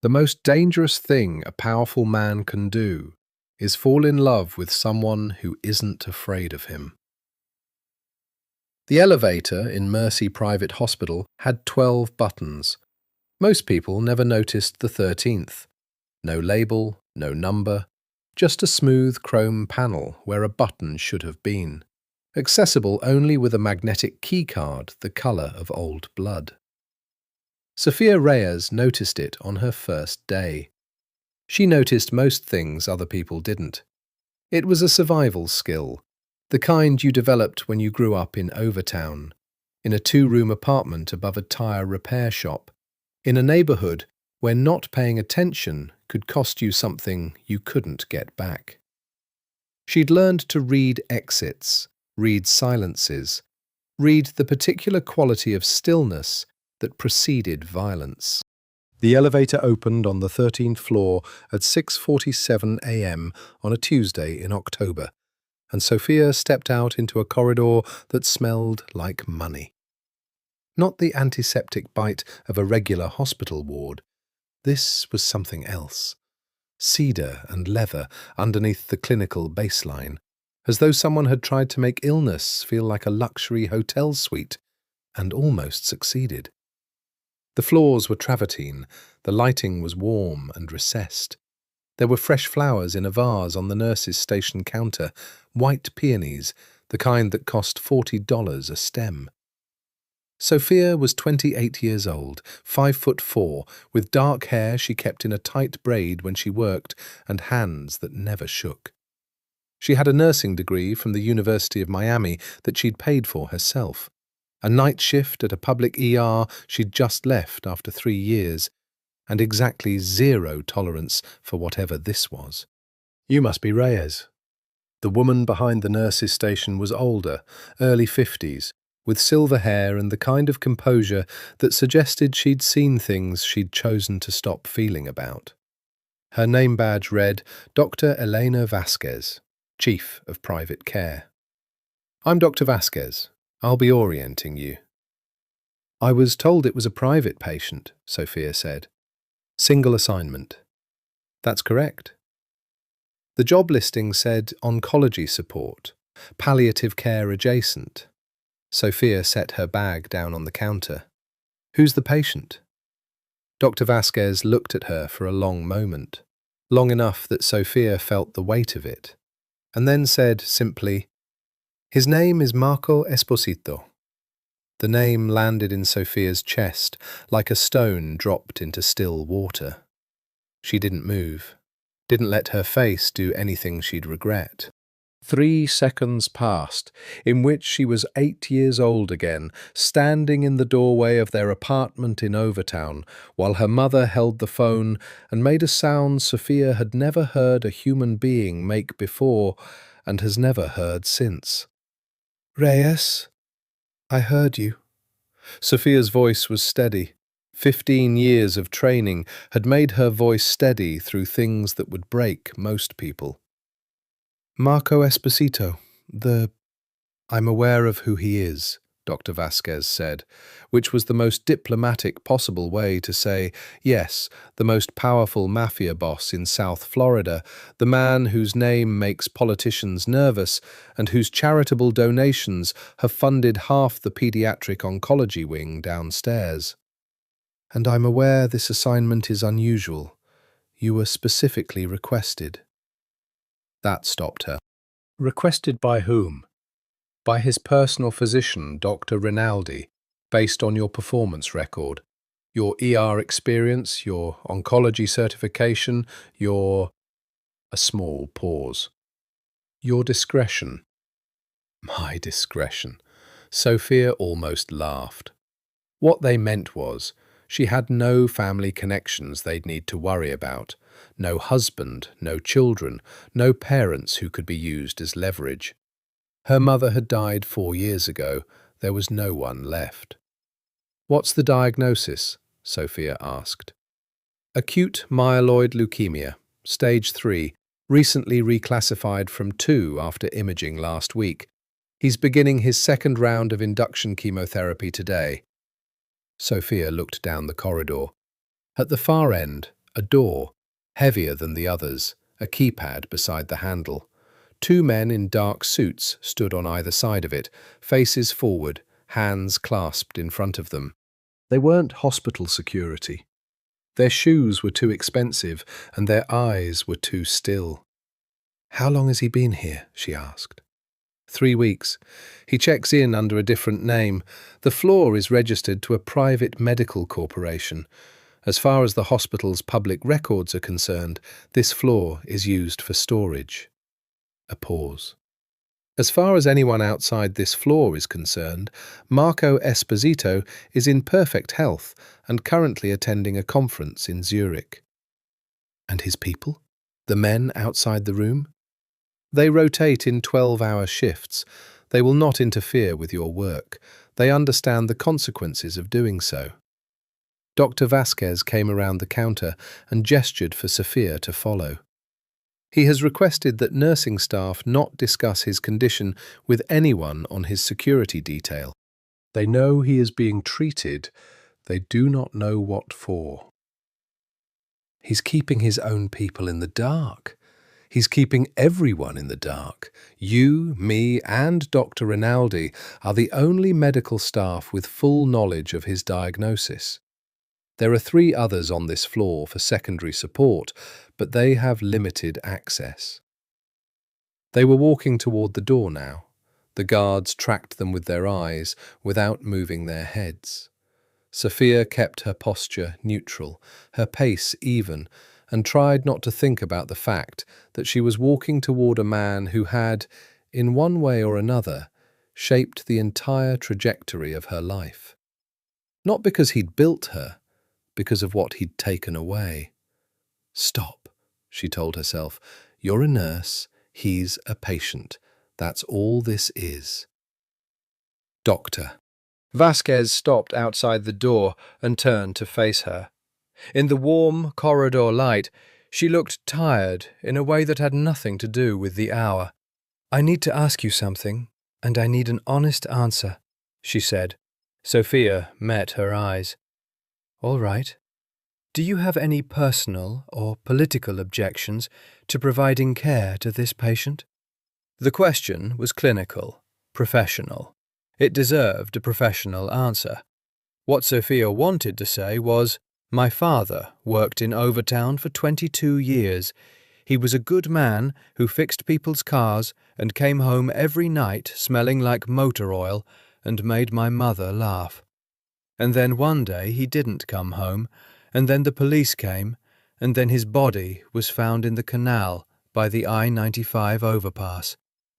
The most dangerous thing a powerful man can do is fall in love with someone who isn't afraid of him. The elevator in Mercy Private Hospital had 12 buttons. Most people never noticed the 13th. No label, no number, just a smooth chrome panel where a button should have been. Accessible only with a magnetic keycard the colour of old blood. Sofia Reyes noticed it on her first day. She noticed most things other people didn't. It was a survival skill, the kind you developed when you grew up in Overtown, in a 2-room apartment above a tyre repair shop, in a neighbourhood where not paying attention could cost you something you couldn't get back. She'd learned to read exits, read silences, read the particular quality of stillness that preceded violence. The elevator opened on the 13th floor at 6:47 a.m. on a Tuesday in October, and Sofia stepped out into a corridor that smelled like money. Not the antiseptic bite of a regular hospital ward. This was something else. Cedar and leather underneath the clinical baseline, as though someone had tried to make illness feel like a luxury hotel suite, and almost succeeded. The floors were travertine, the lighting was warm and recessed. There were fresh flowers in a vase on the nurse's station counter, white peonies, the kind that cost $40 a stem. Sofia was 28 years old, 5'4", with dark hair she kept in a tight braid when she worked and hands that never shook. She had a nursing degree from the University of Miami that she'd paid for herself. A night shift at a public ER she'd just left after 3 years, and exactly 0 tolerance for whatever this was. "You must be Reyes." The woman behind the nurse's station was older, early 50s, with silver hair and the kind of composure that suggested she'd seen things she'd chosen to stop feeling about. Her name badge read, Dr. Elena Vasquez, Chief of Private Care. "I'm Dr. Vasquez. I'll be orienting you." "I was told it was a private patient," Sofia said. "Single assignment." "That's correct." The job listing said oncology support, palliative care adjacent. Sofia set her bag down on the counter. "Who's the patient?" Dr. Vasquez looked at her for a long moment, long enough that Sofia felt the weight of it, and then said simply, "His name is Marco Esposito." The name landed in Sofia's chest like a stone dropped into still water. She didn't move, didn't let her face do anything she'd regret. 3 seconds passed, in which she was 8 years old again, standing in the doorway of their apartment in Overtown, while her mother held the phone and made a sound Sofia had never heard a human being make before and has never heard since. "Reyes, I heard you." Sofia's voice was steady. 15 years of training had made her voice steady through things that would break most people. "Marco Esposito, I'm aware of who he is," Dr. Vasquez said, which was the most diplomatic possible way to say, yes, the most powerful mafia boss in South Florida, the man whose name makes politicians nervous and whose charitable donations have funded half the pediatric oncology wing downstairs. "And I'm aware this assignment is unusual. You were specifically requested." That stopped her. "Requested by whom?" "By his personal physician, Dr. Rinaldi, based on your performance record, your ER experience, your oncology certification, your—" A small pause. "Your discretion." My discretion. Sofia almost laughed. What they meant was, she had no family connections they'd need to worry about, no husband, no children, no parents who could be used as leverage. Her mother had died 4 years ago. There was no one left. "What's the diagnosis?" Sofia asked. "Acute myeloid leukemia, stage 3, recently reclassified from 2 after imaging last week. He's beginning his 2nd round of induction chemotherapy today." Sofia looked down the corridor. At the far end, A door, heavier than the others, a keypad beside the handle. Two men in dark suits stood on either side of it, faces forward, hands clasped in front of them. They weren't hospital security. Their shoes were too expensive, and their eyes were too still. "How long has he been here?" she asked. 3 weeks. He checks in under a different name. The floor is registered to a private medical corporation. As far as the hospital's public records are concerned, this floor is used for storage. A pause. As far as anyone outside this floor is concerned, Marco Esposito is in perfect health and currently attending a conference in Zurich. And his people? The men outside the room? They rotate in 12-hour shifts. They will not interfere with your work. They understand the consequences of doing so. Dr. Vasquez came around the counter and gestured for Sofia to follow. He has requested that nursing staff not discuss his condition with anyone on his security detail. They know he is being treated. They do not know what for. He's keeping his own people in the dark. He's keeping everyone in the dark. You, me, and Dr. Rinaldi are the only medical staff with full knowledge of his diagnosis. There are 3 others on this floor for secondary support, but they have limited access. They were walking toward the door now. The guards tracked them with their eyes, without moving their heads. Sofia kept her posture neutral, her pace even, and tried not to think about the fact that she was walking toward a man who had, in one way or another, shaped the entire trajectory of her life. Not because he'd built her, because of what he'd taken away. "Stop," she told herself. "You're a nurse, he's a patient. That's all this is." Doctor. Vasquez stopped outside the door and turned to face her. In the warm corridor light, she looked tired in a way that had nothing to do with the hour. "I need to ask you something, and I need an honest answer," she said. Sofia met her eyes. "All right. Do you have any personal or political objections to providing care to this patient?" The question was clinical, professional. It deserved a professional answer. What Sofia wanted to say was, "My father worked in Overtown for 22 years. He was a good man who fixed people's cars and came home every night smelling like motor oil and made my mother laugh. And then one day he didn't come home, and then the police came, and then his body was found in the canal by the I-95 overpass,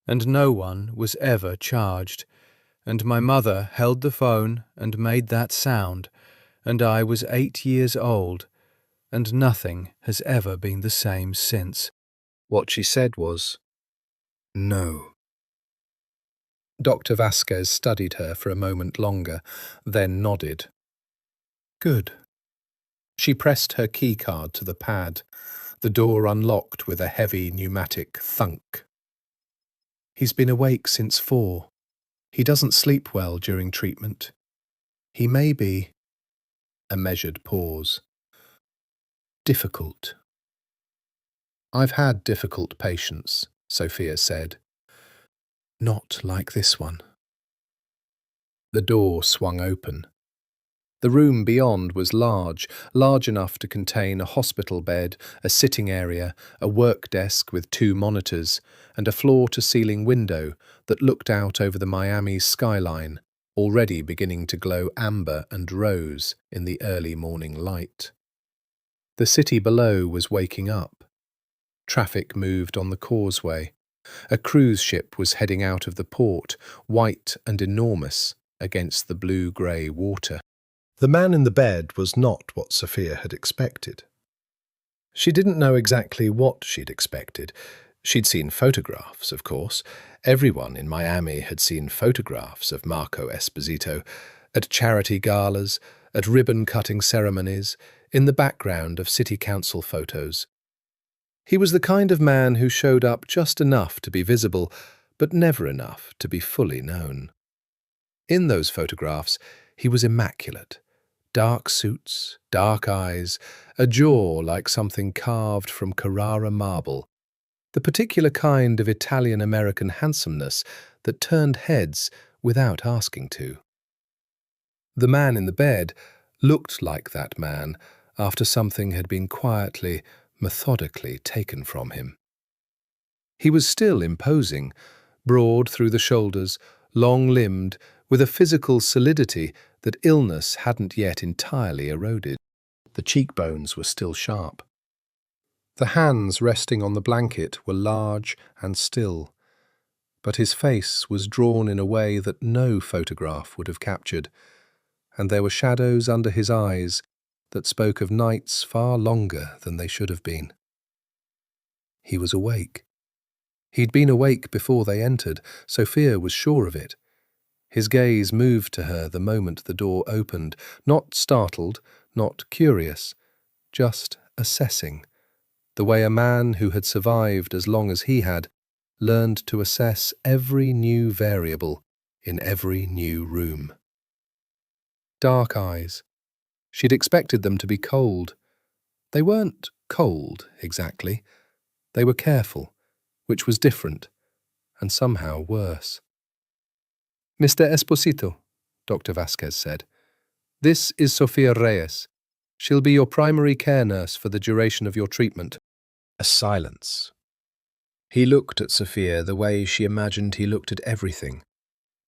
and no one was ever charged. And my mother held the phone and made that sound, and I was 8 years old, and nothing has ever been the same since." What she said was, "No." Dr. Vasquez studied her for a moment longer, then nodded. "Good." She pressed her keycard to the pad. The door unlocked with a heavy pneumatic thunk. "He's been awake since 4. He doesn't sleep well during treatment. He may be—" a measured pause. "Difficult." "I've had difficult patients," Sofia said. "Not like this one." The door swung open. The room beyond was large enough to contain a hospital bed, a sitting area, a work desk with 2 monitors, and a floor-to-ceiling window that looked out over the Miami skyline, already beginning to glow amber and rose in the early morning light. The city below was waking up. Traffic moved on the causeway. A cruise ship was heading out of the port, white and enormous against the blue-grey water. The man in the bed was not what Sofia had expected. She didn't know exactly what she'd expected. She'd seen photographs, of course. Everyone in Miami had seen photographs of Marco Esposito, at charity galas, at ribbon-cutting ceremonies, in the background of city council photos. He was the kind of man who showed up just enough to be visible, but never enough to be fully known. In those photographs, he was immaculate, Dark suits, dark eyes, a jaw like something carved from Carrara marble, the particular kind of Italian-American handsomeness that turned heads without asking to. The man in the bed looked like that man after something had been quietly, methodically taken from him. He was still imposing, broad through the shoulders, long-limbed, with a physical solidity that illness hadn't yet entirely eroded. The cheekbones were still sharp. The hands resting on the blanket were large and still, but his face was drawn in a way that no photograph would have captured, and there were shadows under his eyes that spoke of nights far longer than they should have been. He was awake. He'd been awake before they entered, Sofia was sure of it. His gaze moved to her the moment the door opened, not startled, not curious, just assessing, the way a man who had survived as long as he had learned to assess every new variable in every new room. Dark eyes. She'd expected them to be cold. They weren't cold, exactly. They were careful, which was different, and somehow worse. "Mr. Esposito," Dr. Vasquez said, "this is Sofia Reyes. She'll be your primary care nurse for the duration of your treatment." A silence. He looked at Sofia the way she imagined he looked at everything,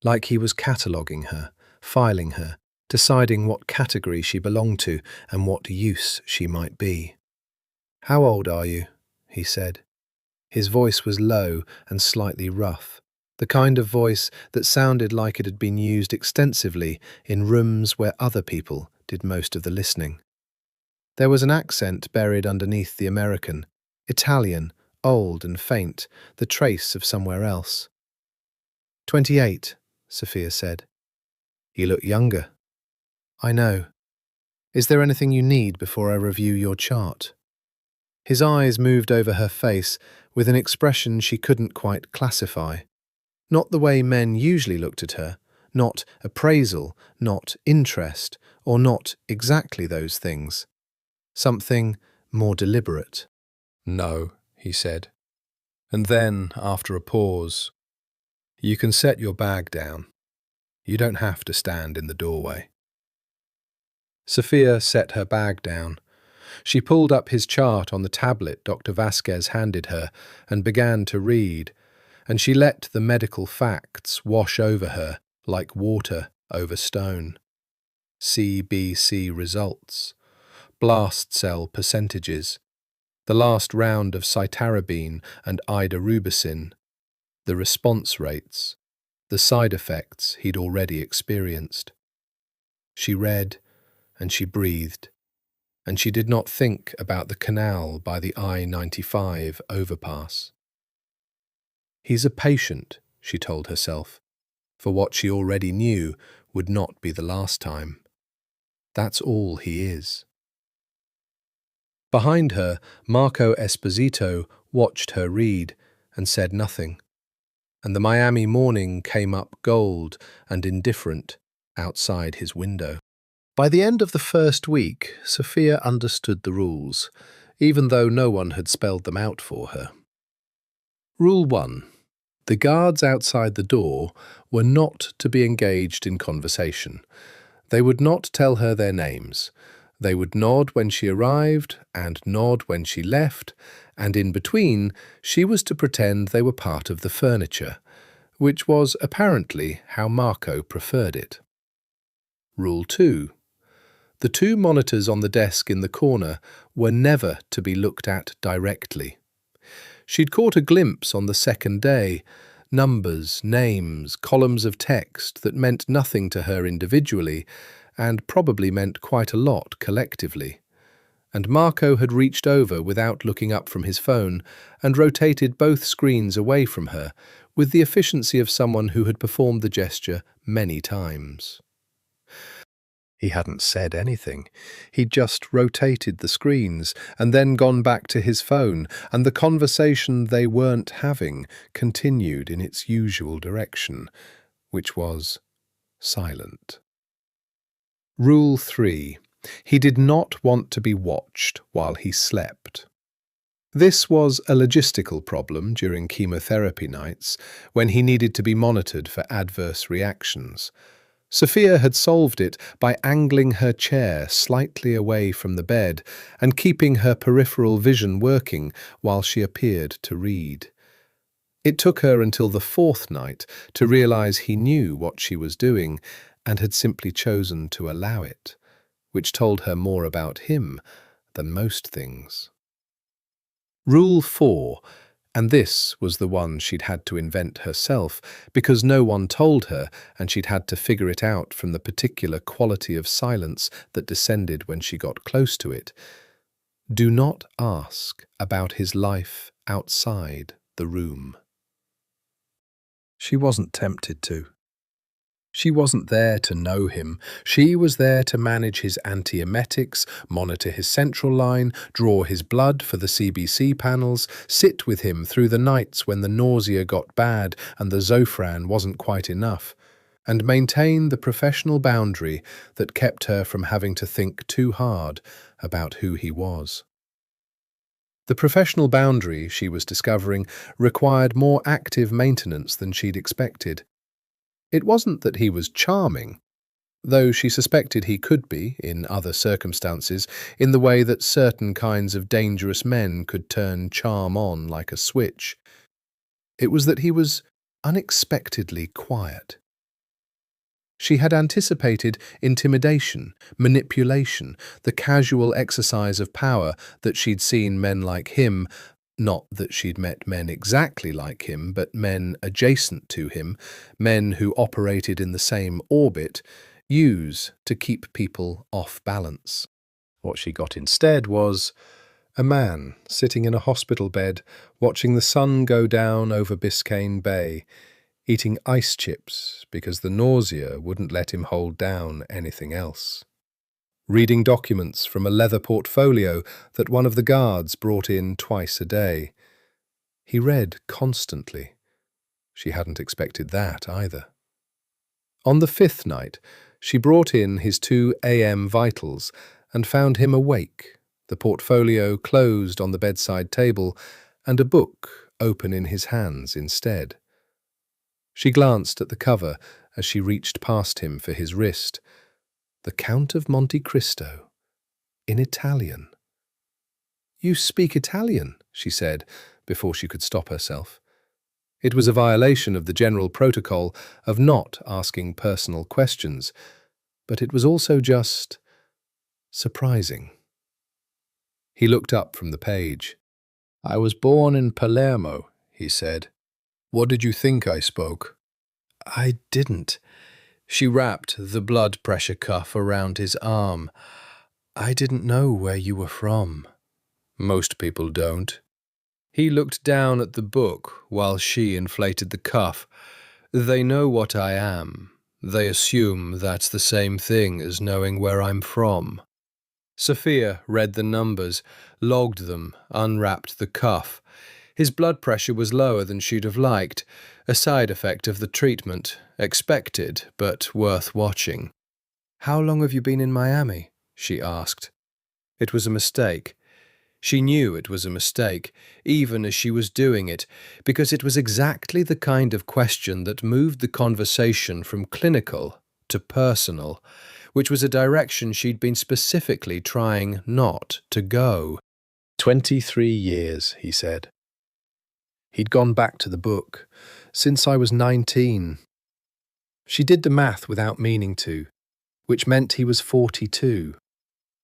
like he was cataloguing her, filing her, deciding what category she belonged to and what use she might be. "How old are you?" he said. His voice was low and slightly rough, the kind of voice that sounded like it had been used extensively in rooms where other people did most of the listening. There was an accent buried underneath the American, Italian, old and faint, the trace of somewhere else. 28, Sofia said. "You look younger." "I know. Is there anything you need before I review your chart?" His eyes moved over her face with an expression she couldn't quite classify. Not the way men usually looked at her, not appraisal, not interest, or not exactly those things. Something more deliberate. "No," he said. And then, after a pause, "You can set your bag down. You don't have to stand in the doorway." Sofia set her bag down. She pulled up his chart on the tablet Dr. Vasquez handed her and began to read, and she let the medical facts wash over her like water over stone. CBC results, blast cell percentages, the last round of cytarabine and idarubicin, the response rates, the side effects he'd already experienced. She read, and she breathed, and she did not think about the canal by the I-95 overpass. He's a patient, she told herself, for what she already knew would not be the last time. That's all he is. Behind her, Marco Esposito watched her read and said nothing, and the Miami morning came up gold and indifferent outside his window. By the end of the first week, Sofia understood the rules, even though no one had spelled them out for her. Rule 1. The guards outside the door were not to be engaged in conversation. They would not tell her their names. They would nod when she arrived and nod when she left, and in between, she was to pretend they were part of the furniture, which was apparently how Marco preferred it. Rule 2. The 2 monitors on the desk in the corner were never to be looked at directly. She'd caught a glimpse on the second day, numbers, names, columns of text that meant nothing to her individually, and probably meant quite a lot collectively. And Marco had reached over without looking up from his phone and rotated both screens away from her with the efficiency of someone who had performed the gesture many times. He hadn't said anything. He'd just rotated the screens and then gone back to his phone, and the conversation they weren't having continued in its usual direction, which was silent. Rule 3. He did not want to be watched while he slept. This was a logistical problem during chemotherapy nights, when he needed to be monitored for adverse reactions. Sofia had solved it by angling her chair slightly away from the bed and keeping her peripheral vision working while she appeared to read. It took her until the fourth night to realize he knew what she was doing and had simply chosen to allow it, which told her more about him than most things. Rule 4, and this was the one she'd had to invent herself because no one told her and she'd had to figure it out from the particular quality of silence that descended when she got close to it. Do not ask about his life outside the room. She wasn't tempted to. She wasn't there to know him. She was there to manage his antiemetics, monitor his central line, draw his blood for the CBC panels, sit with him through the nights when the nausea got bad and the Zofran wasn't quite enough, and maintain the professional boundary that kept her from having to think too hard about who he was. The professional boundary, she was discovering, required more active maintenance than she'd expected. It wasn't that he was charming, though she suspected he could be, in other circumstances, in the way that certain kinds of dangerous men could turn charm on like a switch. It was that he was unexpectedly quiet. She had anticipated intimidation, manipulation, the casual exercise of power that she'd seen men like him, not that she'd met men exactly like him, but men adjacent to him, men who operated in the same orbit, use to keep people off balance. What she got instead was a man sitting in a hospital bed, watching the sun go down over Biscayne Bay, eating ice chips because the nausea wouldn't let him hold down anything else. Reading documents from a leather portfolio that one of the guards brought in twice a day. He read constantly. She hadn't expected that either. On the fifth night, she brought in his 2 a.m. vitals and found him awake, the portfolio closed on the bedside table and a book open in his hands instead. She glanced at the cover as she reached past him for his wrist. The Count of Monte Cristo, in Italian. "You speak Italian," she said, before she could stop herself. It was a violation of the general protocol of not asking personal questions, but it was also just surprising. He looked up from the page. "I was born in Palermo," he said. "What did you think I spoke?" "I didn't." She wrapped the blood pressure cuff around his arm. "I didn't know where you were from." "Most people don't." He looked down at the book while she inflated the cuff. "They know what I am. They assume that's the same thing as knowing where I'm from." Sofia read the numbers, logged them, unwrapped the cuff. His blood pressure was lower than she'd have liked, a side effect of the treatment, expected but worth watching. "How long have you been in Miami?" she asked. It was a mistake. She knew it was a mistake, even as she was doing it, because it was exactly the kind of question that moved the conversation from clinical to personal, which was a direction she'd been specifically trying not to go. 23 years, he said. He'd gone back to the book. "Since I was 19. She did the math without meaning to, which meant he was 42.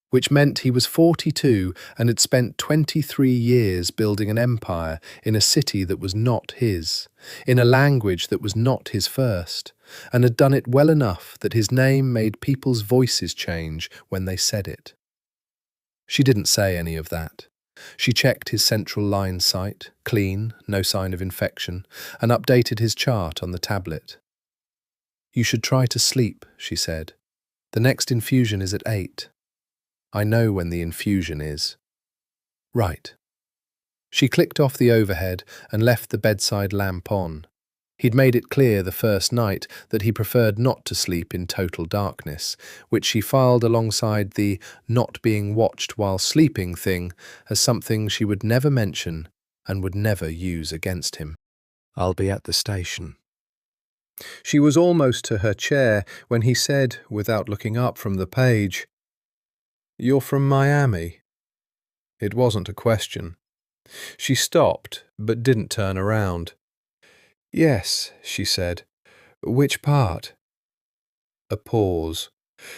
Which meant he was 42 and had spent 23 years building an empire in a city that was not his, in a language that was not his first, and had done it well enough that his name made people's voices change when they said it. She didn't say any of that. She checked his central line site, clean, no sign of infection, and updated his chart on the tablet. "You should try to sleep," she said. "The next infusion is at 8. I know when the infusion is." "Right." She clicked off the overhead and left the bedside lamp on. He'd made it clear the first night that he preferred not to sleep in total darkness, which she filed alongside the not being watched while sleeping thing as something she would never mention and would never use against him. "I'll be at the station." She was almost to her chair when he said, without looking up from the page, "You're from Miami?" It wasn't a question. She stopped, but didn't turn around. "Yes," she said. "Which part?" A pause.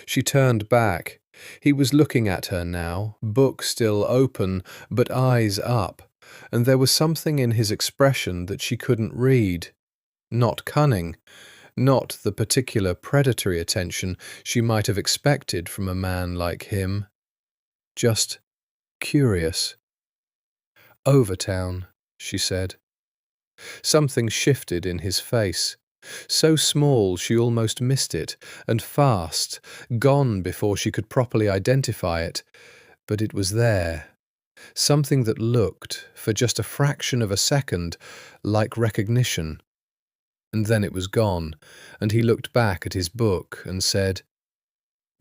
She turned back. He was looking at her now, book still open, but eyes up, and there was something in his expression that she couldn't read. Not cunning, not the particular predatory attention she might have expected from a man like him. Just curious. "Overtown," she said. Something shifted in his face. So small she almost missed it, and fast, gone before she could properly identify it. But it was there. Something that looked, for just a fraction of a second, like recognition. And then it was gone, and he looked back at his book and said,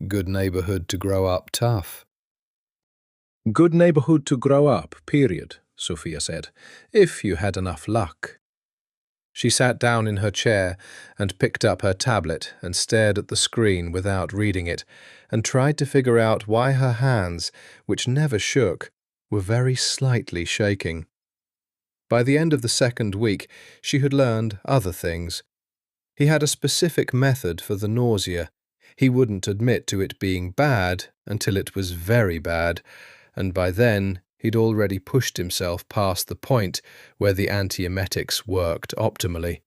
"Good neighborhood to grow up tough." "Good neighborhood to grow up, period," Sofia said, "if you had enough luck." She sat down in her chair and picked up her tablet and stared at the screen without reading it, and tried to figure out why her hands, which never shook, were very slightly shaking. By the end of the second week, she had learned other things. He had a specific method for the nausea. He wouldn't admit to it being bad until it was very bad, and by then he'd already pushed himself past the point where the antiemetics worked optimally.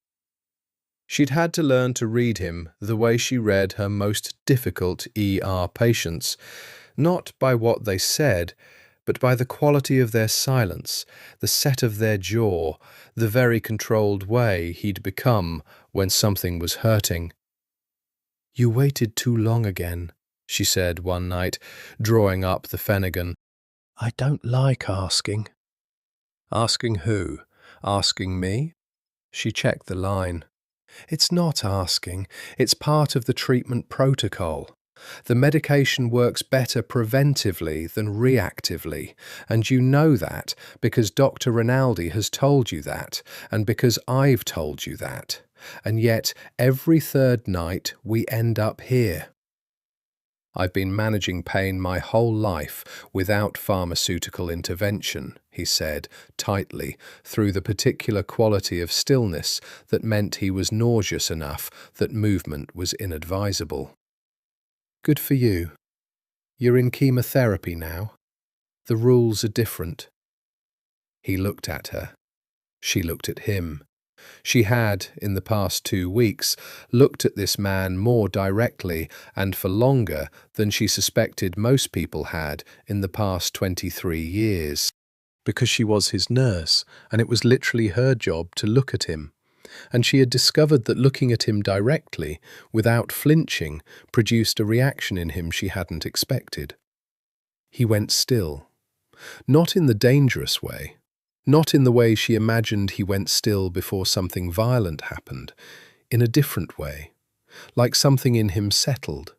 She'd had to learn to read him the way she read her most difficult ER patients, not by what they said, but by the quality of their silence, the set of their jaw, the very controlled way he'd become when something was hurting. "You waited too long again," she said one night, drawing up the Fennigan. "I don't like asking." "Asking who? Asking me?" She checked the line. "It's not asking. It's part of the treatment protocol. The medication works better preventively than reactively, and you know that because Dr. Rinaldi has told you that, and because I've told you that. And yet, every third night, we end up here. I've been managing pain my whole life without pharmaceutical intervention," he said, tightly, through the particular quality of stillness that meant he was nauseous enough that movement was inadvisable. "Good for you. You're in chemotherapy now. The rules are different." He looked at her. She looked at him. She had, in the past 2 weeks, looked at this man more directly and for longer than she suspected most people had in the past 23 years. Because she was his nurse, and it was literally her job to look at him. And she had discovered that looking at him directly, without flinching, produced a reaction in him she hadn't expected. He went still. Not in the dangerous way. Not in the way she imagined he went still before something violent happened, in a different way, like something in him settled,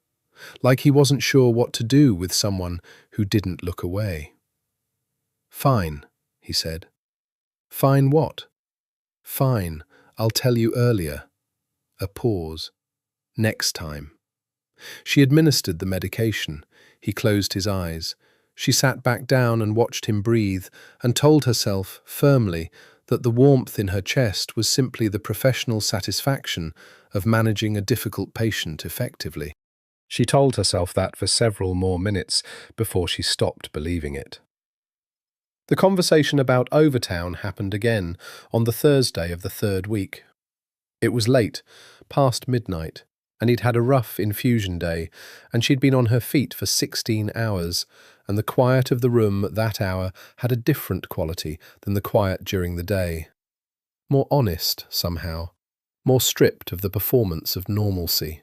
like he wasn't sure what to do with someone who didn't look away. "Fine," he said. "Fine what?" "Fine, I'll tell you earlier." A pause. "Next time." She administered the medication. He closed his eyes. She sat back down and watched him breathe, and told herself, firmly, that the warmth in her chest was simply the professional satisfaction of managing a difficult patient effectively. She told herself that for several more minutes before she stopped believing it. The conversation about Overtown happened again on the Thursday of the third week. It was late, past midnight, and he'd had a rough infusion day, and she'd been on her feet for 16 hours, and the quiet of the room at that hour had a different quality than the quiet during the day. More honest, somehow, more stripped of the performance of normalcy.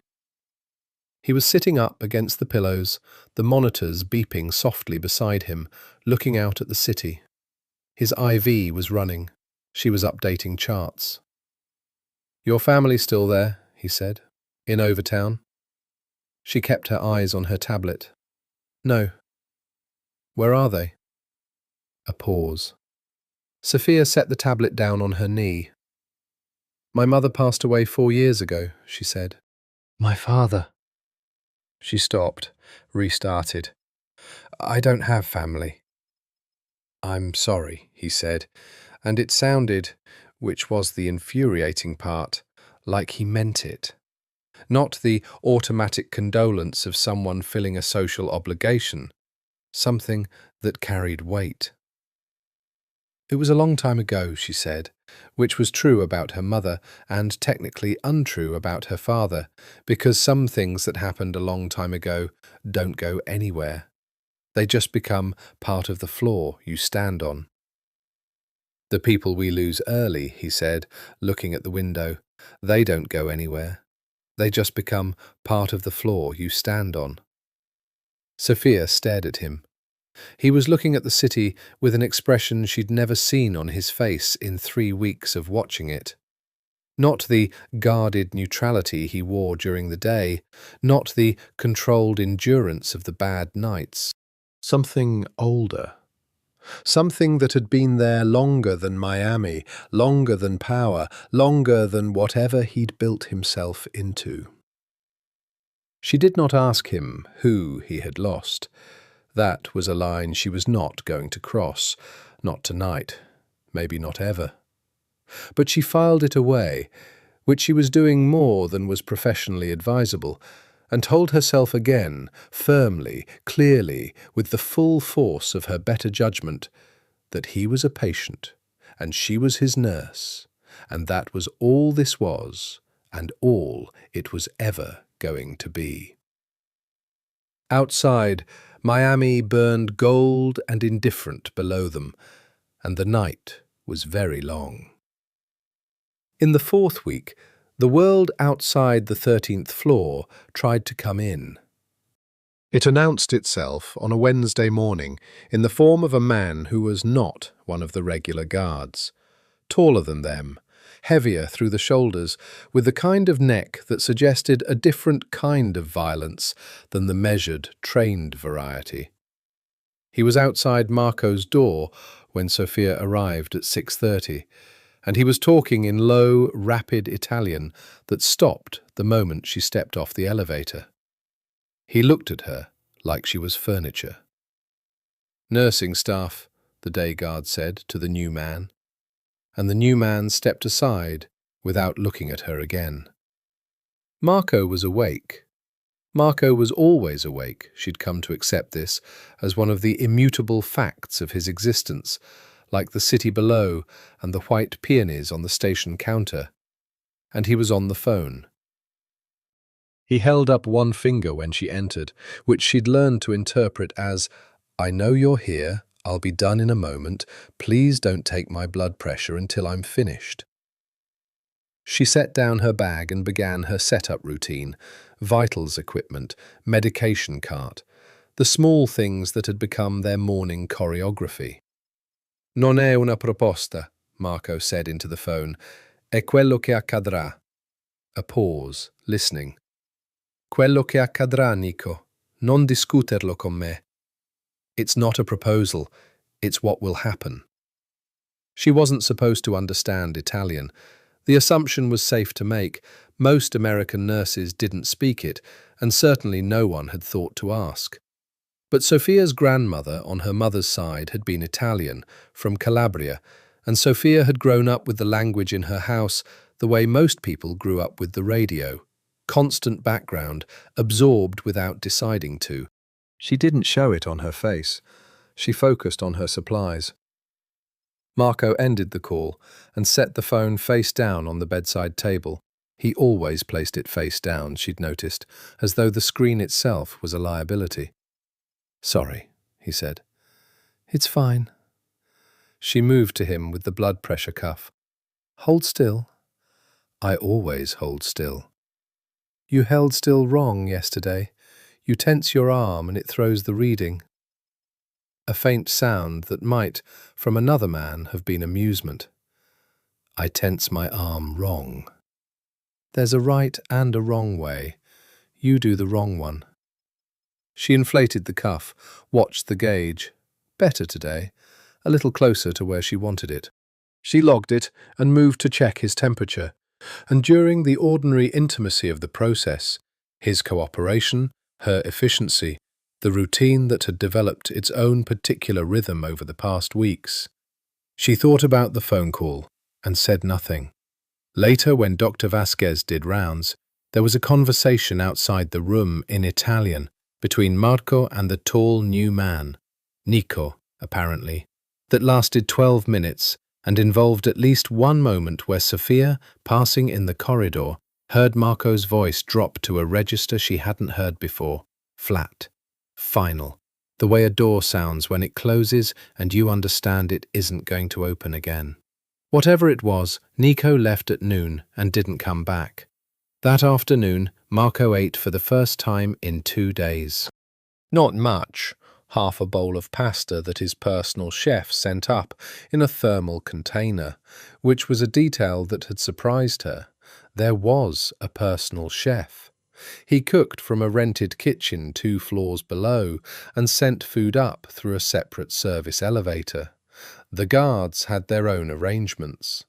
He was sitting up against the pillows, the monitors beeping softly beside him, looking out at the city. His IV was running. She was updating charts. Your family's still there, he said. In Overtown? She kept her eyes on her tablet. No. Where are they? A pause. Sofia set the tablet down on her knee. My mother passed away 4 years ago, she said. My father. She stopped, restarted. I don't have family. I'm sorry, he said, and it sounded, which was the infuriating part, like he meant it. Not the automatic condolence of someone filling a social obligation, something that carried weight. It was a long time ago, she said, which was true about her mother and technically untrue about her father, because some things that happened a long time ago don't go anywhere. They just become part of the floor you stand on. The people we lose early, he said, looking at the window, they don't go anywhere. They just become part of the floor you stand on. Sofia stared at him. He was looking at the city with an expression she'd never seen on his face in 3 weeks of watching it. Not the guarded neutrality he wore during the day, not the controlled endurance of the bad nights. Something older. Something that had been there longer than Miami, longer than power, longer than whatever he'd built himself into. She did not ask him who he had lost. That was a line she was not going to cross, not tonight, maybe not ever. But she filed it away, which she was doing more than was professionally advisable, and told herself again, firmly, clearly, with the full force of her better judgment, that he was a patient, and she was his nurse, and that was all this was, and all it was ever going to be. Outside, Miami burned gold and indifferent below them, and the night was very long. In the 4th week, the world outside the 13th floor tried to come in. It announced itself on a Wednesday morning in the form of a man who was not one of the regular guards, taller than them, heavier through the shoulders, with the kind of neck that suggested a different kind of violence than the measured, trained variety. He was outside Marco's door when Sofia arrived at 6:30, and he was talking in low, rapid Italian that stopped the moment she stepped off the elevator. He looked at her like she was furniture. Nursing staff, the day guard said to the new man, and the new man stepped aside without looking at her again. Marco was awake. Marco was always awake. She'd come to accept this as one of the immutable facts of his existence, like the city below and the white peonies on the station counter. And he was on the phone. He held up one finger when she entered, which she'd learned to interpret as, "I know you're here, I'll be done in a moment, please don't take my blood pressure until I'm finished." She set down her bag and began her setup routine, vitals equipment, medication cart, the small things that had become their morning choreography. "Non è una proposta," Marco said into the phone. "È quello che accadrà." A pause, listening. "Quello che accadrà, Nico. Non discuterlo con me." It's not a proposal, it's what will happen. She wasn't supposed to understand Italian. The assumption was safe to make. Most American nurses didn't speak it, and certainly no one had thought to ask. But Sofia's grandmother on her mother's side had been Italian, from Calabria, and Sofia had grown up with the language in her house the way most people grew up with the radio. Constant background, absorbed without deciding to. She didn't show it on her face. She focused on her supplies. Marco ended the call and set the phone face down on the bedside table. He always placed it face down, she'd noticed, as though the screen itself was a liability. "Sorry," he said. "It's fine." She moved to him with the blood pressure cuff. "Hold still." "I always hold still." "You held still wrong yesterday. You tense your arm and it throws the reading." A faint sound that might, from another man, have been amusement. "I tense my arm wrong." There's a right and a wrong way. You do the wrong one. She inflated the cuff, watched the gauge. Better today, a little closer to where she wanted it. She logged it and moved to check his temperature. And during the ordinary intimacy of the process, his cooperation, her efficiency, the routine that had developed its own particular rhythm over the past weeks, she thought about the phone call and said nothing. Later, when Dr. Vasquez did rounds, there was a conversation outside the room in Italian between Marco and the tall new man, Nico, apparently, that lasted 12 minutes and involved at least one moment where Sofia, passing in the corridor, heard Marco's voice drop to a register she hadn't heard before, flat, final, the way a door sounds when it closes and you understand it isn't going to open again. Whatever it was, Nico left at noon and didn't come back. That afternoon, Marco ate for the first time in 2 days. Not much, half a bowl of pasta that his personal chef sent up in a thermal container, which was a detail that had surprised her. There was a personal chef. He cooked from a rented kitchen 2 floors below and sent food up through a separate service elevator. The guards had their own arrangements.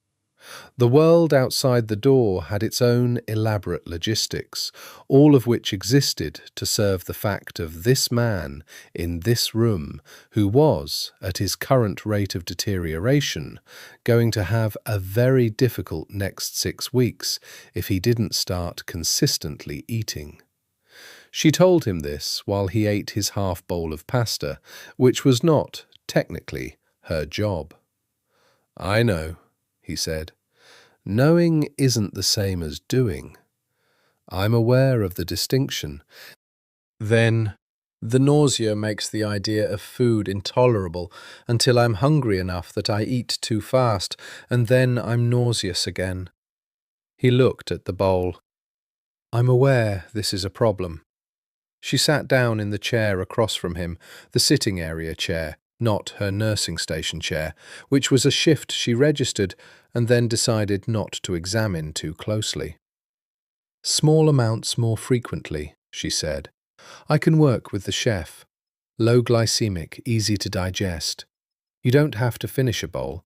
The world outside the door had its own elaborate logistics, all of which existed to serve the fact of this man in this room who was, at his current rate of deterioration, going to have a very difficult next 6 weeks if he didn't start consistently eating. She told him this while he ate his half bowl of pasta, which was not, technically, her job. "I know," he said. "Knowing isn't the same as doing. I'm aware of the distinction." Then, the nausea makes the idea of food intolerable until I'm hungry enough that I eat too fast, and then I'm nauseous again. He looked at the bowl. "I'm aware this is a problem." She sat down in the chair across from him, the sitting area chair, not her nursing station chair, which was a shift she registered and then decided not to examine too closely. "Small amounts more frequently," she said. "I can work with the chef. Low glycemic, easy to digest. You don't have to finish a bowl.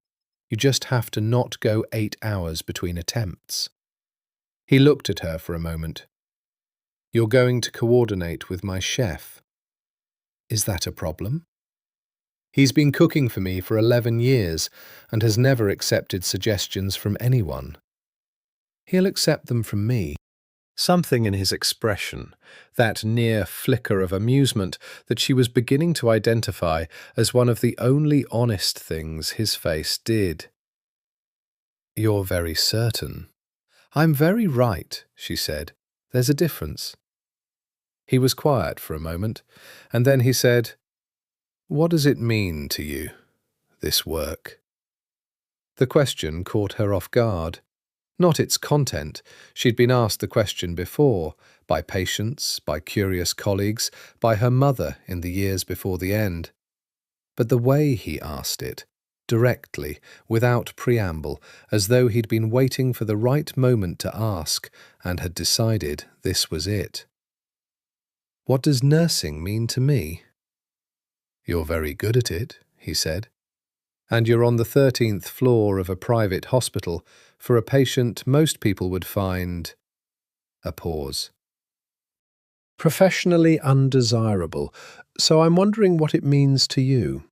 You just have to not go 8 hours between attempts." He looked at her for a moment. "You're going to coordinate with my chef. Is that a problem?" "He's been cooking for me for 11 years and has never accepted suggestions from anyone. He'll accept them from me." Something in his expression, that near flicker of amusement that she was beginning to identify as one of the only honest things his face did. "You're very certain." "I'm very right," she said. "There's a difference." He was quiet for a moment, and then he said, "What does it mean to you, this work?" The question caught her off guard. Not its content. She'd been asked the question before, by patients, by curious colleagues, by her mother in the years before the end. But the way he asked it, directly, without preamble, as though he'd been waiting for the right moment to ask and had decided this was it. "What does nursing mean to me?" "You're very good at it," he said. "And you're on the 13th floor of a private hospital for a patient most people would find—" A pause. "Professionally undesirable, so I'm wondering what it means to you."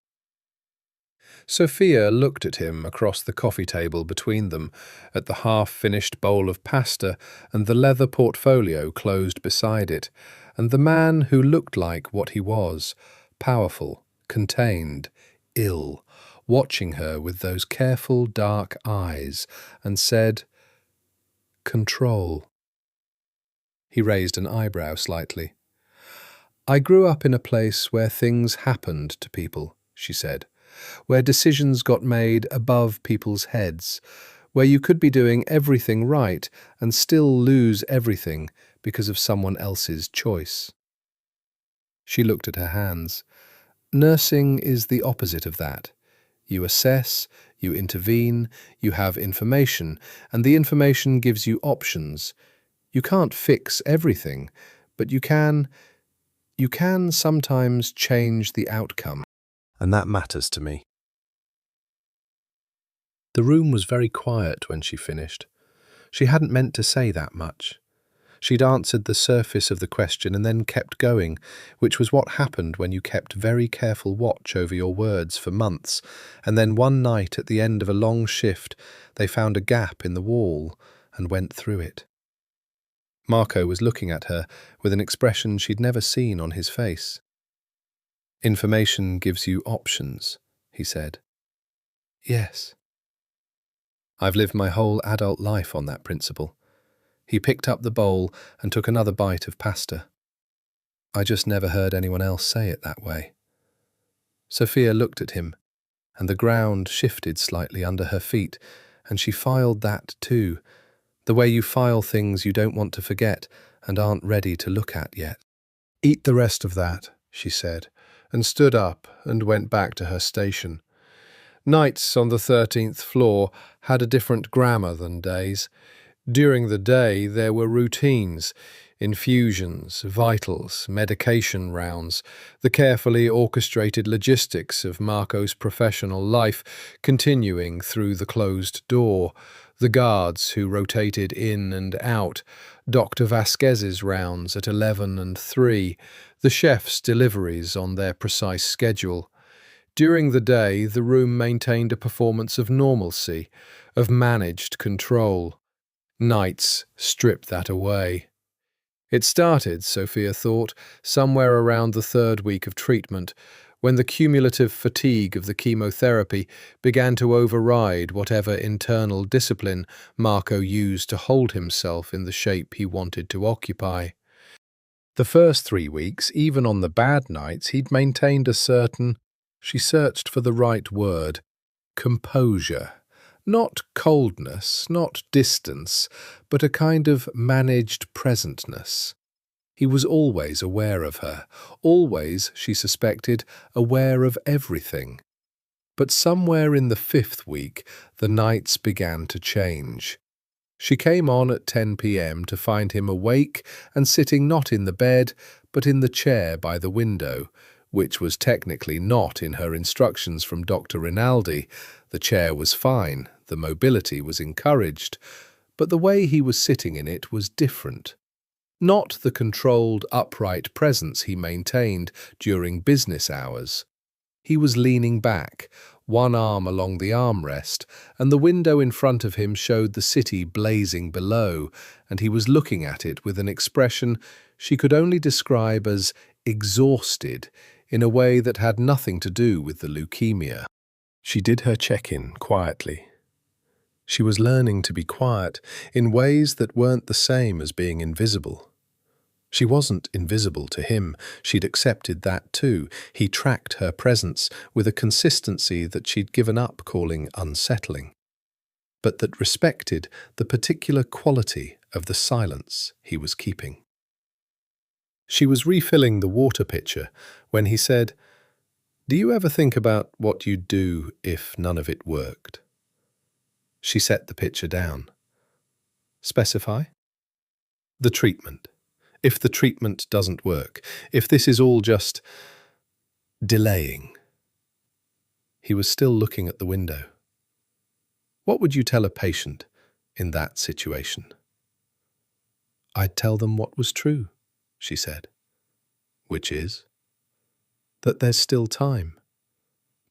Sofia looked at him across the coffee table between them, at the half-finished bowl of pasta and the leather portfolio closed beside it, and the man who looked like what he was, powerful, contained, ill, watching her with those careful dark eyes, and said, "Control." He raised an eyebrow slightly. "I grew up in a place where things happened to people," she said, "where decisions got made above people's heads, where you could be doing everything right and still lose everything because of someone else's choice." She looked at her hands. "Nursing is the opposite of that. You assess, you intervene, you have information, and the information gives you options. You can't fix everything, but you can sometimes change the outcome, and that matters to me." The room was very quiet when she finished. She hadn't meant to say that much. She'd answered the surface of the question and then kept going, which was what happened when you kept very careful watch over your words for months, and then one night at the end of a long shift they found a gap in the wall and went through it. Marco was looking at her with an expression she'd never seen on his face. "Information gives you options," he said. "Yes." "I've lived my whole adult life on that principle." He picked up the bowl and took another bite of pasta. "I just never heard anyone else say it that way." Sofia looked at him, and the ground shifted slightly under her feet, and she filed that too, the way you file things you don't want to forget and aren't ready to look at yet. "Eat the rest of that," she said, and stood up and went back to her station. Nights on the 13th floor had a different grammar than days. During the day, there were routines, infusions, vitals, medication rounds, the carefully orchestrated logistics of Marco's professional life continuing through the closed door, the guards who rotated in and out, Dr. Vasquez's rounds at 11 and 3, the chef's deliveries on their precise schedule. During the day, the room maintained a performance of normalcy, of managed control. Nights stripped that away. It started, Sofia thought, somewhere around the 3rd week of treatment, when the cumulative fatigue of the chemotherapy began to override whatever internal discipline Marco used to hold himself in the shape he wanted to occupy. The first 3 weeks, even on the bad nights, he'd maintained a certain, she searched for the right word, composure. Not coldness, not distance, but a kind of managed presentness. He was always aware of her, always, she suspected, aware of everything. But somewhere in the 5th week, the nights began to change. She came on at 10 p.m. to find him awake and sitting not in the bed, but in the chair by the window, which was technically not in her instructions from Dr. Rinaldi. The chair was fine, the mobility was encouraged, but the way he was sitting in it was different. Not the controlled, upright presence he maintained during business hours. He was leaning back, one arm along the armrest, and the window in front of him showed the city blazing below, and he was looking at it with an expression she could only describe as exhausted, in a way that had nothing to do with the leukemia. She did her check-in quietly. She was learning to be quiet in ways that weren't the same as being invisible. She wasn't invisible to him, she'd accepted that too. He tracked her presence with a consistency that she'd given up calling unsettling, but that respected the particular quality of the silence he was keeping. She was refilling the water pitcher when he said, "Do you ever think about what you'd do if none of it worked?" She set the pitcher down. "Specify?" "The treatment. If the treatment doesn't work, if this is all just delaying." He was still looking at the window. "What would you tell a patient in that situation?" "I'd tell them what was true," she said. "Which is?" "That there's still time.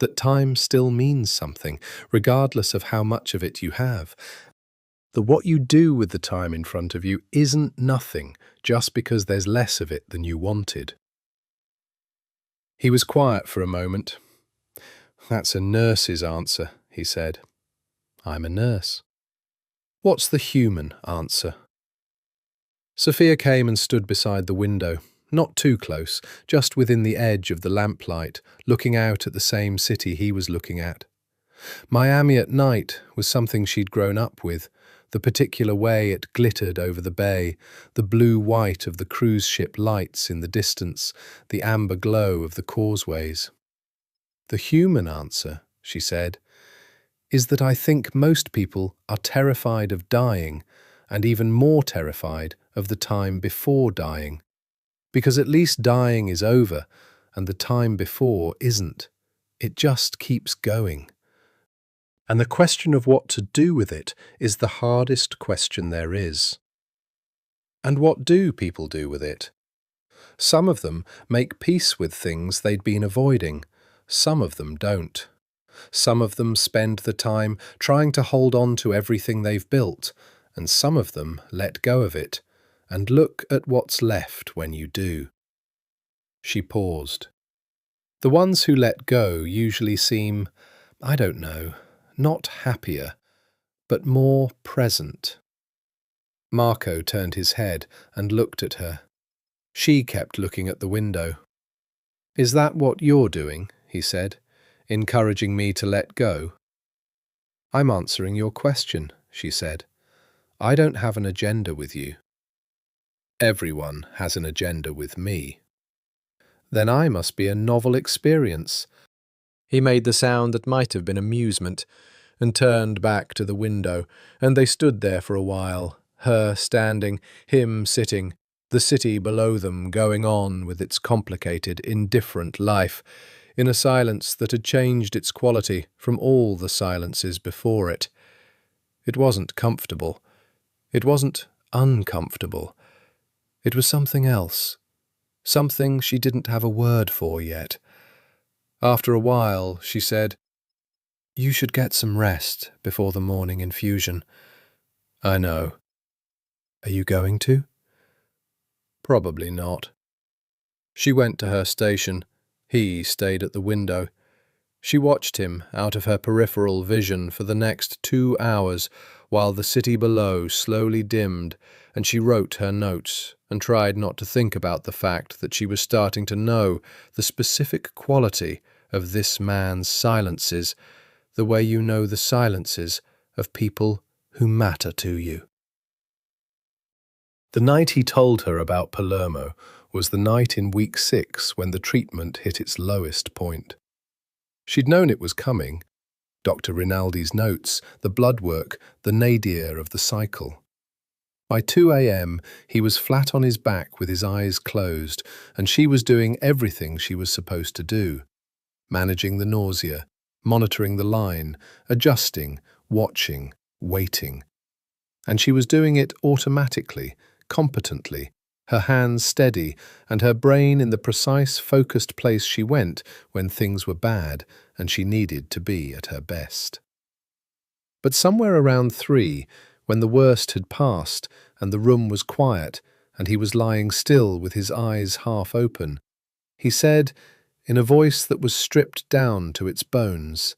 That time still means something, regardless of how much of it you have. That what you do with the time in front of you isn't nothing just because there's less of it than you wanted." He was quiet for a moment. "That's a nurse's answer," he said. "I'm a nurse." "What's the human answer?" Sofia came and stood beside the window, not too close, just within the edge of the lamplight, looking out at the same city he was looking at. Miami at night was something she'd grown up with, the particular way it glittered over the bay, the blue-white of the cruise ship lights in the distance, the amber glow of the causeways. "The human answer," she said, "is that I think most people are terrified of dying and even more terrified of the time before dying, because at least dying is over and the time before isn't. It just keeps going. And the question of what to do with it is the hardest question there is. And what do people do with it? Some of them make peace with things they'd been avoiding. Some of them don't. Some of them spend the time trying to hold on to everything they've built, and some of them let go of it, and look at what's left when you do. She paused. The ones who let go usually seem, I don't know, not happier, but more present. Marco turned his head and looked at her. She kept looking at the window. "Is that what you're doing?" he said, "encouraging me to let go?" "I'm answering your question," she said. "I don't have an agenda with you." "Everyone has an agenda with me." "Then I must be a novel experience." He made the sound that might have been amusement, and turned back to the window, and they stood there for a while, her standing, him sitting, the city below them going on with its complicated, indifferent life, in a silence that had changed its quality from all the silences before it. It wasn't comfortable. It wasn't uncomfortable. It was something else. Something she didn't have a word for yet. After a while, she said, "You should get some rest before the morning infusion." "I know." "Are you going to?" "Probably not." She went to her station. He stayed at the window. She watched him out of her peripheral vision for the next 2 hours while the city below slowly dimmed, and she wrote her notes and tried not to think about the fact that she was starting to know the specific quality of this man's silences, the way you know the silences of people who matter to you. The night he told her about Palermo was the night in week 6 when the treatment hit its lowest point. She'd known it was coming. Dr. Rinaldi's notes, the blood work, the nadir of the cycle. By 2 a.m. he was flat on his back with his eyes closed, and she was doing everything she was supposed to do. Managing the nausea, monitoring the line, adjusting, watching, waiting. And she was doing it automatically, competently, her hands steady and her brain in the precise focused place she went when things were bad and she needed to be at her best. But somewhere around 3, when the worst had passed and the room was quiet and he was lying still with his eyes half open, he said, in a voice that was stripped down to its bones,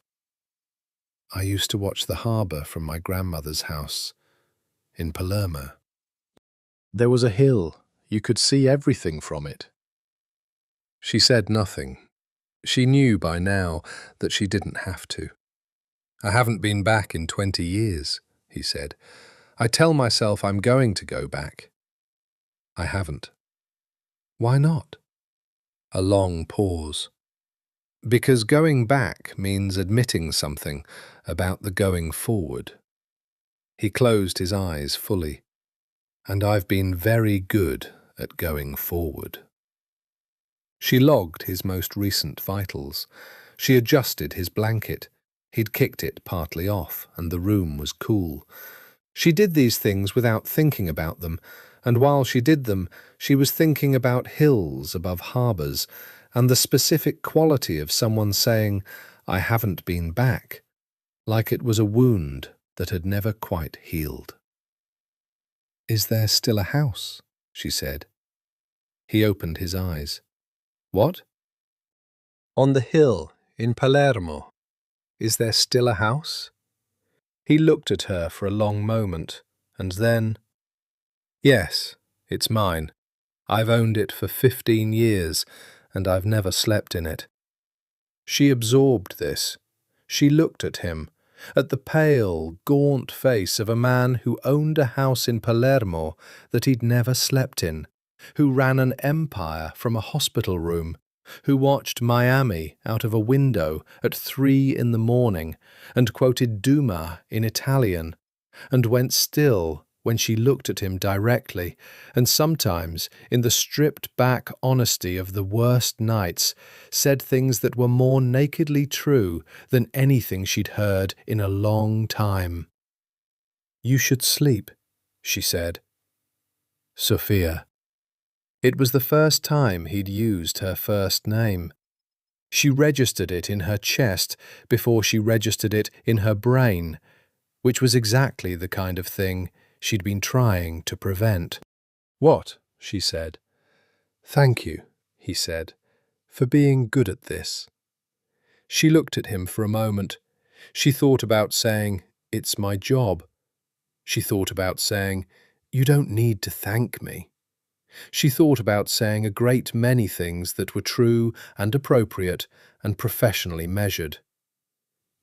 "I used to watch the harbour from my grandmother's house in Palermo. There was a hill. You could see everything from it." She said nothing. She knew by now that she didn't have to. "I haven't been back in 20 years, he said. "I tell myself I'm going to go back. I haven't." "Why not?" A long pause. "Because going back means admitting something about the going forward." He closed his eyes fully. "And I've been very good at going forward." She logged his most recent vitals. She adjusted his blanket. He'd kicked it partly off, and the room was cool. She did these things without thinking about them, and while she did them, she was thinking about hills above harbours, and the specific quality of someone saying, "I haven't been back," like it was a wound that had never quite healed. "Is there still a house?" she said. He opened his eyes. "What?" "On the hill, in Palermo. Is there still a house?" He looked at her for a long moment, and then, "Yes, it's mine. I've owned it for 15 years, and I've never slept in it." She absorbed this. She looked at him, at the pale, gaunt face of a man who owned a house in Palermo that he'd never slept in, who ran an empire from a hospital room, who watched Miami out of a window at 3 in the morning and quoted Dumas in Italian, and went still when she looked at him directly, and sometimes, in the stripped-back honesty of the worst nights, said things that were more nakedly true than anything she'd heard in a long time. "You should sleep," she said. Sofia. It was the first time he'd used her first name. She registered it in her chest before she registered it in her brain, which was exactly the kind of thing she'd been trying to prevent. "What?" she said. "Thank you," he said, "for being good at this." She looked at him for a moment. She thought about saying, "It's my job." She thought about saying, "You don't need to thank me." She thought about saying a great many things that were true and appropriate and professionally measured.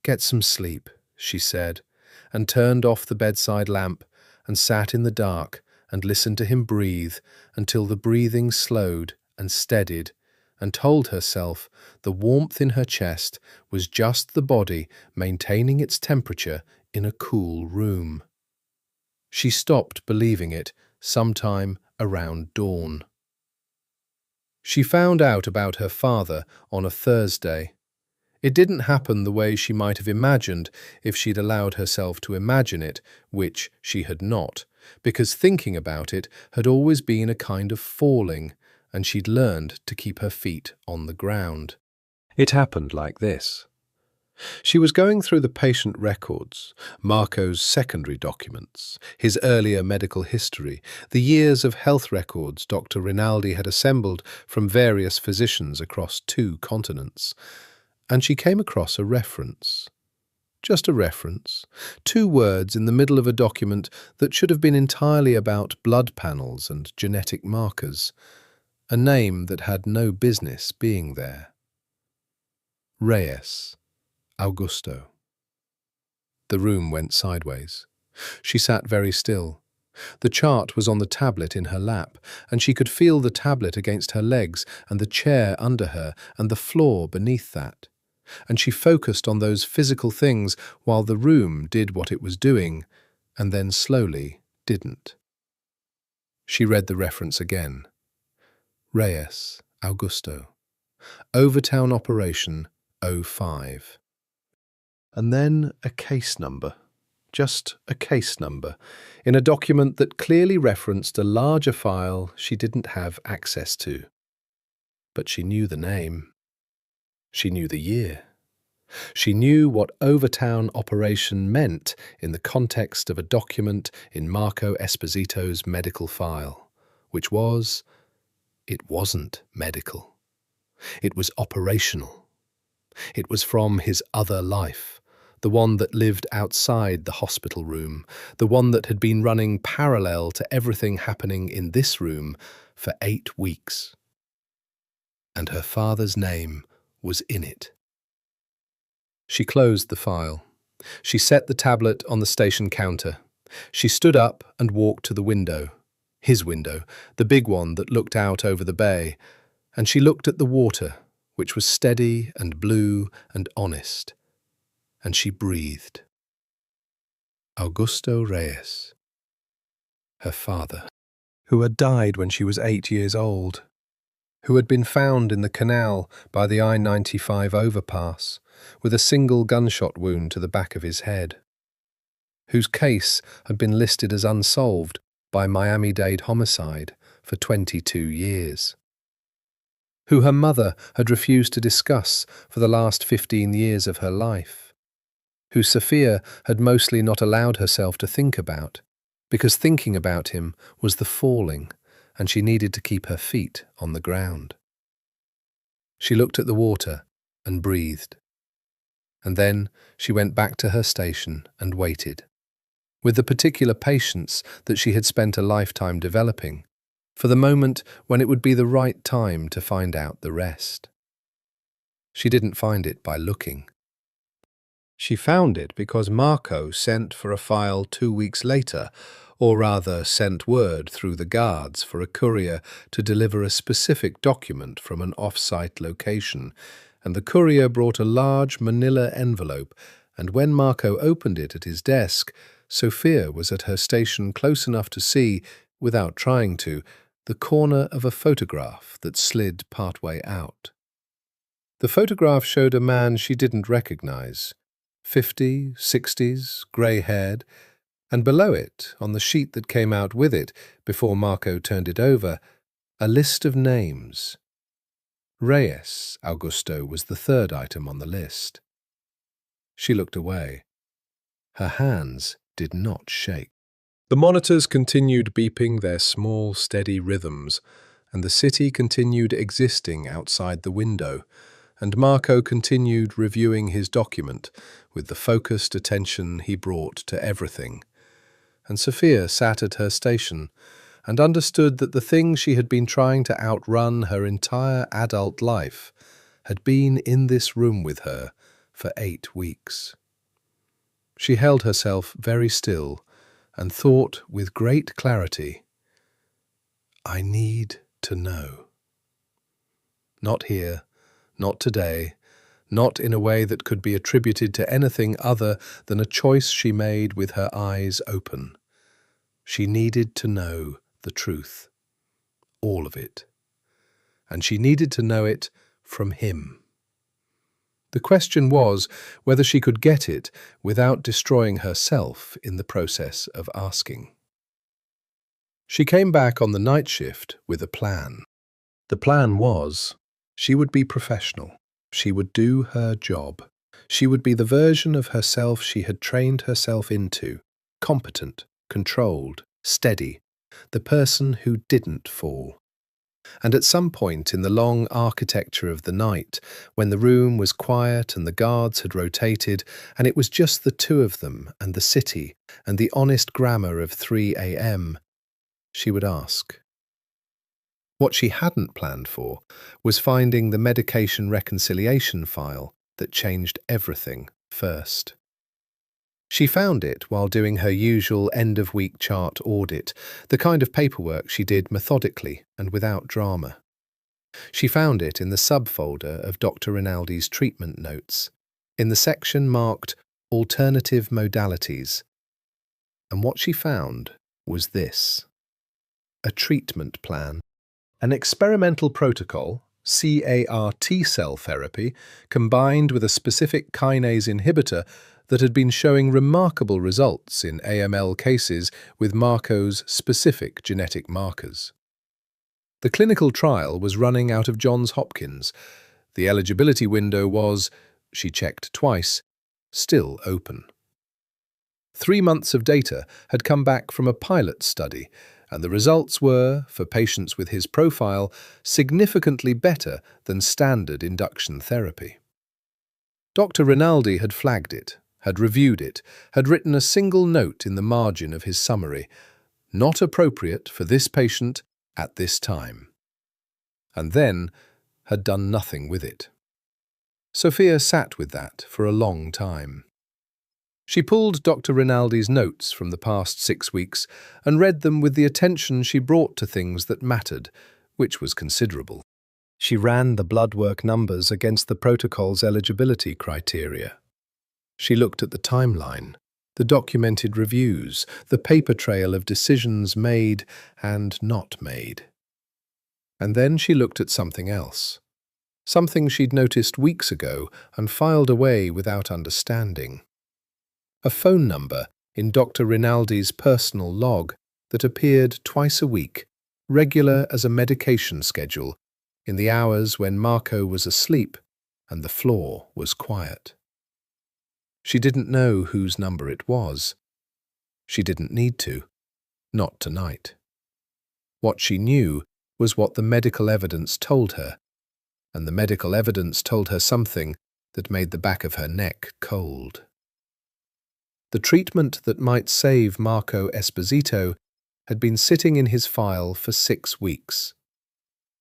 "Get some sleep," she said, and turned off the bedside lamp and sat in the dark and listened to him breathe until the breathing slowed and steadied, and told herself the warmth in her chest was just the body maintaining its temperature in a cool room. She stopped believing it sometime around dawn. She found out about her father on a Thursday. It didn't happen the way she might have imagined if she'd allowed herself to imagine it, which she had not, because thinking about it had always been a kind of falling, and she'd learned to keep her feet on the ground. It happened like this. She was going through the patient records, Marco's secondary documents, his earlier medical history, the years of health records Dr. Rinaldi had assembled from various physicians across 2 continents, and she came across a reference. Just a reference, 2 words in the middle of a document that should have been entirely about blood panels and genetic markers, a name that had no business being there. Reyes. Augusto. The room went sideways. She sat very still. The chart was on the tablet in her lap, and she could feel the tablet against her legs and the chair under her and the floor beneath that. And she focused on those physical things while the room did what it was doing, and then slowly didn't. She read the reference again. Reyes, Augusto. Overtown Operation 05. And then a case number, just a case number, in a document that clearly referenced a larger file she didn't have access to. But she knew the name. She knew the year. She knew what Overtown Operation meant in the context of a document in Marco Esposito's medical file, which was, it wasn't medical. It was operational. It was from his other life, the one that lived outside the hospital room, the one that had been running parallel to everything happening in this room for 8 weeks. And her father's name was in it. She closed the file. She set the tablet on the station counter. She stood up and walked to the window, his window, the big one that looked out over the bay, and she looked at the water, which was steady and blue and honest, and she breathed. Augusto Reyes, her father, who had died when she was 8 years old, who had been found in the canal by the I-95 overpass with a single gunshot wound to the back of his head, whose case had been listed as unsolved by Miami-Dade Homicide for 22 years, who her mother had refused to discuss for the last 15 years of her life, who Sofia had mostly not allowed herself to think about, because thinking about him was the falling, and she needed to keep her feet on the ground. She looked at the water and breathed. And then she went back to her station and waited, with the particular patience that she had spent a lifetime developing, for the moment when it would be the right time to find out the rest. She didn't find it by looking. She found it because Marco sent for a file 2 weeks later, or rather sent word through the guards for a courier to deliver a specific document from an off-site location, and the courier brought a large manila envelope, and when Marco opened it at his desk, Sofia was at her station close enough to see, without trying to, the corner of a photograph that slid partway out. The photograph showed a man she didn't recognize, 50, 60s, grey-haired, and below it, on the sheet that came out with it before Marco turned it over, a list of names. Reyes Augusto was the third item on the list. She looked away. Her hands did not shake. The monitors continued beeping their small, steady rhythms, and the city continued existing outside the window, and Marco continued reviewing his document with the focused attention he brought to everything. And Sofia sat at her station and understood that the thing she had been trying to outrun her entire adult life had been in this room with her for 8 weeks. She held herself very still and thought with great clarity, "I need to know." Not here, not today, not in a way that could be attributed to anything other than a choice she made with her eyes open. She needed to know the truth, all of it. And she needed to know it from him. The question was whether she could get it without destroying herself in the process of asking. She came back on the night shift with a plan. The plan was, she would be professional. She would do her job. She would be the version of herself she had trained herself into, competent, controlled, steady, the person who didn't fall. And at some point in the long architecture of the night, when the room was quiet and the guards had rotated, and it was just the two of them and the city and the honest grammar of 3 a.m., she would ask. What she hadn't planned for was finding the medication reconciliation file that changed everything first. She found it while doing her usual end-of-week chart audit, the kind of paperwork she did methodically and without drama. She found it in the subfolder of Dr. Rinaldi's treatment notes, in the section marked Alternative Modalities. And what she found was this: a treatment plan, an experimental protocol, CAR T-cell therapy, combined with a specific kinase inhibitor that had been showing remarkable results in AML cases with Marco's specific genetic markers. The clinical trial was running out of Johns Hopkins. The eligibility window was, she checked twice, still open. 3 months of data had come back from a pilot study, and the results were, for patients with his profile, significantly better than standard induction therapy. Dr. Rinaldi had flagged it, had reviewed it, had written a single note in the margin of his summary, "Not appropriate for this patient at this time," and then had done nothing with it. Sofia sat with that for a long time. She pulled Dr. Rinaldi's notes from the past 6 weeks and read them with the attention she brought to things that mattered, which was considerable. She ran the blood work numbers against the protocol's eligibility criteria. She looked at the timeline, the documented reviews, the paper trail of decisions made and not made. And then she looked at something else, something she'd noticed weeks ago and filed away without understanding. A phone number in Dr. Rinaldi's personal log that appeared twice a week, regular as a medication schedule, in the hours when Marco was asleep and the floor was quiet. She didn't know whose number it was. She didn't need to. Not tonight. What she knew was what the medical evidence told her, and the medical evidence told her something that made the back of her neck cold. The treatment that might save Marco Esposito had been sitting in his file for 6 weeks,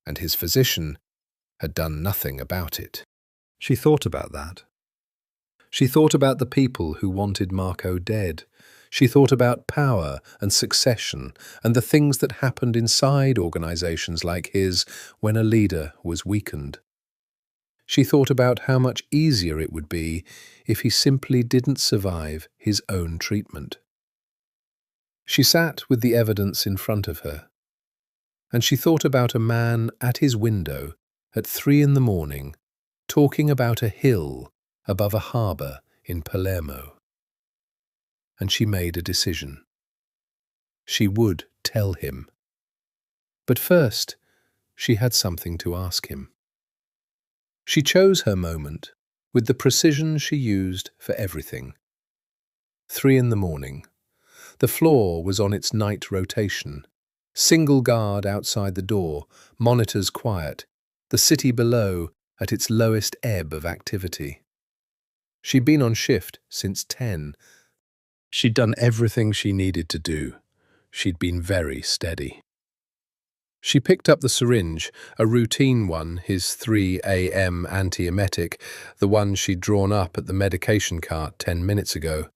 and his physician had done nothing about it. She thought about that. She thought about the people who wanted Marco dead. She thought about power and succession and the things that happened inside organizations like his when a leader was weakened. She thought about how much easier it would be if he simply didn't survive his own treatment. She sat with the evidence in front of her, and she thought about a man at his window at 3 in the morning, talking about a hill above a harbour in Palermo. And she made a decision. She would tell him. But first, she had something to ask him. She chose her moment with the precision she used for everything. 3 in the morning. The floor was on its night rotation. Single guard outside the door, monitors quiet, the city below at its lowest ebb of activity. She'd been on shift since 10. She'd done everything she needed to do. She'd been very steady. She picked up the syringe, a routine one, his 3 a.m. antiemetic, the one she'd drawn up at the medication cart 10 minutes ago.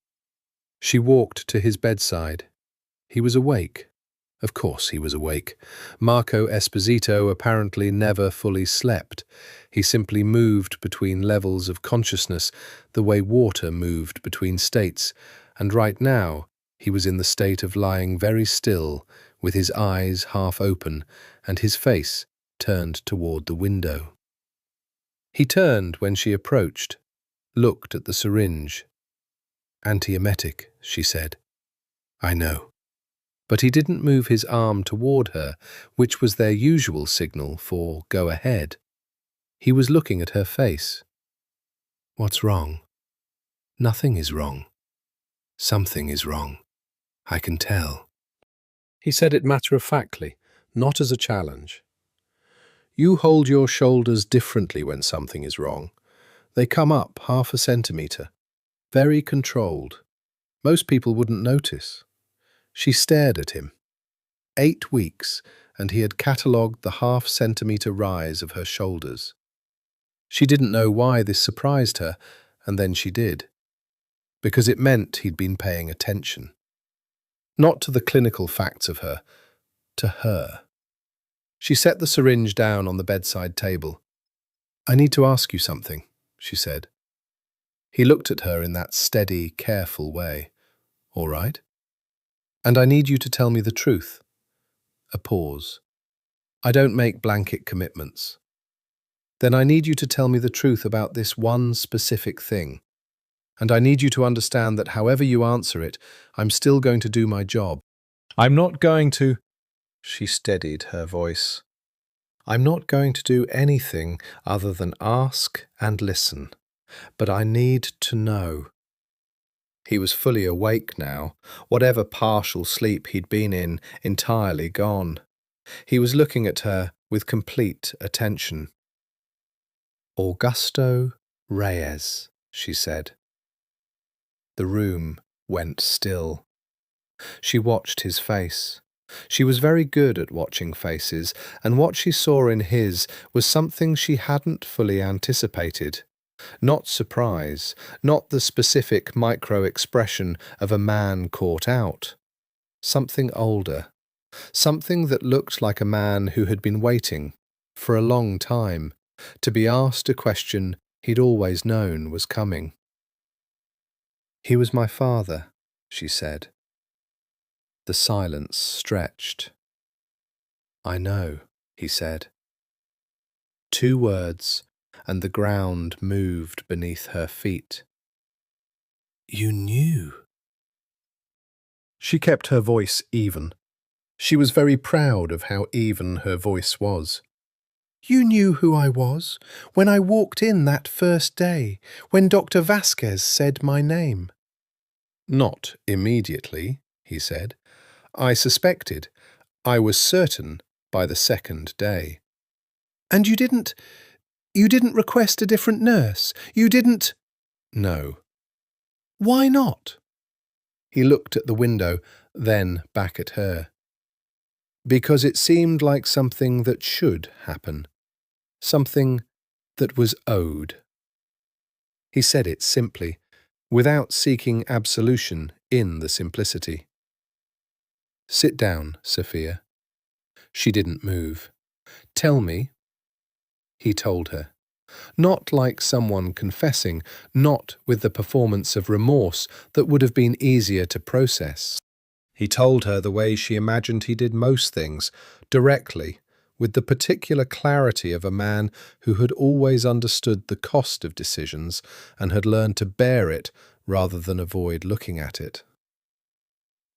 She walked to his bedside. He was awake. Of course he was awake. Marco Esposito apparently never fully slept. He simply moved between levels of consciousness the way water moved between states, and right now he was in the state of lying very still, with his eyes half open and his face turned toward the window. He turned when she approached, looked at the syringe. "Antiemetic," she said. "I know." But he didn't move his arm toward her, which was their usual signal for go ahead. He was looking at her face. "What's wrong?" "Nothing is wrong." "Something is wrong. I can tell." He said it matter-of-factly, not as a challenge. "You hold your shoulders differently when something is wrong. They come up 0.5 centimetre. Very controlled. Most people wouldn't notice." She stared at him. 8 weeks, and he had catalogued the 0.5 centimetre rise of her shoulders. She didn't know why this surprised her, and then she did. Because it meant he'd been paying attention. Not to the clinical facts of her, to her. She set the syringe down on the bedside table. "I need to ask you something," she said. He looked at her in that steady, careful way. "All right. And I need you to tell me the truth." A pause. "I don't make blanket commitments." "Then I need you to tell me the truth about this one specific thing. And I need you to understand that however you answer it, I'm still going to do my job. I'm not going to—" She steadied her voice. "I'm not going to do anything other than ask and listen. But I need to know." He was fully awake now, whatever partial sleep he'd been in entirely gone. He was looking at her with complete attention. "Augusto Reyes," she said. The room went still. She watched his face. She was very good at watching faces, and what she saw in his was something she hadn't fully anticipated. Not surprise, not the specific micro-expression of a man caught out. Something older. Something that looked like a man who had been waiting, for a long time, to be asked a question he'd always known was coming. "He was my father," she said. The silence stretched. "I know," he said. 2 words, and the ground moved beneath her feet. "You knew." She kept her voice even. She was very proud of how even her voice was. "You knew who I was when I walked in that first day, when Dr. Vasquez said my name." "Not immediately," he said. "I suspected. I was certain by the 2nd day." "And you didn't request a different nurse? You didn't—" "No." "Why not?" He looked at the window, then back at her. "Because it seemed like something that should happen. Something that was owed." He said it simply, without seeking absolution in the simplicity. "Sit down, Sofia." She didn't move. "Tell me." He told her. Not like someone confessing, not with the performance of remorse that would have been easier to process. He told her the way she imagined he did most things, directly, with the particular clarity of a man who had always understood the cost of decisions and had learned to bear it rather than avoid looking at it.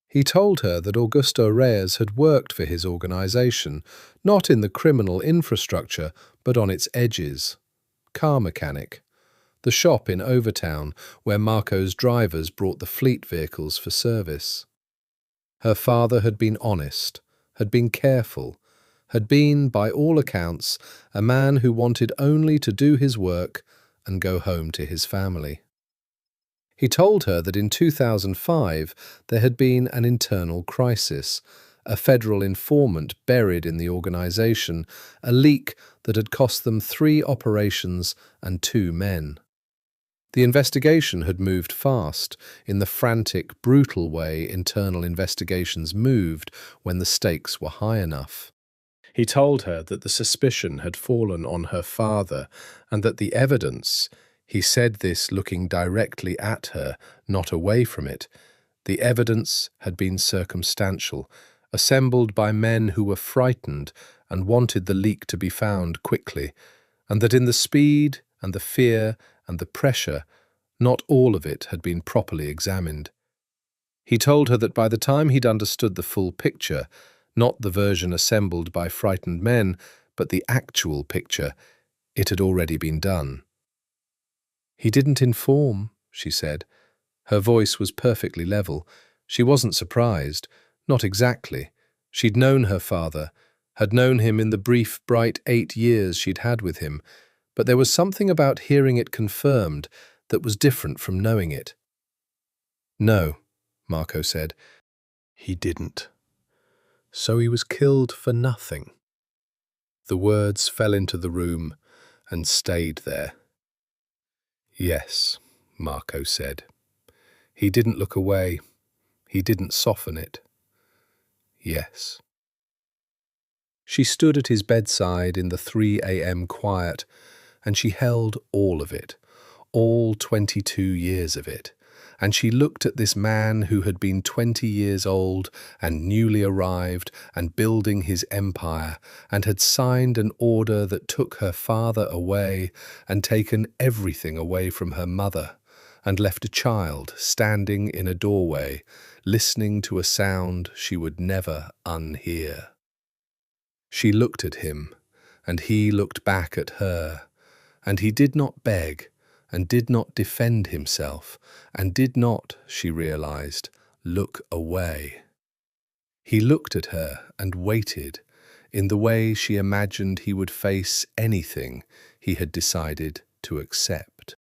He told her that Augusto Reyes had worked for his organization, not in the criminal infrastructure, but on its edges. Car mechanic. The shop in Overtown where Marco's drivers brought the fleet vehicles for service. Her father had been honest, had been careful, had been, by all accounts, a man who wanted only to do his work and go home to his family. He told her that in 2005 there had been an internal crisis, a federal informant buried in the organization, a leak that had cost them 3 operations and 2 men. The investigation had moved fast, in the frantic, brutal way internal investigations moved when the stakes were high enough. He told her that the suspicion had fallen on her father and that the evidence, he said this looking directly at her, not away from it, the evidence had been circumstantial, assembled by men who were frightened and wanted the leak to be found quickly, and that in the speed and the fear and the pressure, not all of it had been properly examined. He told her that by the time he'd understood the full picture, not the version assembled by frightened men, but the actual picture, it had already been done. He didn't inform, she said. Her voice was perfectly level. She wasn't surprised, not exactly. She'd known her father, had known him in the brief, bright 8 years she'd had with him, but there was something about hearing it confirmed that was different from knowing it. No, Marco said. He didn't. So he was killed for nothing. The words fell into the room and stayed there. Yes, Marco said. He didn't look away. He didn't soften it. Yes. She stood at his bedside in the 3 a.m. quiet, and she held all of it, all 22 years of it, and she looked at this man who had been 20 years old and newly arrived and building his empire and had signed an order that took her father away and taken everything away from her mother and left a child standing in a doorway, listening to a sound she would never unhear. She looked at him, and he looked back at her, and he did not beg, and did not defend himself, and did not, she realized, look away. He looked at her and waited, in the way she imagined he would face anything he had decided to accept.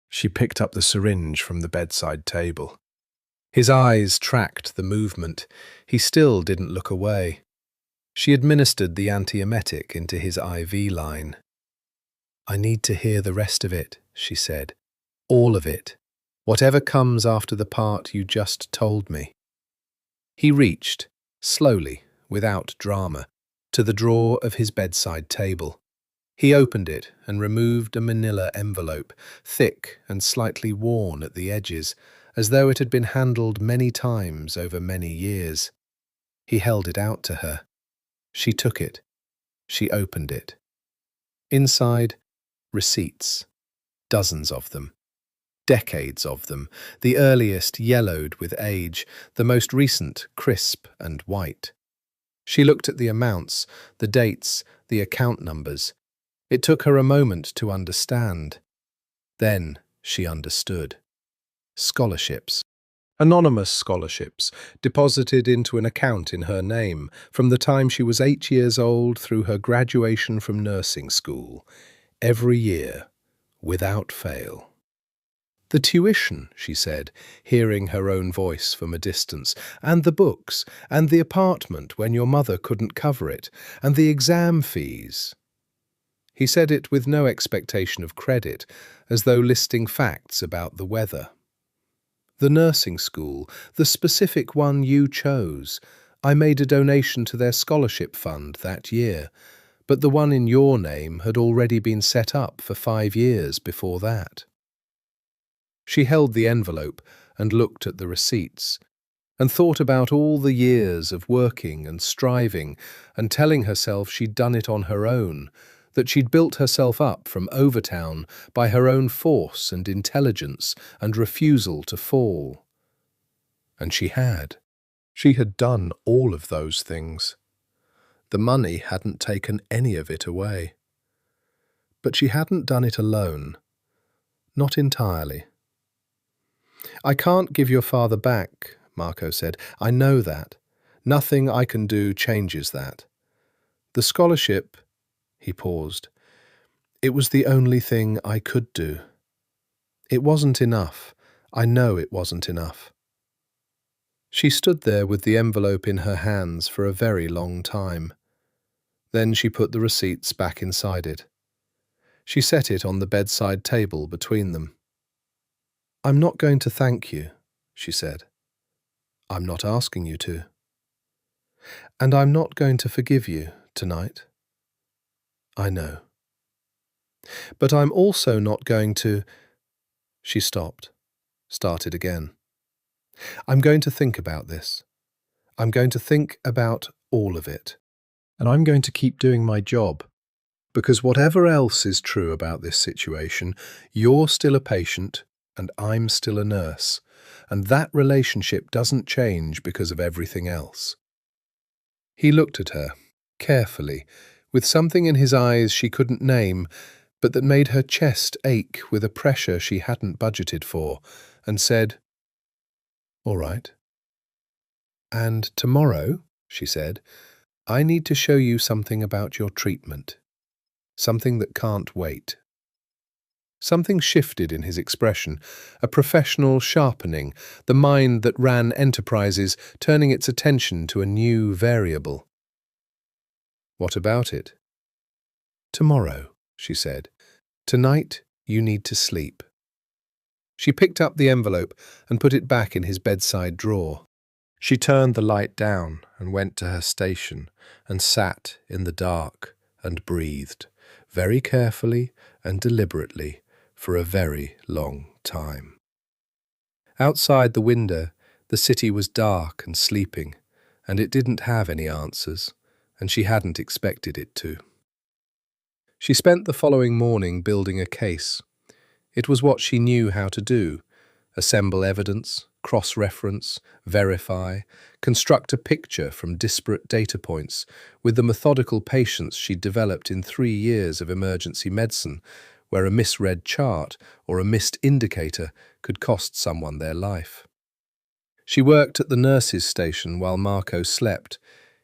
She picked up the syringe from the bedside table. His eyes tracked the movement. He still didn't look away. She administered the antiemetic into his IV line. I need to hear the rest of it, she said. All of it. Whatever comes after the part you just told me. He reached, slowly, without drama, to the drawer of his bedside table. He opened it and removed a manila envelope, thick and slightly worn at the edges, as though it had been handled many times over many years. He held it out to her. She took it. She opened it. Inside, receipts. Dozens of them. Decades of them, the earliest yellowed with age, the most recent crisp and white. She looked at the amounts, the dates, the account numbers. It took her a moment to understand. Then she understood. Scholarships. Anonymous scholarships, deposited into an account in her name from the time she was 8 years old through her graduation from nursing school, every year, without fail. The tuition, she said, hearing her own voice from a distance, and the books, and the apartment when your mother couldn't cover it, and the exam fees. He said it with no expectation of credit, as though listing facts about the weather. The nursing school, the specific one you chose, I made a donation to their scholarship fund that year, but the one in your name had already been set up for 5 years before that. She held the envelope and looked at the receipts, and thought about all the years of working and striving and telling herself she'd done it on her own, that she'd built herself up from Overtown by her own force and intelligence and refusal to fall. And she had. She had done all of those things. The money hadn't taken any of it away. But she hadn't done it alone. Not entirely. "I can't give your father back," Marco said. "I know that. Nothing I can do changes that. The scholarship—" He paused. "It was the only thing I could do. It wasn't enough. I know it wasn't enough." She stood there with the envelope in her hands for a very long time. Then she put the receipts back inside it. She set it on the bedside table between them. "I'm not going to thank you," she said. "I'm not asking you to. And I'm not going to forgive you tonight. I know. But I'm also not going to—" She stopped, started again. "I'm going to think about this. I'm going to think about all of it. And I'm going to keep doing my job. Because whatever else is true about this situation, you're still a patient and I'm still a nurse. And that relationship doesn't change because of everything else." He looked at her, carefully, with something in his eyes she couldn't name, but that made her chest ache with a pressure she hadn't budgeted for, and said, "All right. And tomorrow," she said, "I need to show you something about your treatment. Something that can't wait." Something shifted in his expression, a professional sharpening, the mind that ran enterprises turning its attention to a new variable. "What about it?" "Tomorrow," she said. "Tonight you need to sleep." She picked up the envelope and put it back in his bedside drawer. She turned the light down and went to her station and sat in the dark and breathed, very carefully and deliberately, for a very long time. Outside the window, the city was dark and sleeping, and it didn't have any answers, and she hadn't expected it to. She spent the following morning building a case. It was what she knew how to do: assemble evidence, cross-reference, verify, construct a picture from disparate data points with the methodical patience she'd developed in 3 years of emergency medicine, where a misread chart or a missed indicator could cost someone their life. She worked at the nurse's station while Marco slept.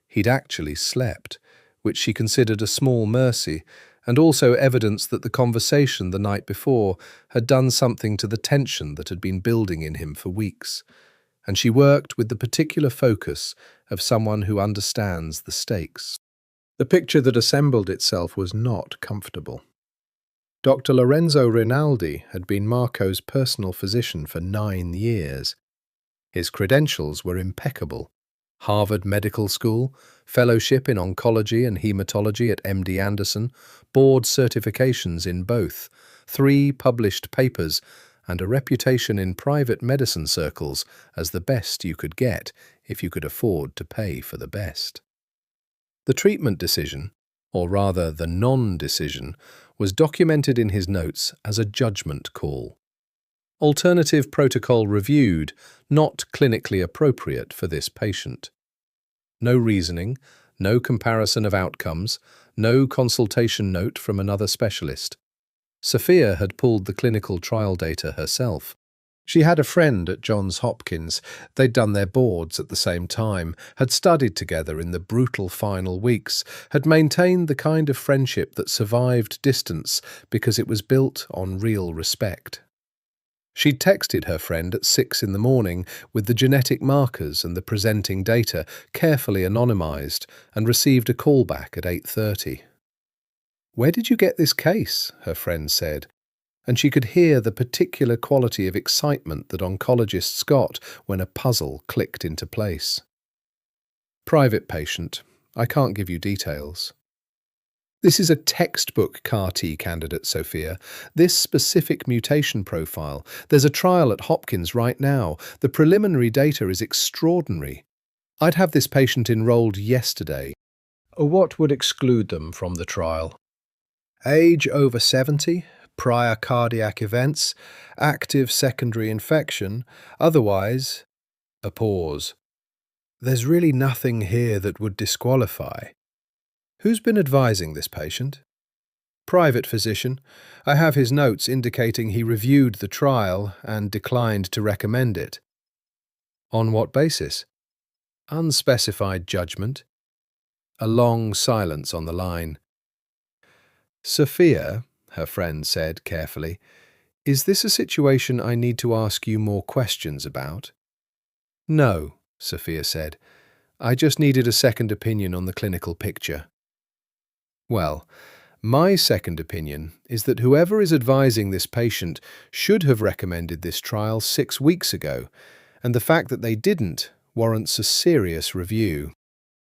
He'd actually slept, which she considered a small mercy, and also evidence that the conversation the night before had done something to the tension that had been building in him for weeks. And she worked with the particular focus of someone who understands the stakes. The picture that assembled itself was not comfortable. Dr. Lorenzo Rinaldi had been Marco's personal physician for 9 years. His credentials were impeccable. Harvard Medical School, fellowship in oncology and hematology at MD Anderson, board certifications in both, 3 published papers, and a reputation in private medicine circles as the best you could get if you could afford to pay for the best. The treatment decision, or rather the non-decision, was documented in his notes as a judgment call. Alternative protocol reviewed, not clinically appropriate for this patient. No reasoning, no comparison of outcomes, no consultation note from another specialist. Sofia had pulled the clinical trial data herself. She had a friend at Johns Hopkins. They'd done their boards at the same time, had studied together in the brutal final weeks, had maintained the kind of friendship that survived distance because it was built on real respect. She'd texted her friend at 6 in the morning with the genetic markers and the presenting data carefully anonymized and received a call back at 8:30. "Where did you get this case?" her friend said, and she could hear the particular quality of excitement that oncologists got when a puzzle clicked into place. "Private patient. I can't give you details." This is a textbook CAR-T candidate, Sophia. This specific mutation profile. There's a trial at Hopkins right now. The preliminary data is extraordinary. I'd have this patient enrolled yesterday. What would exclude them from the trial? Age over 70, prior cardiac events, active secondary infection, otherwise, a pause. There's really nothing here that would disqualify. Who's been advising this patient? Private physician. I have his notes indicating he reviewed the trial and declined to recommend it. On what basis? Unspecified judgment. A long silence on the line. Sophia, her friend said carefully, is this a situation I need to ask you more questions about? No, Sophia said. I just needed a second opinion on the clinical picture. Well, my second opinion is that whoever is advising this patient should have recommended this trial 6 weeks ago, and the fact that they didn't warrants a serious review.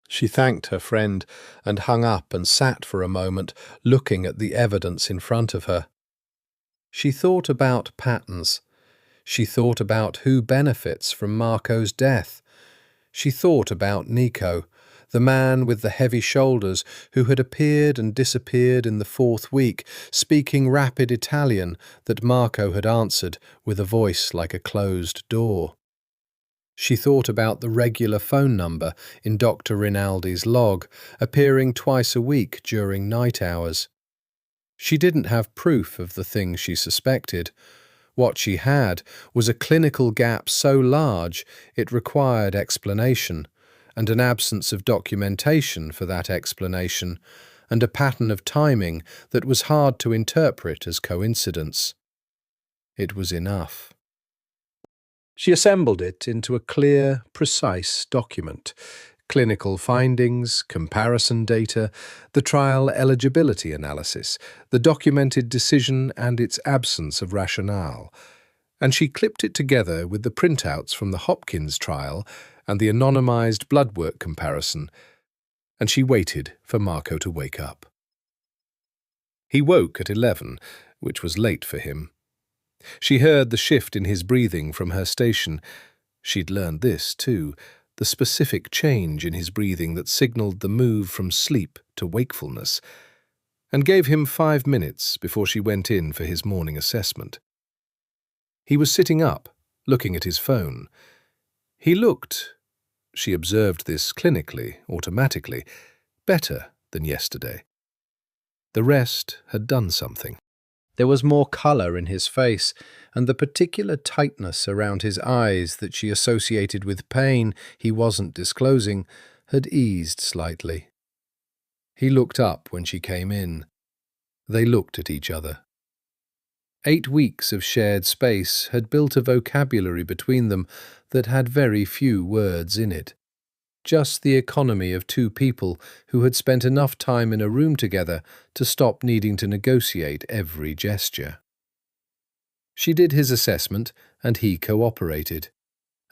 She thanked her friend and hung up and sat for a moment, looking at the evidence in front of her. She thought about patterns. She thought about who benefits from Marco's death. She thought about Nico, the man with the heavy shoulders who had appeared and disappeared in the 4th week, speaking rapid Italian that Marco had answered with a voice like a closed door. She thought about the regular phone number in Dr. Rinaldi's log, appearing twice a week during night hours. She didn't have proof of the thing she suspected. What she had was a clinical gap so large it required explanation, and an absence of documentation for that explanation, and a pattern of timing that was hard to interpret as coincidence. It was enough. She assembled it into a clear, precise document. Clinical findings, comparison data, the trial eligibility analysis, the documented decision and its absence of rationale. And she clipped it together with the printouts from the Hopkins trial and the anonymized blood work comparison, and she waited for Marco to wake up. He woke at 11, which was late for him. She heard the shift in his breathing from her station. She'd learned this, too, the specific change in his breathing that signaled the move from sleep to wakefulness, and gave him 5 minutes before she went in for his morning assessment. He was sitting up, looking at his phone. He looked, she observed this clinically, automatically, better than yesterday. The rest had done something. There was more colour in his face, and the particular tightness around his eyes that she associated with pain he wasn't disclosing had eased slightly. He looked up when she came in. They looked at each other. 8 weeks of shared space had built a vocabulary between them that had very few words in it. Just the economy of 2 people who had spent enough time in a room together to stop needing to negotiate every gesture. She did his assessment, and he cooperated,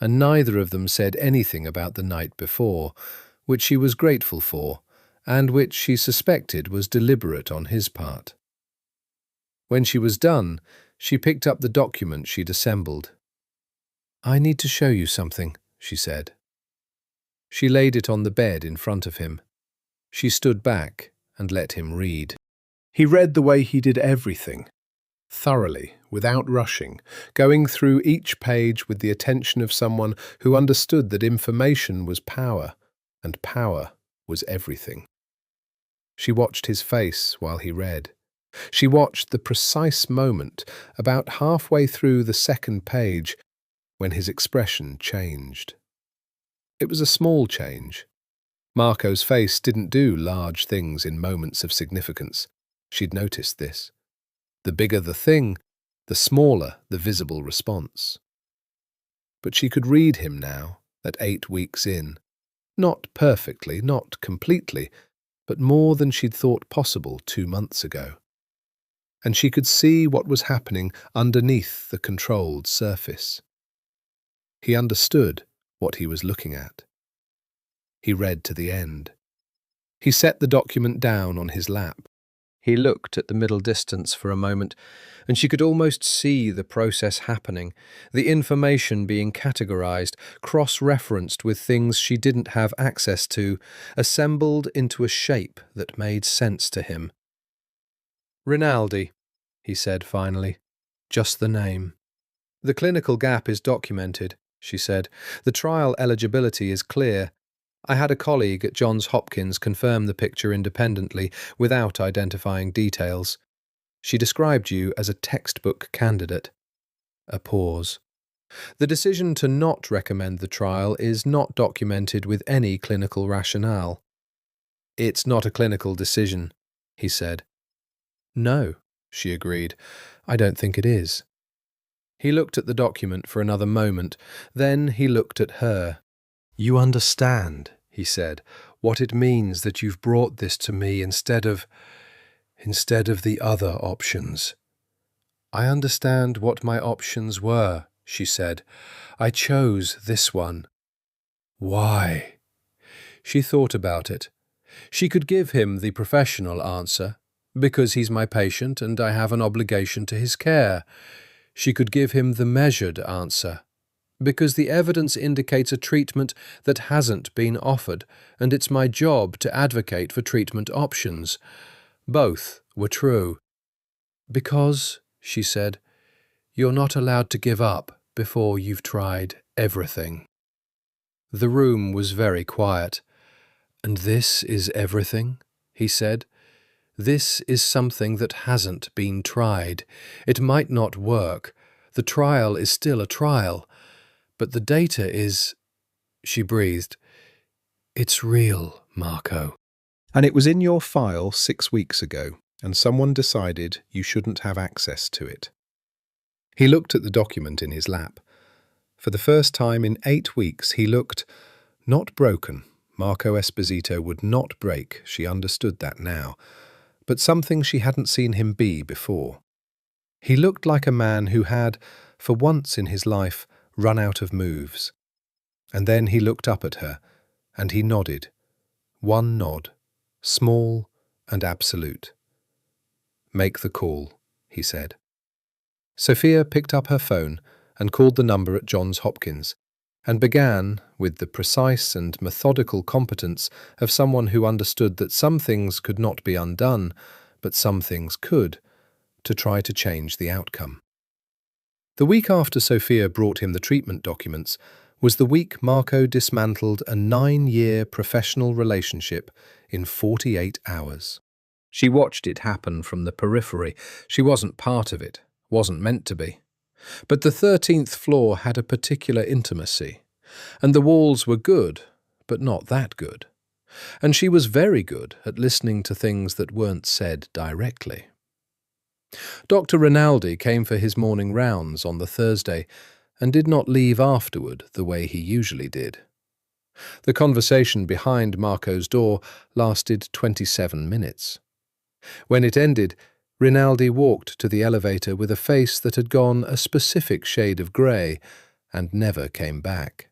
and neither of them said anything about the night before, which she was grateful for, and which she suspected was deliberate on his part. When she was done, she picked up the document she'd assembled. "I need to show you something," she said. She laid it on the bed in front of him. She stood back and let him read. He read the way he did everything, thoroughly, without rushing, going through each page with the attention of someone who understood that information was power, and power was everything. She watched his face while he read. She watched the precise moment, about halfway through the 2nd page, when his expression changed. It was a small change. Marco's face didn't do large things in moments of significance. She'd noticed this. The bigger the thing, the smaller the visible response. But she could read him now, at 8 weeks in. Not perfectly, not completely, but more than she'd thought possible 2 months ago. And she could see what was happening underneath the controlled surface. He understood what he was looking at. He read to the end. He set the document down on his lap. He looked at the middle distance for a moment, and she could almost see the process happening, the information being categorized, cross-referenced with things she didn't have access to, assembled into a shape that made sense to him. Rinaldi, he said finally. Just the name. The clinical gap is documented, she said. The trial eligibility is clear. I had a colleague at Johns Hopkins confirm the picture independently, without identifying details. She described you as a textbook candidate. A pause. The decision to not recommend the trial is not documented with any clinical rationale. It's not a clinical decision, he said. No, she agreed. I don't think it is. He looked at the document for another moment. Then he looked at her. You understand, he said, what it means that you've brought this to me instead of the other options. I understand what my options were, she said. I chose this one. Why? She thought about it. She could give him the professional answer, because he's my patient and I have an obligation to his care. She could give him the measured answer, because the evidence indicates a treatment that hasn't been offered, and it's my job to advocate for treatment options. Both were true. Because, she said, you're not allowed to give up before you've tried everything. The room was very quiet. And this is everything, he said. This is something that hasn't been tried. It might not work. The trial is still a trial. But the data is, she breathed, it's real, Marco. And it was in your file 6 weeks ago, and someone decided you shouldn't have access to it. He looked at the document in his lap. For the first time in 8 weeks, he looked not broken. Marco Esposito would not break, she understood that now, but something she hadn't seen him be before. He looked like a man who had, for once in his life, run out of moves. And then he looked up at her, and he nodded. One nod, small and absolute. Make the call, he said. Sofia picked up her phone and called the number at Johns Hopkins, and began, with the precise and methodical competence of someone who understood that some things could not be undone, but some things could, to try to change the outcome. The week after Sofia brought him the treatment documents was the week Marco dismantled a 9-year professional relationship in 48 hours. She watched it happen from the periphery. She wasn't part of it, wasn't meant to be. But the 13th floor had a particular intimacy, and the walls were good, but not that good. And she was very good at listening to things that weren't said directly. Dr. Rinaldi came for his morning rounds on the Thursday and did not leave afterward the way he usually did. The conversation behind Marco's door lasted 27 minutes. When it ended, Rinaldi walked to the elevator with a face that had gone a specific shade of grey and never came back.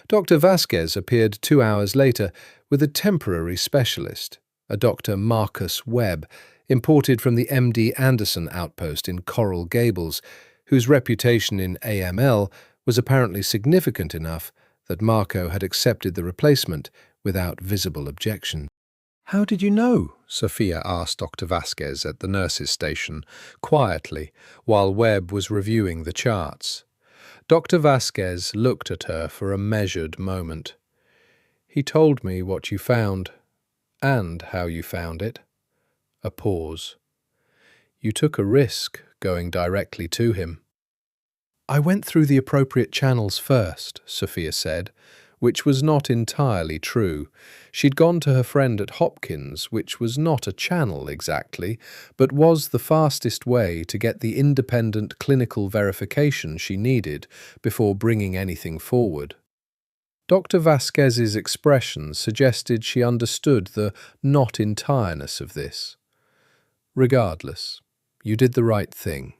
Dr. Vasquez appeared 2 hours later with a temporary specialist, a Dr. Marcus Webb, imported from the MD Anderson outpost in Coral Gables, whose reputation in AML was apparently significant enough that Marco had accepted the replacement without visible objection. How did you know? Sofia asked Dr. Vasquez at the nurse's station, quietly, while Webb was reviewing the charts. Dr. Vasquez looked at her for a measured moment. He told me what you found, and how you found it. A pause. You took a risk going directly to him. I went through the appropriate channels first, Sofia said, which was not entirely true. She'd gone to her friend at Hopkins, which was not a channel exactly, but was the fastest way to get the independent clinical verification she needed before bringing anything forward. Dr. Vasquez's expression suggested she understood the not-entireness of this. Regardless, you did the right thing.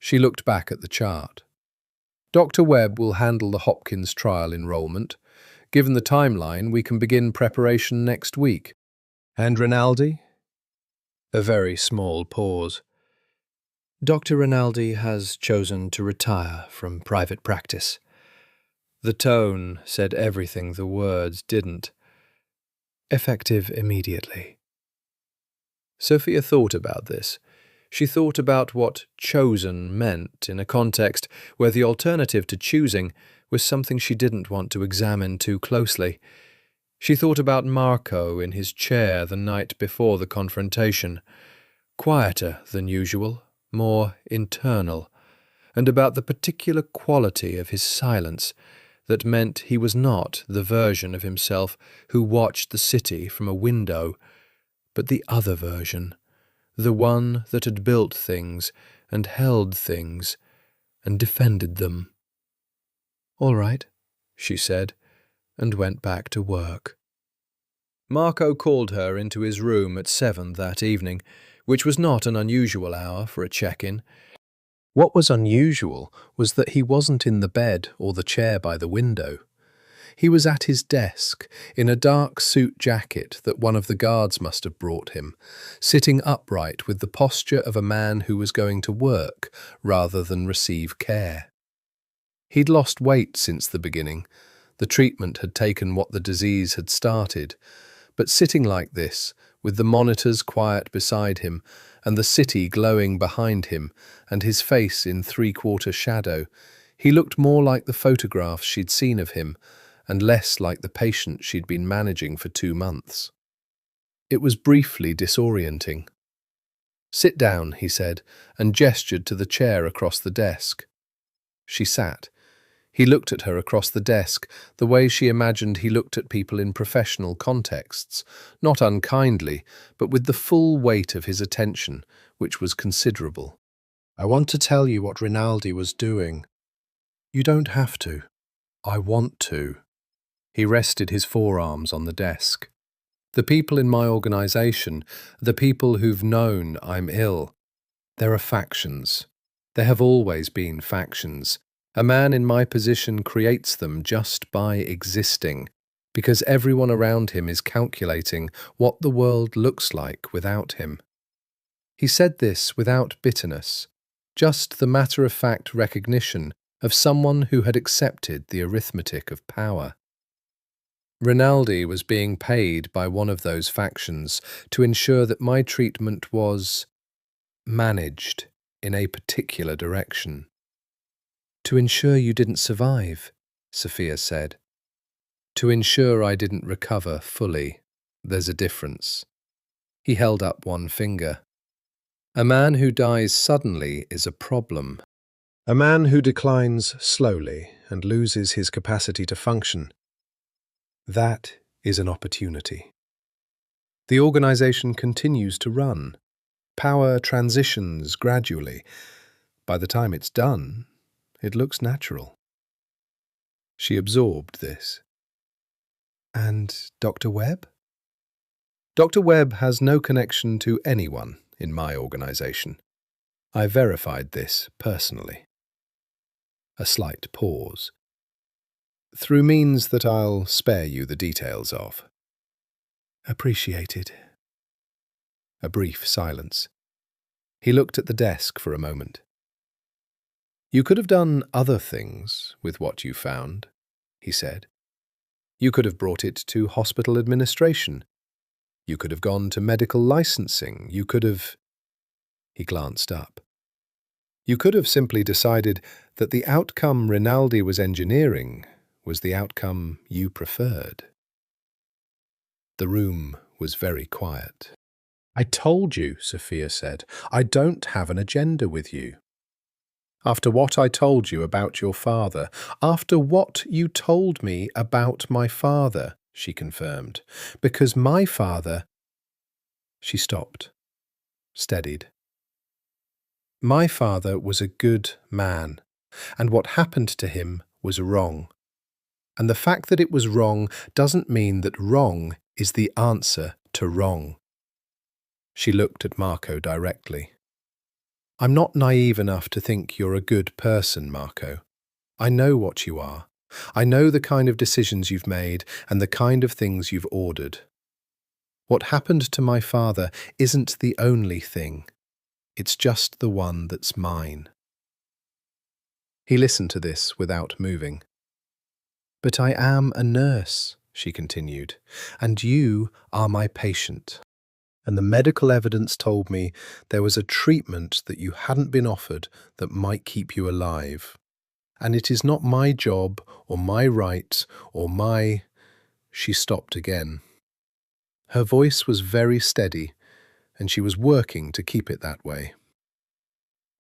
She looked back at the chart. Dr. Webb will handle the Hopkins trial enrollment. Given the timeline, we can begin preparation next week. And Rinaldi? A very small pause. Dr. Rinaldi has chosen to retire from private practice. The tone said everything the words didn't. Effective immediately. Sophia thought about this. She thought about what chosen meant in a context where the alternative to choosing was something she didn't want to examine too closely. She thought about Marco in his chair the night before the confrontation, quieter than usual, more internal, and about the particular quality of his silence that meant he was not the version of himself who watched the city from a window, but the other version, the one that had built things and held things and defended them. "All right," she said, and went back to work. Marco called her into his room at 7 that evening, which was not an unusual hour for a check-in. What was unusual was that he wasn't in the bed or the chair by the window. He was at his desk, in a dark suit jacket that one of the guards must have brought him, sitting upright with the posture of a man who was going to work rather than receive care. He'd lost weight since the beginning. The treatment had taken what the disease had started. But sitting like this, with the monitors quiet beside him, and the city glowing behind him, and his face in three-quarter shadow, he looked more like the photographs she'd seen of him, and less like the patient she'd been managing for 2 months. It was briefly disorienting. "Sit down," he said, and gestured to the chair across the desk. She sat. He looked at her across the desk, the way she imagined he looked at people in professional contexts, not unkindly, but with the full weight of his attention, which was considerable. "I want to tell you what Rinaldi was doing." "You don't have to." "I want to." He rested his forearms on the desk. "The people in my organization, the people who've known I'm ill, there are factions. There have always been factions. A man in my position creates them just by existing, because everyone around him is calculating what the world looks like without him." He said this without bitterness, just the matter-of-fact recognition of someone who had accepted the arithmetic of power. Rinaldi was being paid by one of those factions to ensure that my treatment was managed in a particular direction. "To ensure you didn't survive," Sofia said. "To ensure I didn't recover fully. There's a difference." He held up one finger. "A man who dies suddenly is a problem. A man who declines slowly and loses his capacity to function, that is an opportunity. The organization continues to run. Power transitions gradually. By the time it's done, it looks natural." She absorbed this. "And Dr. Webb?" "Dr. Webb has no connection to anyone in my organization. I verified this personally." A slight pause. "Through means that I'll spare you the details of." "Appreciated." A brief silence. He looked at the desk for a moment. "You could have done other things with what you found," he said. "You could have brought it to hospital administration. You could have gone to medical licensing. You could have—" He glanced up. "You could have simply decided that the outcome Rinaldi was engineering was the outcome you preferred." The room was very quiet. "I told you," Sofia said, "I don't have an agenda with you. After what I told you about your father, after what you told me about my father," she confirmed, "because my father—" She stopped, steadied. "My father was a good man, and what happened to him was wrong. And the fact that it was wrong doesn't mean that wrong is the answer to wrong." She looked at Marco directly. "I'm not naive enough to think you're a good person, Marco. I know what you are. I know the kind of decisions you've made and the kind of things you've ordered. What happened to my father isn't the only thing. It's just the one that's mine." He listened to this without moving. "But I am a nurse," she continued, "and you are my patient. And the medical evidence told me there was a treatment that you hadn't been offered that might keep you alive. And it is not my job or my right or my—" She stopped again. Her voice was very steady, and she was working to keep it that way.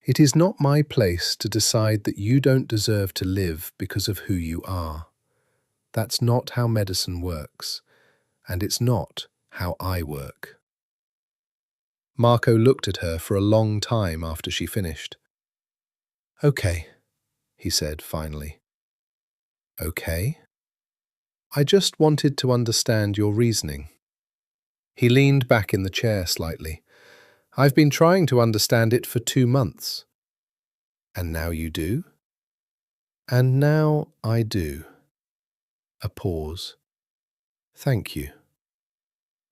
"It is not my place to decide that you don't deserve to live because of who you are. That's not how medicine works, and it's not how I work." Marco looked at her for a long time after she finished. "Okay," he said finally. "Okay? I just wanted to understand your reasoning." He leaned back in the chair slightly. "I've been trying to understand it for 2 months." "And now you do?" "And now I do." A pause. "Thank you."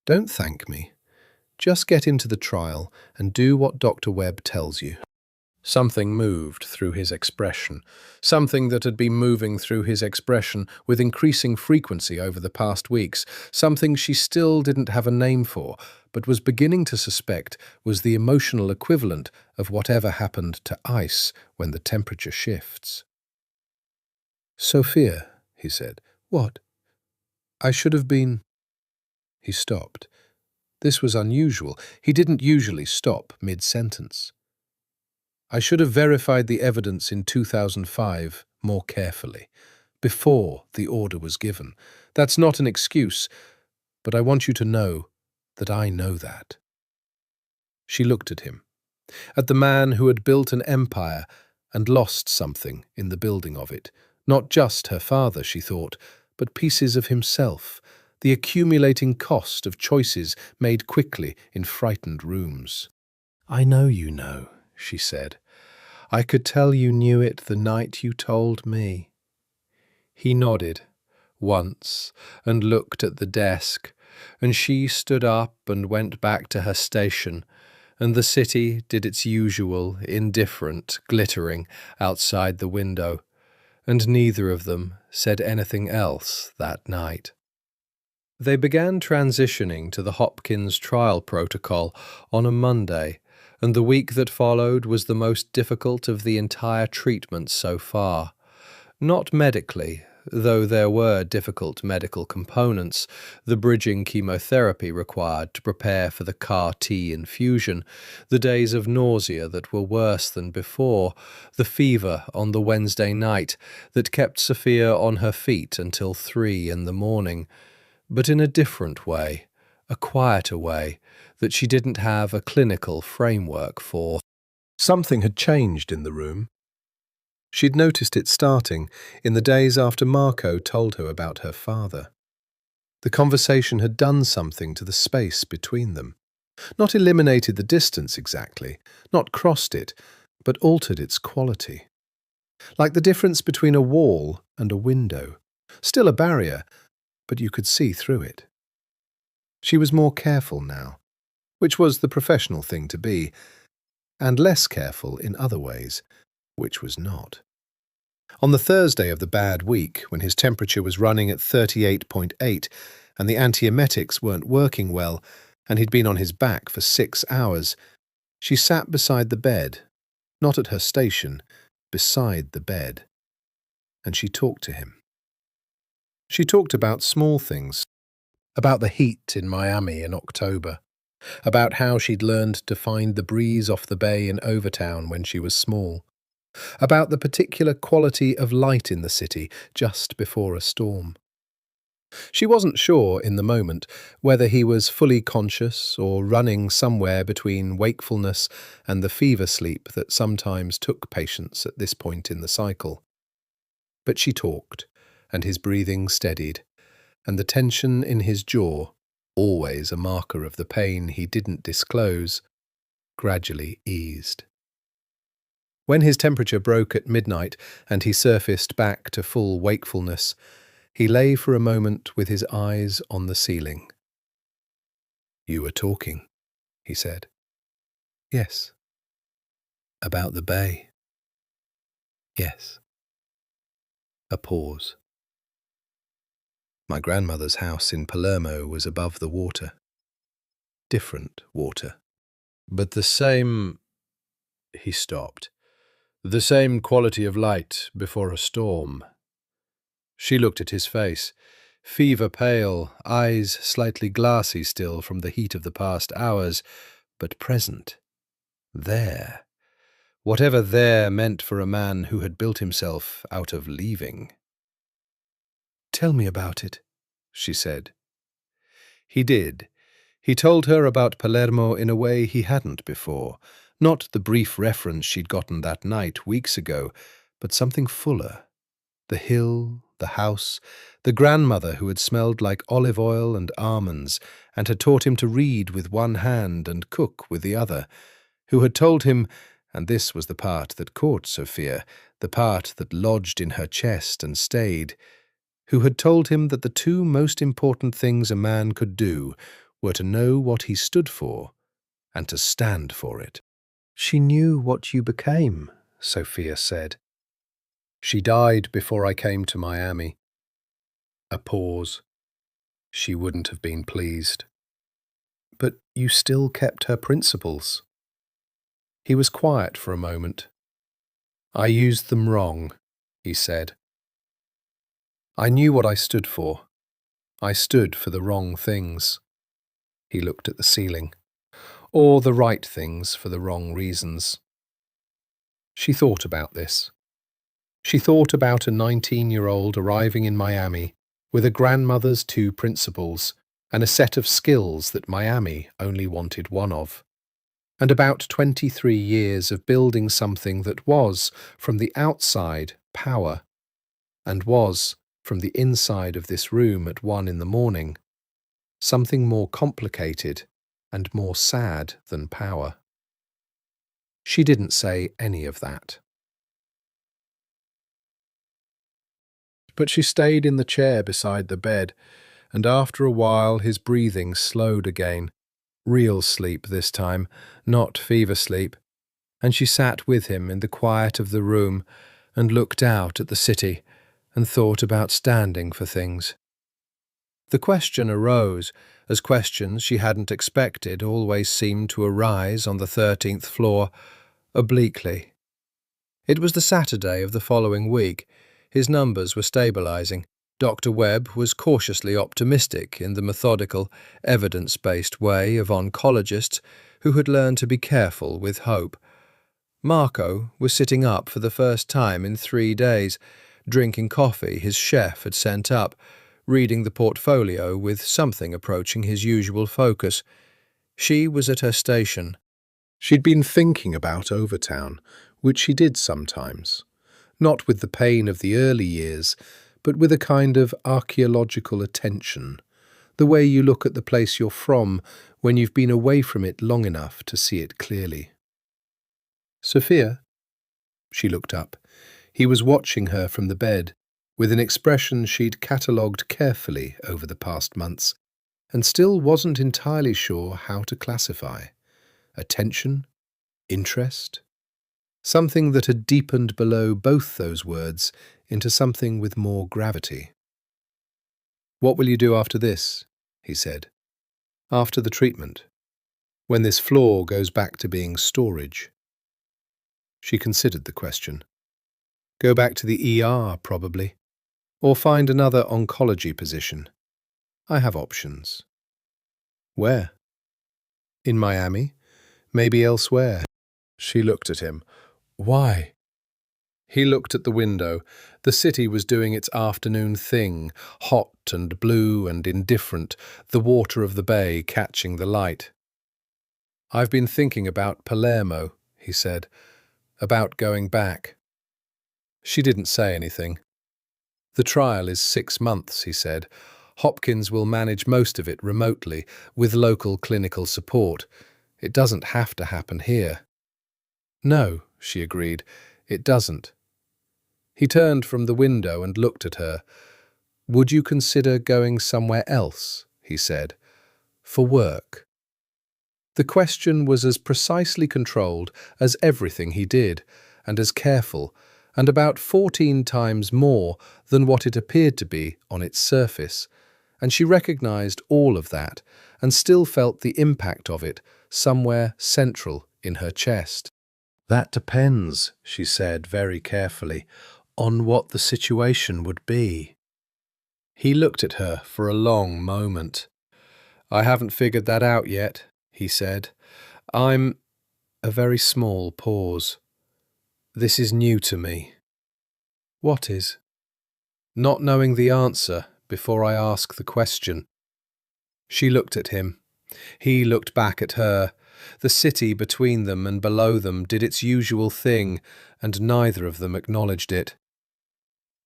"Don't thank me. Just get into the trial and do what Dr. Webb tells you." Something moved through his expression, something that had been moving through his expression with increasing frequency over the past weeks, something she still didn't have a name for, but was beginning to suspect was the emotional equivalent of whatever happened to ice when the temperature shifts. "Sophia," he said. "What? I should have been—" He stopped. This was unusual. He didn't usually stop mid-sentence. "I should have verified the evidence in 2005 more carefully, before the order was given. That's not an excuse, but I want you to know that I know that." She looked at him, at the man who had built an empire and lost something in the building of it. Not just her father, she thought, but pieces of himself, the accumulating cost of choices made quickly in frightened rooms. "I know you know," she said. "I could tell you knew it the night you told me." He nodded once and looked at the desk, and she stood up and went back to her station, and the city did its usual, indifferent glittering outside the window, and neither of them said anything else that night. They began transitioning to the Hopkins trial protocol on a Monday, and the week that followed was the most difficult of the entire treatment so far. Not medically, though there were difficult medical components, the bridging chemotherapy required to prepare for the CAR-T infusion, the days of nausea that were worse than before, the fever on the Wednesday night that kept Sofia on her feet until 3 in the morning, but in a different way, a quieter way, that she didn't have a clinical framework for. Something had changed in the room. She'd noticed it starting in the days after Marco told her about her father. The conversation had done something to the space between them. Not eliminated the distance exactly, not crossed it, but altered its quality. Like the difference between a wall and a window. Still a barrier, but you could see through it. She was more careful now, which was the professional thing to be, and less careful in other ways, which was not. On the Thursday of the bad week, when his temperature was running at 38.8 and the antiemetics weren't working well, and he'd been on his back for 6 hours, she sat beside the bed, not at her station, beside the bed, and she talked to him. She talked about small things, about the heat in Miami in October, about how she'd learned to find the breeze off the bay in Overtown when she was small, about the particular quality of light in the city just before a storm. She wasn't sure in the moment whether he was fully conscious or running somewhere between wakefulness and the fever sleep that sometimes took patients at this point in the cycle. But she talked, and his breathing steadied, and the tension in his jaw, always a marker of the pain he didn't disclose, gradually eased. When his temperature broke at midnight and he surfaced back to full wakefulness, he lay for a moment with his eyes on the ceiling. You were talking, he said. Yes. About the bay. Yes. A pause. My grandmother's house in Palermo was above the water. Different water. But the same... He stopped. The same quality of light before a storm. She looked at his face, fever pale, eyes slightly glassy still from the heat of the past hours, but present. There. Whatever there meant for a man who had built himself out of leaving. Tell me about it, she said. He did. He told her about Palermo in a way he hadn't before, not the brief reference she'd gotten that night weeks ago, but something fuller. The hill, the house, the grandmother who had smelled like olive oil and almonds and had taught him to read with one hand and cook with the other, who had told him, and this was the part that caught Sofia, the part that lodged in her chest and stayed, who had told him that the two most important things a man could do were to know what he stood for and to stand for it. She knew what you became, Sofia said. She died before I came to Miami. A pause. She wouldn't have been pleased. But you still kept her principles. He was quiet for a moment. I used them wrong, he said. I knew what I stood for. I stood for the wrong things. He looked at the ceiling. Or the right things for the wrong reasons. She thought about this. She thought about a 19-year-old arriving in Miami with a grandmother's two principles and a set of skills that Miami only wanted one of, and about 23 years of building something that was, from the outside, power, and was, from the inside of this room at 1 in the morning, something more complicated and more sad than power. She didn't say any of that. But she stayed in the chair beside the bed, and after a while his breathing slowed again, real sleep this time, not fever sleep, and she sat with him in the quiet of the room and looked out at the city and thought about standing for things. The question arose, as questions she hadn't expected always seemed to arise on the 13th floor, obliquely. It was the Saturday of the following week. His numbers were stabilizing. Dr. Webb was cautiously optimistic in the methodical, evidence-based way of oncologists who had learned to be careful with hope. Marco was sitting up for the first time in 3 days, drinking coffee his chef had sent up, reading the portfolio with something approaching his usual focus. She was at her station. She'd been thinking about Overtown, which she did sometimes, not with the pain of the early years, but with a kind of archaeological attention, the way you look at the place you're from when you've been away from it long enough to see it clearly. Sofia? She looked up. He was watching her from the bed, with an expression she'd catalogued carefully over the past months, and still wasn't entirely sure how to classify. Attention? Interest? Something that had deepened below both those words into something with more gravity. What will you do after this? He said. After the treatment. When this floor goes back to being storage. She considered the question. Go back to the ER, probably. Or find another oncology position. I have options. Where? In Miami? Maybe elsewhere. She looked at him. Why? He looked at the window. The city was doing its afternoon thing, hot and blue and indifferent, the water of the bay catching the light. I've been thinking about Palermo, he said, about going back. She didn't say anything. The trial is 6 months, he said. Hopkins will manage most of it remotely, with local clinical support. It doesn't have to happen here. No, she agreed, it doesn't. He turned from the window and looked at her. Would you consider going somewhere else, he said, for work? The question was as precisely controlled as everything he did, and as careful, and about 14 times more than what it appeared to be on its surface, and she recognized all of that, and still felt the impact of it somewhere central in her chest. "That depends," she said very carefully, "on what the situation would be." He looked at her for a long moment. "I haven't figured that out yet," he said. "I'm—" A very small pause. "This is new to me." "What is?" "Not knowing the answer before I ask the question." She looked at him. He looked back at her. The city between them and below them did its usual thing, and neither of them acknowledged it.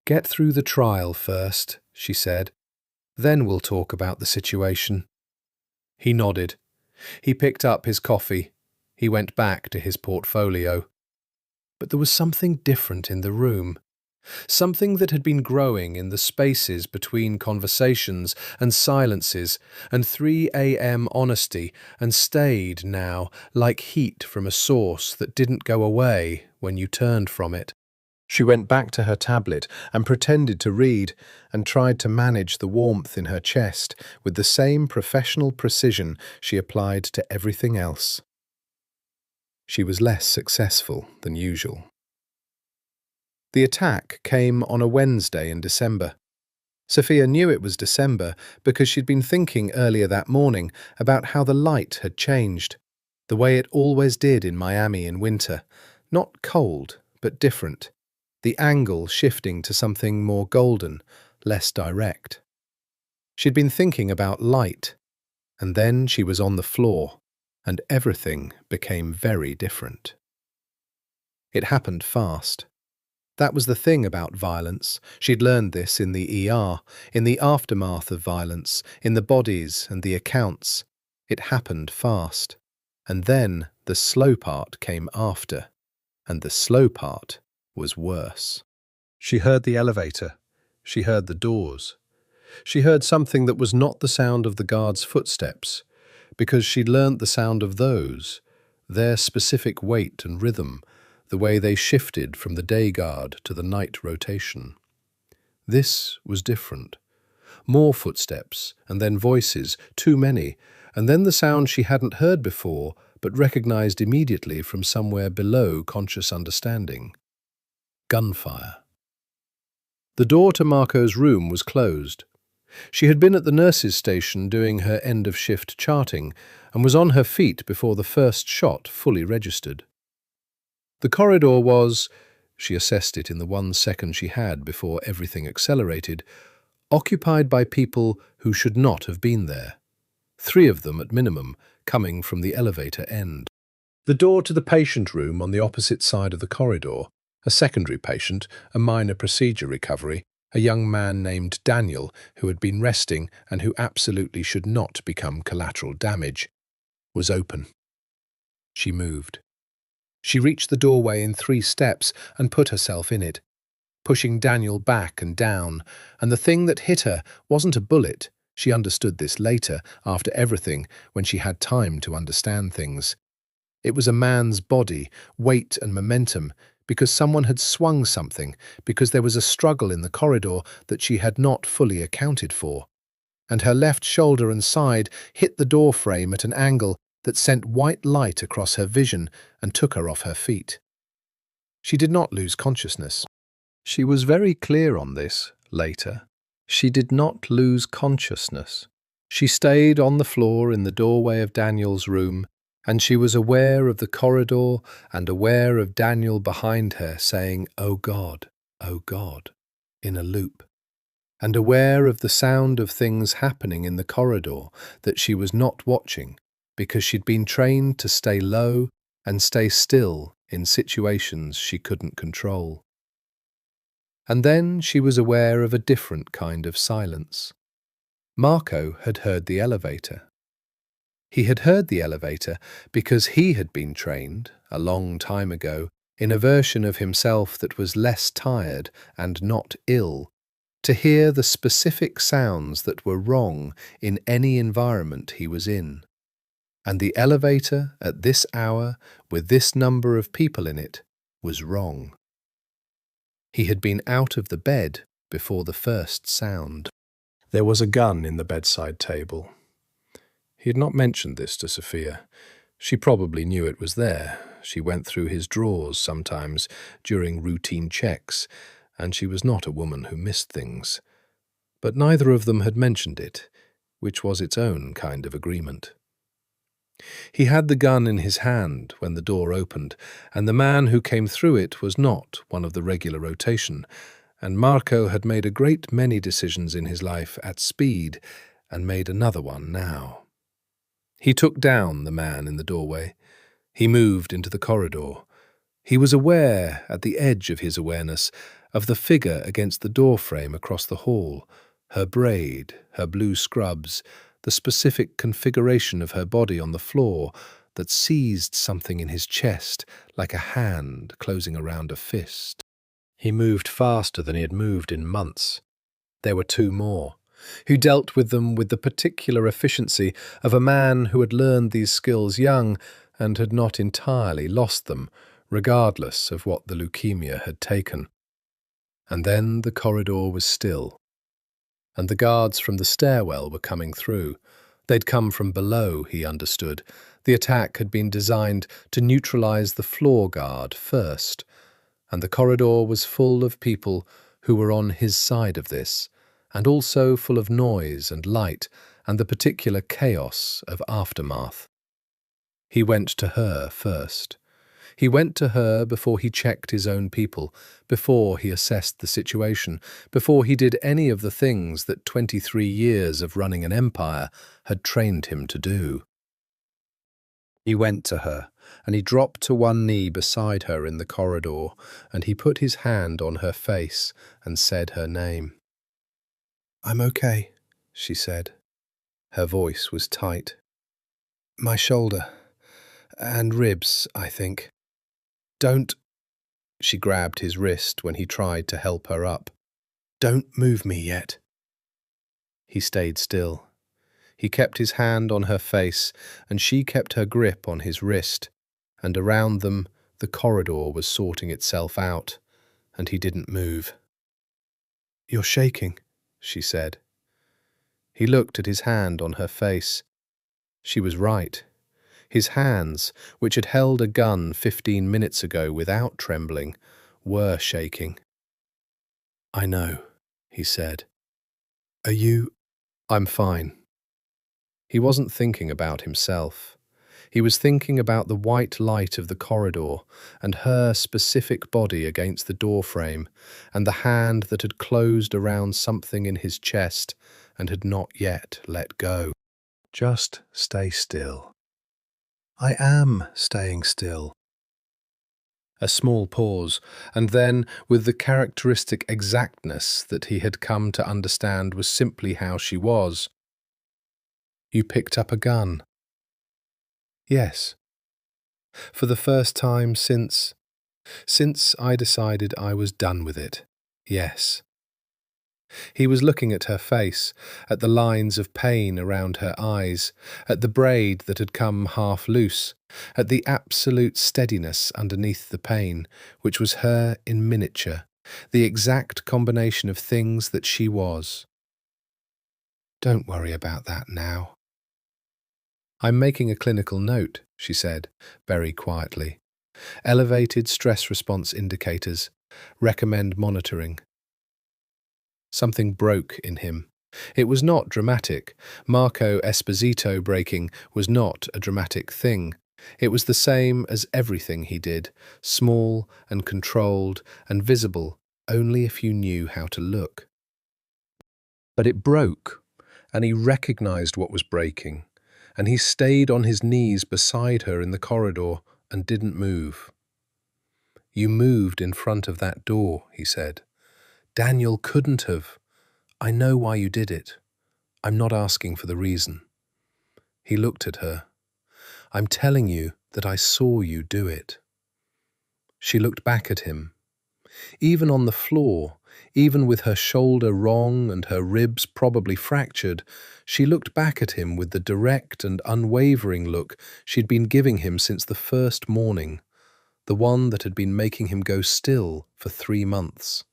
"Get through the trial first," she said. "Then we'll talk about the situation." He nodded. He picked up his coffee. He went back to his portfolio. But there was something different in the room. Something that had been growing in the spaces between conversations and silences and 3 a.m. honesty, and stayed now like heat from a source that didn't go away when you turned from it. She went back to her tablet and pretended to read, and tried to manage the warmth in her chest with the same professional precision she applied to everything else. She was less successful than usual. The attack came on a Wednesday in December. Sofia knew it was December because she'd been thinking earlier that morning about how the light had changed, the way it always did in Miami in winter, not cold, but different, the angle shifting to something more golden, less direct. She'd been thinking about light, and then she was on the floor, and everything became very different. It happened fast. That was the thing about violence. She'd learned this in the ER, in the aftermath of violence, in the bodies and the accounts. It happened fast. And then the slow part came after. And the slow part was worse. She heard the elevator. She heard the doors. She heard something that was not the sound of the guard's footsteps, because she'd learnt the sound of those, their specific weight and rhythm, the way they shifted from the day guard to the night rotation. This was different. More footsteps, and then voices, too many, and then the sound she hadn't heard before, but recognized immediately from somewhere below conscious understanding. Gunfire. The door to Marco's room was closed. She had been at the nurse's station doing her end-of-shift charting, and was on her feet before the first shot fully registered. The corridor was, she assessed it in the 1 second she had before everything accelerated, occupied by people who should not have been there. 3 of them at minimum, coming from the elevator end. The door to the patient room on the opposite side of the corridor, a secondary patient, a minor procedure recovery, a young man named Daniel who had been resting and who absolutely should not become collateral damage, was open. She moved. She reached the doorway in 3 steps and put herself in it, pushing Daniel back and down, and the thing that hit her wasn't a bullet. She understood this later, after everything, when she had time to understand things. It was a man's body, weight and momentum, because someone had swung something, because there was a struggle in the corridor that she had not fully accounted for. And her left shoulder and side hit the door frame at an angle that sent white light across her vision and took her off her feet. She did not lose consciousness. She was very clear on this later. She did not lose consciousness. She stayed on the floor in the doorway of Daniel's room, and she was aware of the corridor and aware of Daniel behind her saying, "Oh God, in a loop, and aware of the sound of things happening in the corridor that she was not watching because she'd been trained to stay low and stay still in situations she couldn't control. And then she was aware of a different kind of silence. Marco had heard the elevator. He had heard the elevator because he had been trained, a long time ago, in a version of himself that was less tired and not ill, to hear the specific sounds that were wrong in any environment he was in. And the elevator at this hour, with this number of people in it, was wrong. He had been out of the bed before the first sound. There was a gun in the bedside table. He had not mentioned this to Sofia. She probably knew it was there. She went through his drawers sometimes during routine checks, and she was not a woman who missed things. But neither of them had mentioned it, which was its own kind of agreement. He had the gun in his hand when the door opened, and the man who came through it was not one of the regular rotation, and Marco had made a great many decisions in his life at speed, and made another one now. He took down the man in the doorway. He moved into the corridor. He was aware, at the edge of his awareness, of the figure against the doorframe across the hall, her braid, her blue scrubs, the specific configuration of her body on the floor that seized something in his chest like a hand closing around a fist. He moved faster than he had moved in months. There were two more, who dealt with them with the particular efficiency of a man who had learned these skills young and had not entirely lost them, regardless of what the leukemia had taken. And then the corridor was still, and the guards from the stairwell were coming through. They'd come from below, he understood. The attack had been designed to neutralize the floor guard first, and the corridor was full of people who were on his side of this, and also full of noise and light and the particular chaos of aftermath. He went to her first. He went to her before he checked his own people, before he assessed the situation, before he did any of the things that 23 years of running an empire had trained him to do. He went to her, and he dropped to one knee beside her in the corridor, and he put his hand on her face and said her name. "I'm okay," she said. Her voice was tight. "My shoulder and ribs, I think. Don't—" She grabbed his wrist when he tried to help her up. "Don't move me yet." He stayed still. He kept his hand on her face, and she kept her grip on his wrist, and around them the corridor was sorting itself out, and he didn't move. "You're shaking," she said. He looked at his hand on her face. She was right. His hands, which had held a gun 15 minutes ago without trembling, were shaking. "I know," he said. "Are you—" "I'm fine." He wasn't thinking about himself. He was thinking about the white light of the corridor and her specific body against the doorframe and the hand that had closed around something in his chest and had not yet let go. "Just stay still." "I am staying still." A small pause, and then, with the characteristic exactness that he had come to understand was simply how she was, "You picked up a gun?" "Yes. For the first time since I decided I was done with it. Yes." He was looking at her face, at the lines of pain around her eyes, at the braid that had come half loose, at the absolute steadiness underneath the pain, which was her in miniature, the exact combination of things that she was. "Don't worry about that now." "I'm making a clinical note," she said, very quietly. "Elevated stress response indicators. Recommend monitoring." Something broke in him. It was not dramatic. Marco Esposito breaking was not a dramatic thing. It was the same as everything he did, small and controlled and visible only if you knew how to look. But it broke, and he recognized what was breaking, and he stayed on his knees beside her in the corridor and didn't move. "You moved in front of that door," he said. "Daniel couldn't have. I know why you did it. I'm not asking for the reason." He looked at her. "I'm telling you that I saw you do it." She looked back at him. Even on the floor, Even with her shoulder wrong and her ribs probably fractured, she looked back at him with the direct and unwavering look she'd been giving him since the first morning, the one that had been making him go still for 3 months.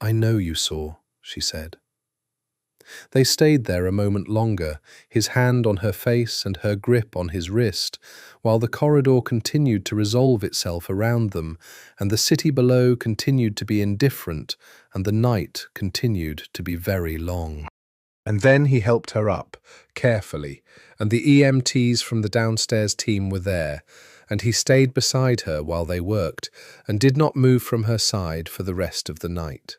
"I know you saw," she said. They stayed there a moment longer, his hand on her face and her grip on his wrist, while the corridor continued to resolve itself around them, and the city below continued to be indifferent, and the night continued to be very long. And then he helped her up, carefully, and the EMTs from the downstairs team were there, and he stayed beside her while they worked, and did not move from her side for the rest of the night.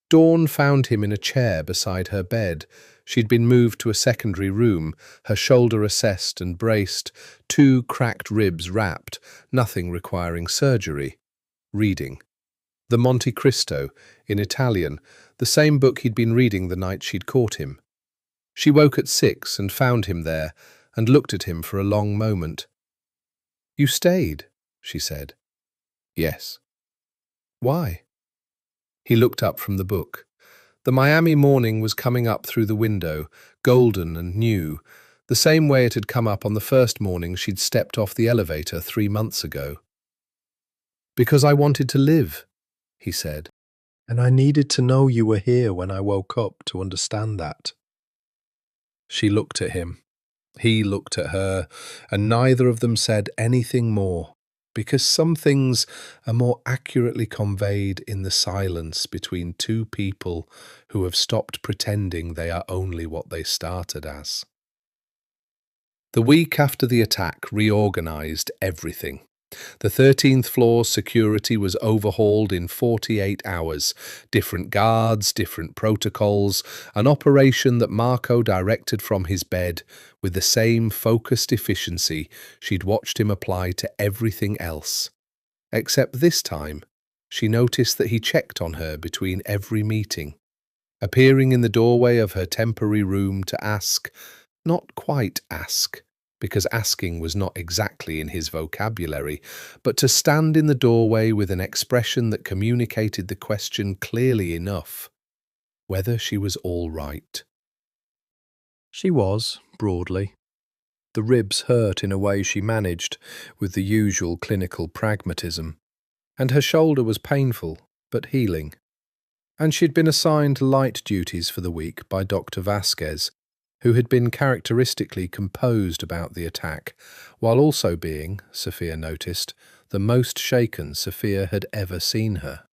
Dawn found him in a chair beside her bed. She'd been moved to a secondary room, her shoulder assessed and braced, 2 cracked ribs wrapped, nothing requiring surgery. Reading. The Monte Cristo, in Italian, the same book he'd been reading the night she'd caught him. She woke at 6 and found him there, and looked at him for a long moment. "You stayed," she said. "Yes." "Why?" He looked up from the book. The Miami morning was coming up through the window, golden and new, the same way it had come up on the first morning she'd stepped off the elevator 3 months ago. "Because I wanted to live," he said, "and I needed to know you were here when I woke up to understand that." She looked at him. He looked at her, and neither of them said anything more, because some things are more accurately conveyed in the silence between 2 people who have stopped pretending they are only what they started as. The week after the attack reorganized everything. The 13th floor's security was overhauled in 48 hours. Different guards, different protocols, an operation that Marco directed from his bed with the same focused efficiency she'd watched him apply to everything else. Except this time, she noticed that he checked on her between every meeting, appearing in the doorway of her temporary room to ask, not quite ask, because asking was not exactly in his vocabulary, but to stand in the doorway with an expression that communicated the question clearly enough, whether she was all right. She was, broadly. The ribs hurt in a way she managed, with the usual clinical pragmatism, and her shoulder was painful, but healing. And she'd been assigned light duties for the week by Dr. Vasquez, who had been characteristically composed about the attack, while also being, Sofia noticed, the most shaken Sofia had ever seen her.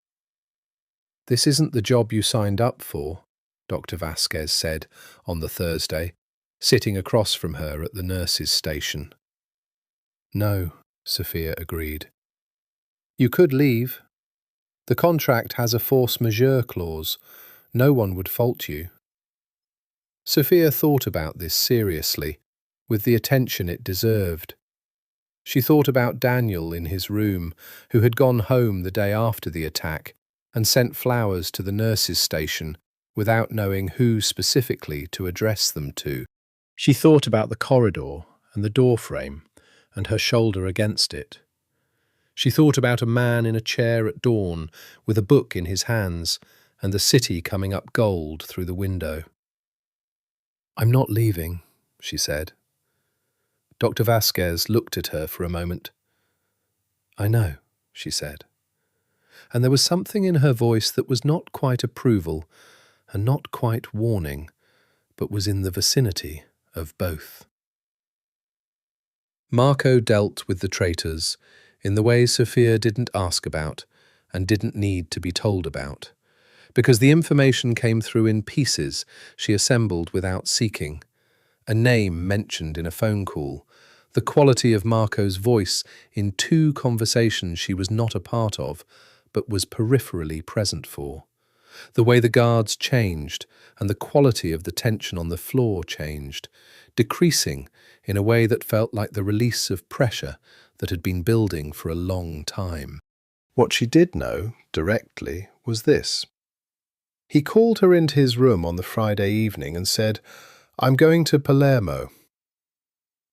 "This isn't the job you signed up for," Dr. Vasquez said on the Thursday, sitting across from her at the nurses' station. "No," Sofia agreed. "You could leave. The contract has a force majeure clause. No one would fault you." Sofia thought about this seriously, with the attention it deserved. She thought about Daniel in his room, who had gone home the day after the attack and sent flowers to the nurses' station without knowing who specifically to address them to. She thought about the corridor and the doorframe and her shoulder against it. She thought about a man in a chair at dawn with a book in his hands and the city coming up gold through the window. "I'm not leaving," she said. Dr. Vasquez looked at her for a moment. "I know," she said. And there was something in her voice that was not quite approval and not quite warning, but was in the vicinity of both. Marco dealt with the traitors in the way Sofia didn't ask about and didn't need to be told about, because the information came through in pieces she assembled without seeking. A name mentioned in a phone call, the quality of Marco's voice in 2 conversations she was not a part of, but was peripherally present for. The way the guards changed and the quality of the tension on the floor changed, decreasing in a way that felt like the release of pressure that had been building for a long time. What she did know, directly, was this. He called her into his room on the Friday evening and said, "I'm going to Palermo."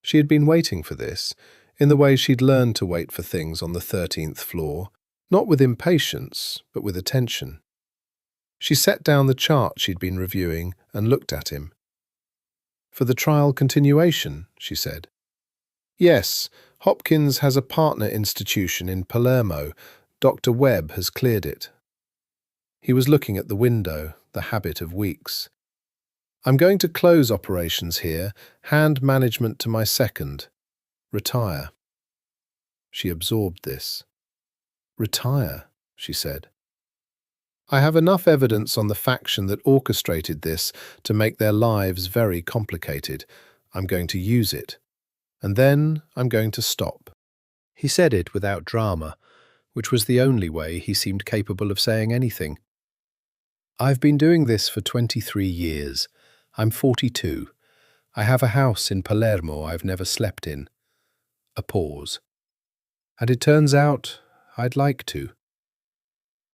She had been waiting for this, in the way she'd learned to wait for things on the 13th floor, Not with impatience, but with attention. She set down the chart she'd been reviewing and looked at him. "For the trial continuation," she said. "Yes, Hopkins has a partner institution in Palermo. Dr. Webb has cleared it." He was looking at the window, the habit of weeks. "I'm going to close operations here, hand management to my second. Retire." She absorbed this. "Retire," she said. "I have enough evidence on the faction that orchestrated this to make their lives very complicated. I'm going to use it. And then I'm going to stop." He said it without drama, which was the only way he seemed capable of saying anything. "I've been doing this for 23 years. I'm 42. I have a house in Palermo I've never slept in." A pause. "And it turns out I'd like to."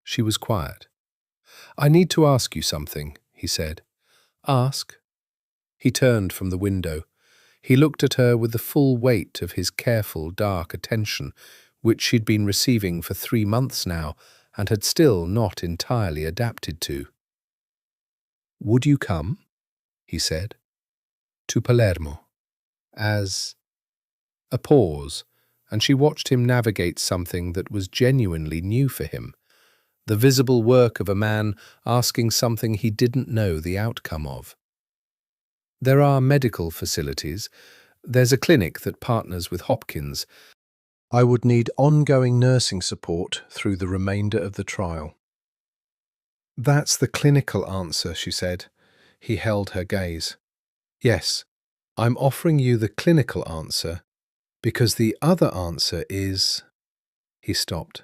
She was quiet. "I need to ask you something," he said. "Ask." He turned from the window. He looked at her with the full weight of his careful, dark attention, which she'd been receiving for 3 months now and had still not entirely adapted to. "Would you come?" he said. "To Palermo." As... A pause, and she watched him navigate something that was genuinely new for him. The visible work of a man asking something he didn't know the outcome of. "There are medical facilities. There's a clinic that partners with Hopkins. I would need ongoing nursing support through the remainder of the trial." "That's the clinical answer," she said. He held her gaze. "Yes, I'm offering you the clinical answer because the other answer is..." He stopped.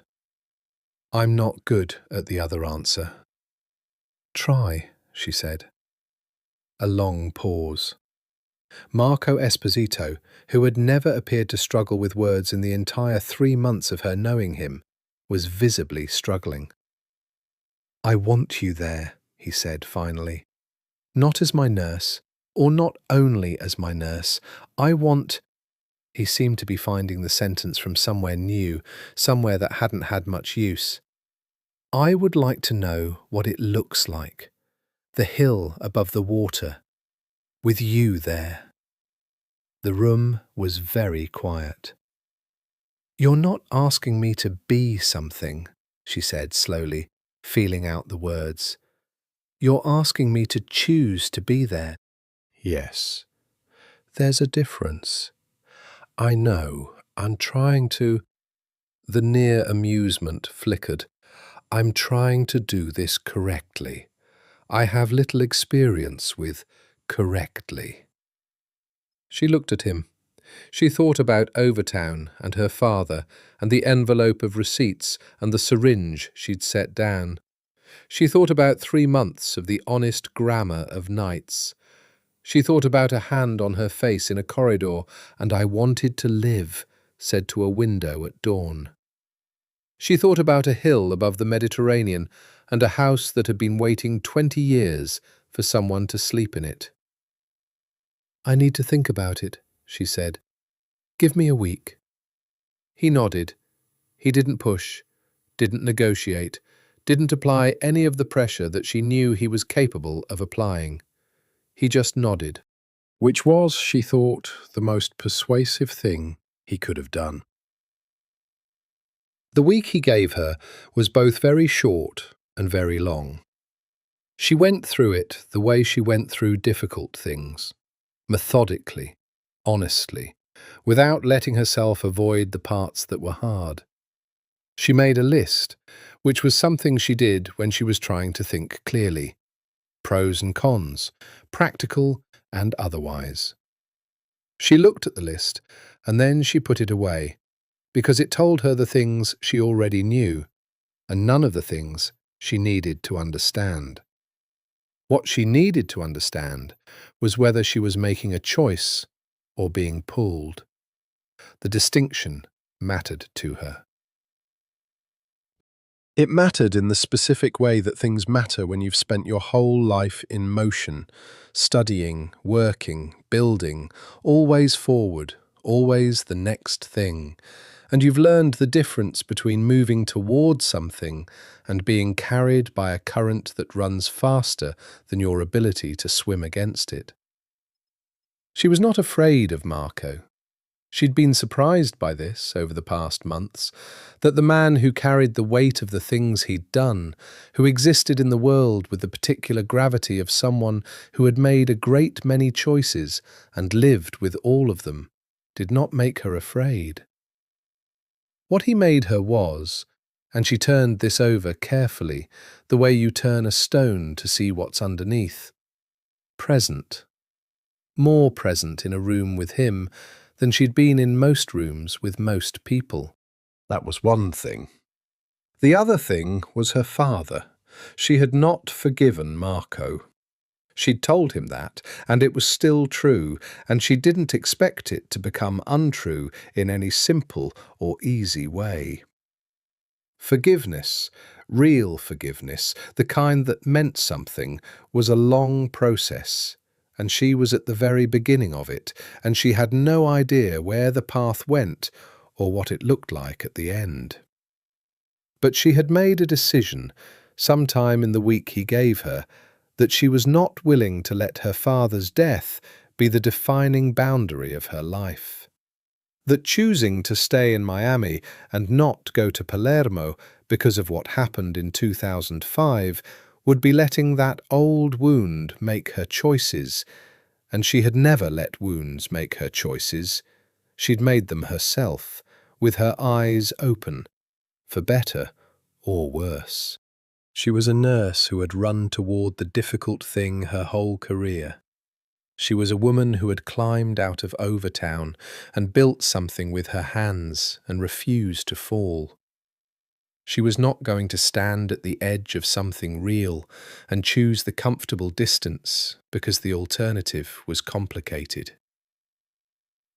"I'm not good at the other answer." "Try," she said. A long pause. Marco Esposito, who had never appeared to struggle with words in the entire 3 months of her knowing him, was visibly struggling. "I want you there," he said finally. "Not as my nurse, or not only as my nurse. I want..." He seemed to be finding the sentence from somewhere new, somewhere that hadn't had much use. "I would like to know what it looks like. The hill above the water. With you there." The room was very quiet. "You're not asking me to be something," she said slowly, feeling out the words. "You're asking me to choose to be there." "Yes. There's a difference. I know. I'm trying to..." The near amusement flickered. "I'm trying to do this correctly. I have little experience with correctly." She looked at him. She thought about Overtown and her father and the envelope of receipts and the syringe she'd set down. She thought about 3 months of the honest grammar of nights. She thought about a hand on her face in a corridor and "I wanted to live," said to a window at dawn. She thought about a hill above the Mediterranean and a house that had been waiting 20 years for someone to sleep in it. "I need to think about it," she said. "Give me a week." He nodded. He didn't push, didn't negotiate, didn't apply any of the pressure that she knew he was capable of applying. He just nodded, which was, she thought, the most persuasive thing he could have done. The week he gave her was both very short and very long. She went through it the way she went through difficult things, methodically, honestly, without letting herself avoid the parts that were hard. She made a list, which was something she did when she was trying to think clearly. Pros and cons, practical and otherwise. She looked at the list, and then she put it away, because it told her the things she already knew, and none of the things she needed to understand. What she needed to understand was whether she was making a choice or being pulled. The distinction mattered to her. It mattered in the specific way that things matter when you've spent your whole life in motion, studying, working, building, always forward, always the next thing, And you've learned the difference between moving towards something and being carried by a current that runs faster than your ability to swim against it. She was not afraid of Marco. She'd been surprised by this over the past months, that the man who carried the weight of the things he'd done, who existed in the world with the particular gravity of someone who had made a great many choices and lived with all of them, did not make her afraid. What he made her was, and she turned this over carefully, the way you turn a stone to see what's underneath, present. More present in a room with him than she'd been in most rooms with most people. That was one thing. The other thing was her father. She had not forgiven Marco. She'd told him that, and it was still true, and she didn't expect it to become untrue in any simple or easy way. Forgiveness, real forgiveness, the kind that meant something, was a long process, and she was at the very beginning of it, and she had no idea where the path went or what it looked like at the end. But she had made a decision, sometime in the week he gave her, that she was not willing to let her father's death be the defining boundary of her life. That choosing to stay in Miami and not go to Palermo because of what happened in 2005 would be letting that old wound make her choices, and she had never let wounds make her choices. She'd made them herself, with her eyes open, for better or worse. She was a nurse who had run toward the difficult thing her whole career. She was a woman who had climbed out of Overtown and built something with her hands and refused to fall. She was not going to stand at the edge of something real and choose the comfortable distance because the alternative was complicated.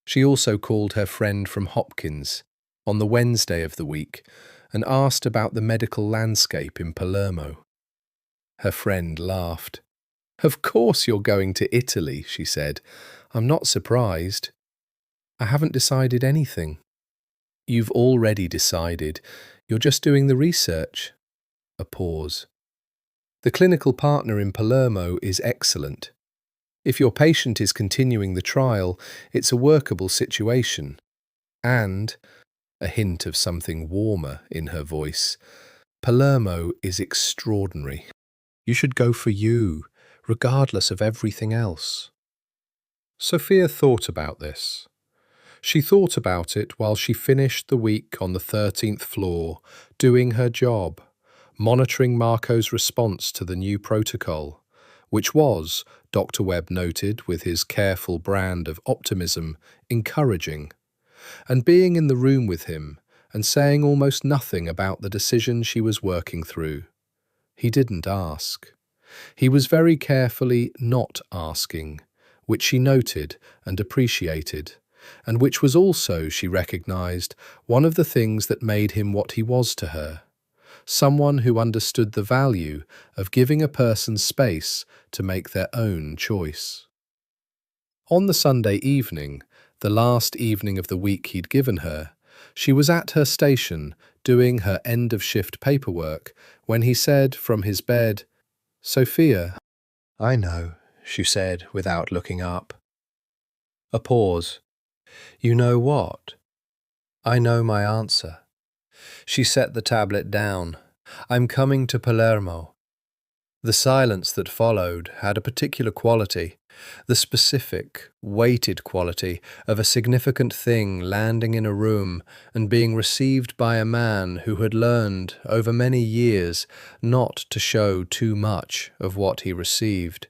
She also called her friend from Hopkins on the Wednesday of the week and asked about the medical landscape in Palermo. Her friend laughed. "Of course you're going to Italy," she said. "I'm not surprised. I haven't decided anything." "You've already decided. You're just doing the research." A pause. "The clinical partner in Palermo is excellent. If your patient is continuing the trial, it's a workable situation. And," a hint of something warmer in her voice, "Palermo is extraordinary. You should go for you, regardless of everything else." Sofia thought about this. She thought about it while she finished the week on the 13th floor, doing her job, monitoring Marco's response to the new protocol, which was, Dr. Webb noted with his careful brand of optimism, encouraging, and being in the room with him and saying almost nothing about the decision she was working through. He didn't ask. He was very carefully not asking, which she noted and appreciated, and which was also, she recognized, one of the things that made him what he was to her, someone who understood the value of giving a person space to make their own choice. On the Sunday evening, the last evening of the week he'd given her, she was at her station doing her end-of-shift paperwork when he said from his bed, "Sofia." "I know," she said without looking up. A pause. "You know what?" "I know my answer." She set the tablet down. "I'm coming to Palermo." The silence that followed had a particular quality, the specific, weighted quality of a significant thing landing in a room and being received by a man who had learned, over many years, not to show too much of what he received.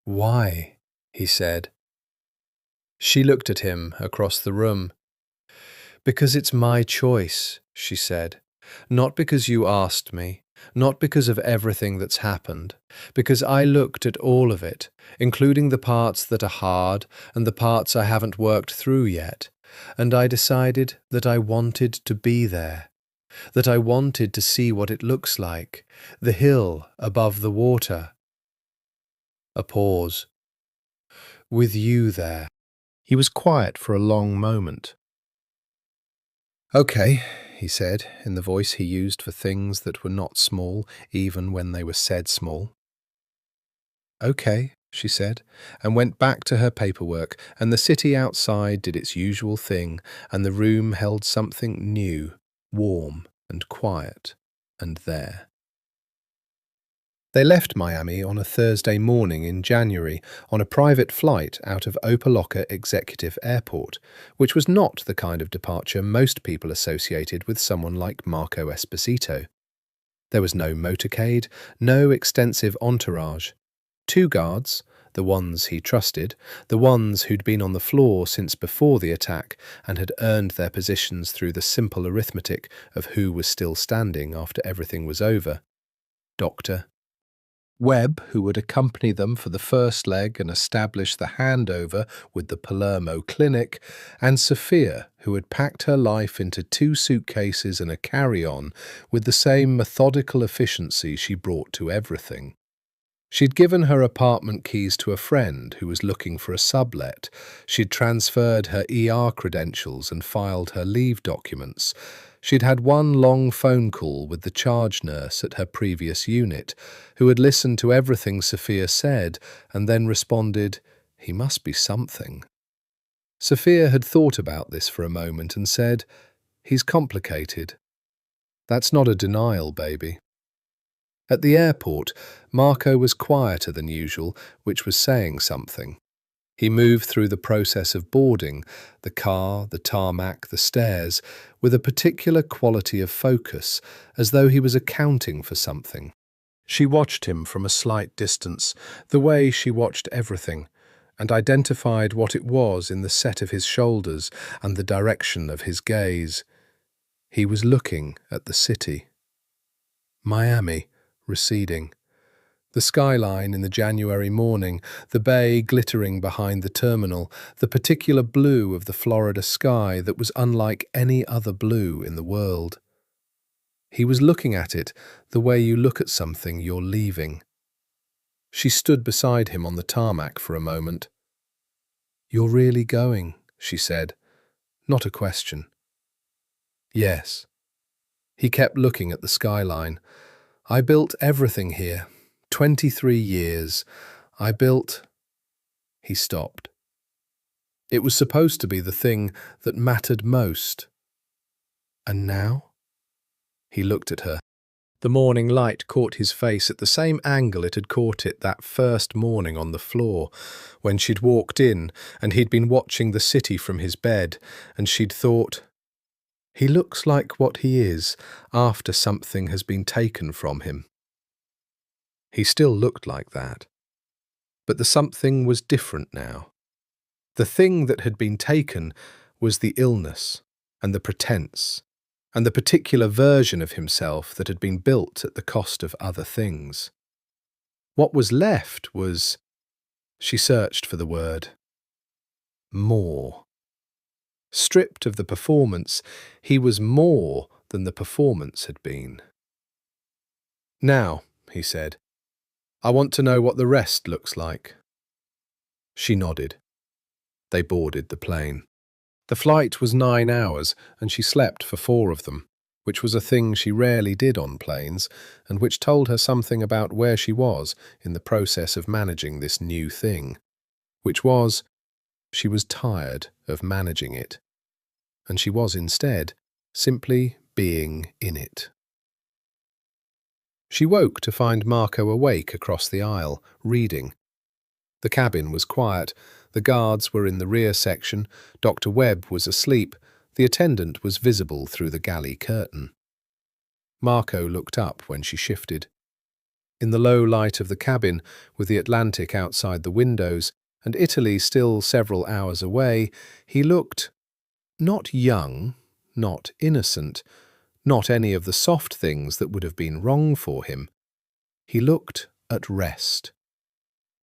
"Why?" he said. She looked at him across the room. "Because it's my choice," she said. "Not because you asked me, not because of everything that's happened, because I looked at all of it, including the parts that are hard and the parts I haven't worked through yet, and I decided that I wanted to be there, that I wanted to see what it looks like, the hill above the water." A pause. "With you there." He was quiet for a long moment. "Okay," he said, in the voice he used for things that were not small, even when they were said small. "Okay," she said, and went back to her paperwork, and the city outside did its usual thing, and the room held something new, warm and quiet, and there. They left Miami on a Thursday morning in January on a private flight out of Opa-locka Executive Airport, which was not the kind of departure most people associated with someone like Marco Esposito. There was no motorcade, no extensive entourage. 2 guards, the ones he trusted, the ones who'd been on the floor since before the attack and had earned their positions through the simple arithmetic of who was still standing after everything was over. Dr. Webb, who would accompany them for the first leg and establish the handover with the Palermo Clinic, and Sofia, who had packed her life into 2 suitcases and a carry-on with the same methodical efficiency she brought to everything. She'd given her apartment keys to a friend who was looking for a sublet. She'd transferred her ER credentials and filed her leave documents. She'd had one long phone call with the charge nurse at her previous unit, who had listened to everything Sofia said and then responded, "He must be something." Sofia had thought about this for a moment and said, "He's complicated." That's not a denial, baby. At the airport, Marco was quieter than usual, which was saying something. He moved through the process of boarding, the car, the tarmac, the stairs, with a particular quality of focus, as though he was accounting for something. She watched him from a slight distance, the way she watched everything, and identified what it was in the set of his shoulders and the direction of his gaze. He was looking at the city. Miami, receding. The skyline in the January morning, the bay glittering behind the terminal, the particular blue of the Florida sky that was unlike any other blue in the world. He was looking at it the way you look at something you're leaving. She stood beside him on the tarmac for a moment. "You're really going," she said, not a question. "Yes." He kept looking at the skyline. "I built everything here. 23 years. I built—" He stopped. It was supposed to be the thing that mattered most. And now? He looked at her. The morning light caught his face at the same angle it had caught it that first morning on the floor, when she'd walked in and he'd been watching the city from his bed, and she'd thought, "He looks like what he is after something has been taken from him." He still looked like that. But the something was different now. The thing that had been taken was the illness and the pretense and the particular version of himself that had been built at the cost of other things. What was left was, she searched for the word, more. Stripped of the performance, he was more than the performance had been. "Now," he said, "I want to know what the rest looks like." She nodded. They boarded the plane. The flight was 9 hours, and she slept for 4 of them, which was a thing she rarely did on planes, and which told her something about where she was in the process of managing this new thing, which was, she was tired of managing it, and she was instead simply being in it. She woke to find Marco awake across the aisle, reading. The cabin was quiet. The guards were in the rear section. Dr. Webb was asleep. The attendant was visible through the galley curtain. Marco looked up when she shifted. In the low light of the cabin, with the Atlantic outside the windows and Italy still several hours away, he looked not young, not innocent, not any of the soft things that would have been wrong for him. He looked at rest,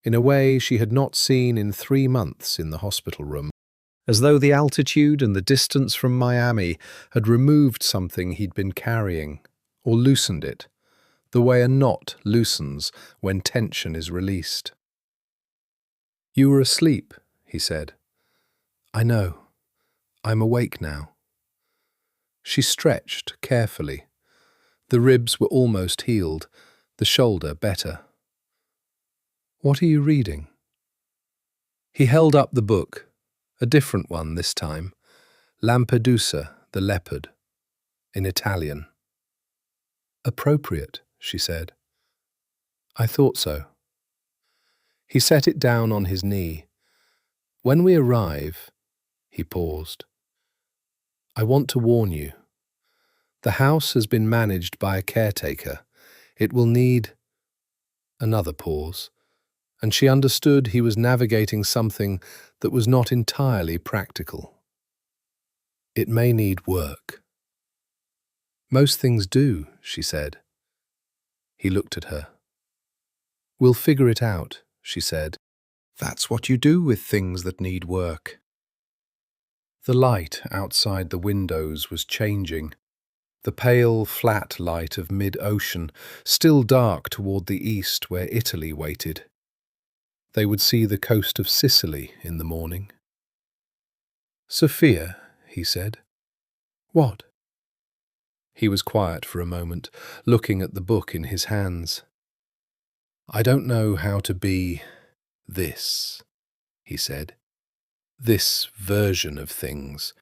in a way she had not seen in 3 months in the hospital room, as though the altitude and the distance from Miami had removed something he'd been carrying, or loosened it, the way a knot loosens when tension is released. "You were asleep," he said. "I know. I'm awake now." She stretched carefully. The ribs were almost healed, the shoulder better. "What are you reading?" He held up the book, a different one this time, Lampedusa, the Leopard, in Italian. "Appropriate," she said. "I thought so." He set it down on his knee. "When we arrive," he paused, "I want to warn you. The house has been managed by a caretaker. It will need—" Another pause, and she understood he was navigating something that was not entirely practical. "It may need work." "Most things do," she said. He looked at her. "We'll figure it out," she said. "That's what you do with things that need work." The light outside the windows was changing. The pale, flat light of mid-ocean, still dark toward the east where Italy waited. They would see the coast of Sicily in the morning. "Sofia," he said. "What?" He was quiet for a moment, looking at the book in his hands. "I don't know how to be this," he said. "This version of things.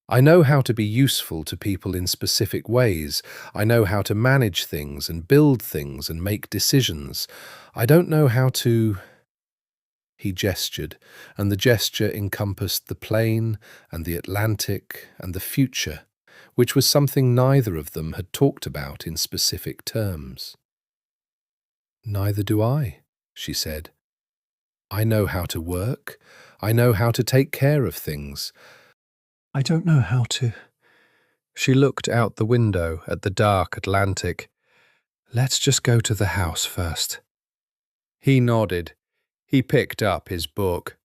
I know how to be useful to people in specific ways. I know how to manage things and build things and make decisions. I don't know how to—" He gestured, and the gesture encompassed the plain and the Atlantic and the future, which was something neither of them had talked about in specific terms. "Neither do I," she said. "I know how to work. I know how to take care of things. I don't know how to—" She looked out the window at the dark Atlantic. "Let's just go to the house first." He nodded. He picked up his book.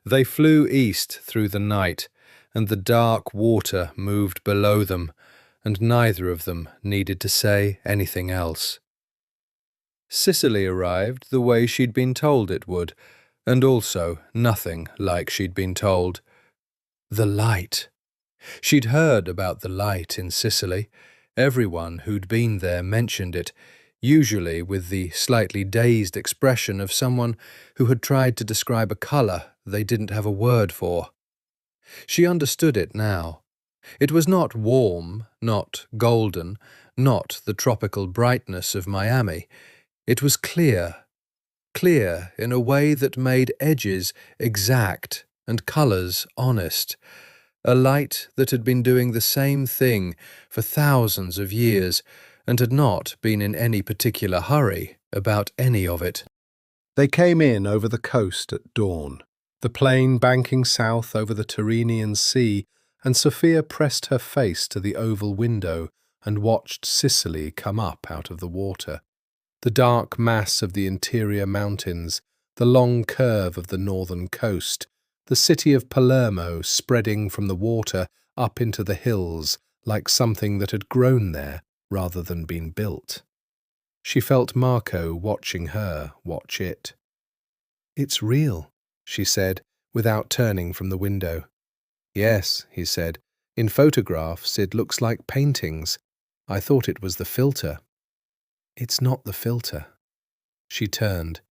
They flew east through the night, and the dark water moved below them, and neither of them needed to say anything else. Sicily arrived the way she'd been told it would, and also nothing like she'd been told. The light. She'd heard about the light in Sicily. Everyone who'd been there mentioned it, usually with the slightly dazed expression of someone who had tried to describe a colour they didn't have a word for. She understood it now. It was not warm, not golden, not the tropical brightness of Miami. It was clear, clear in a way that made edges exact and colours honest. A light that had been doing the same thing for thousands of years and had not been in any particular hurry about any of it. They came in over the coast at dawn, the plane banking south over the Tyrrhenian Sea, and Sofia pressed her face to the oval window and watched Sicily come up out of the water. The dark mass of the interior mountains, the long curve of the northern coast, the city of Palermo spreading from the water up into the hills like something that had grown there rather than been built. She felt Marco watching her watch it. "It's real," she said, without turning from the window. "Yes," he said. "In photographs it looks like paintings. I thought it was the filter." "It's not the filter." She turned.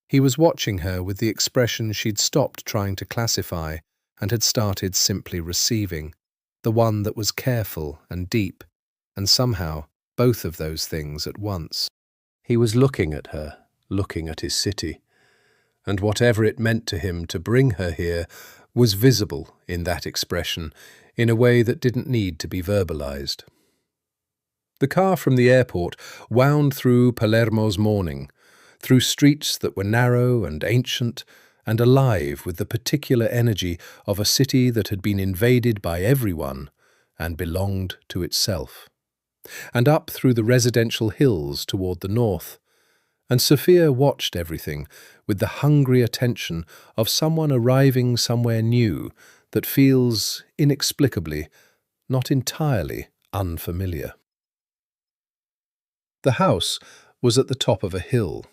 He was watching her with the expression she'd stopped trying to classify and had started simply receiving, the one that was careful and deep, and somehow both of those things at once. He was looking at her, looking at his city, and whatever it meant to him to bring her here was visible in that expression in a way that didn't need to be verbalized. The car from the airport wound through Palermo's morning, through streets that were narrow and ancient and alive with the particular energy of a city that had been invaded by everyone and belonged to itself, and up through the residential hills toward the north. And Sofia watched everything with the hungry attention of someone arriving somewhere new that feels inexplicably, not entirely, unfamiliar. The house was at the top of a hill.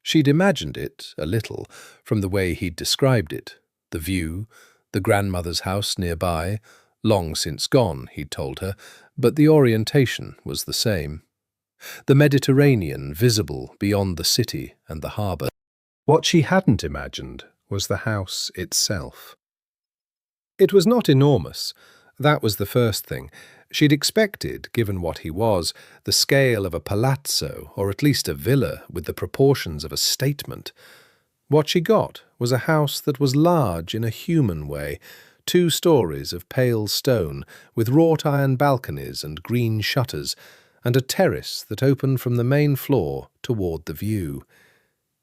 She'd imagined it, a little, from the way he'd described it, the view, the grandmother's house nearby, Long since gone, he'd told her, but the orientation was the same. The Mediterranean visible beyond the city and the harbour. What she hadn't imagined was the house itself. It was not enormous. That was the first thing. She'd expected, given what he was, the scale of a palazzo, or at least a villa with the proportions of a statement. What she got was a house that was large in a human way, 2 stories of pale stone, with wrought iron balconies and green shutters, and a terrace that opened from the main floor toward the view.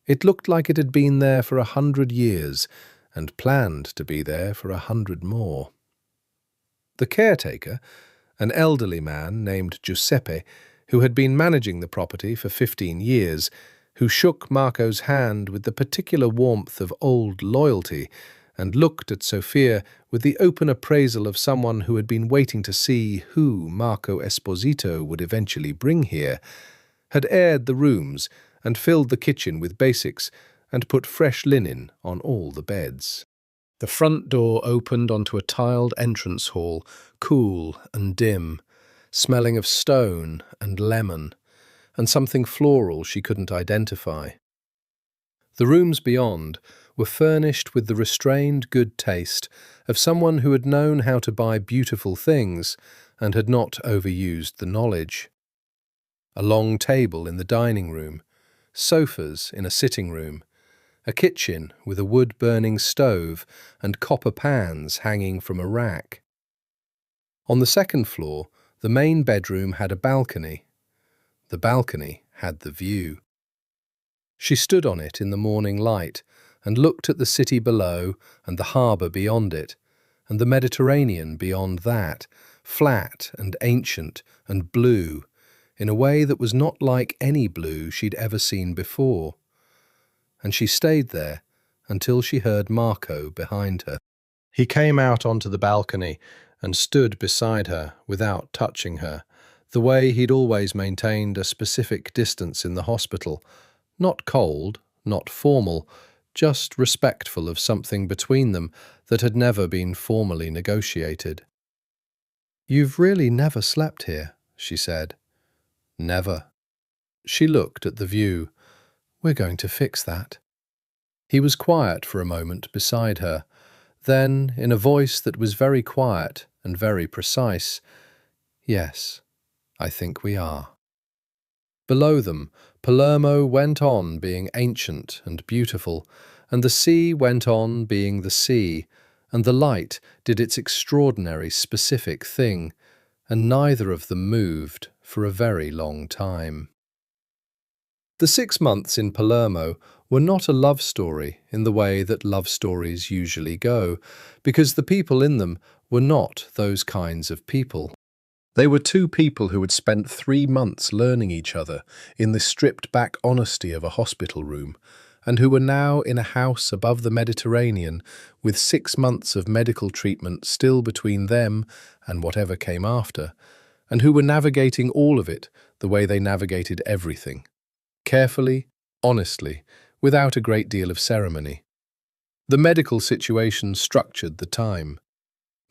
It looked like it had been there for 100 years, and planned to be there for 100 more. The caretaker, an elderly man named Giuseppe, who had been managing the property for 15 years, who shook Marco's hand with the particular warmth of old loyalty, and looked at Sofia with the open appraisal of someone who had been waiting to see who Marco Esposito would eventually bring here, had aired the rooms and filled the kitchen with basics and put fresh linen on all the beds. The front door opened onto a tiled entrance hall, cool and dim, smelling of stone and lemon, and something floral she couldn't identify. The rooms beyond were furnished with the restrained good taste of someone who had known how to buy beautiful things and had not overused the knowledge. A long table in the dining room, sofas in a sitting room, a kitchen with a wood-burning stove and copper pans hanging from a rack. On the second floor, the main bedroom had a balcony. The balcony had the view. She stood on it in the morning light and looked at the city below and the harbour beyond it, and the Mediterranean beyond that, flat and ancient and blue, in a way that was not like any blue she'd ever seen before. And she stayed there until she heard Marco behind her. He came out onto the balcony and stood beside her without touching her, the way he'd always maintained a specific distance in the hospital, not cold, not formal, just respectful of something between them that had never been formally negotiated. "You've really never slept here," she said. "Never." She looked at the view. "We're going to fix that." He was quiet for a moment beside her. Then, in a voice that was very quiet and very precise, "Yes, I think we are." Below them, Palermo went on being ancient and beautiful, and the sea went on being the sea, and the light did its extraordinary specific thing, and neither of them moved for a very long time. The 6 months in Palermo were not a love story in the way that love stories usually go, because the people in them were not those kinds of people. They were 2 people who had spent 3 months learning each other in the stripped-back honesty of a hospital room, and who were now in a house above the Mediterranean with 6 months of medical treatment still between them and whatever came after, and who were navigating all of it the way they navigated everything. Carefully, honestly, without a great deal of ceremony. The medical situation structured the time.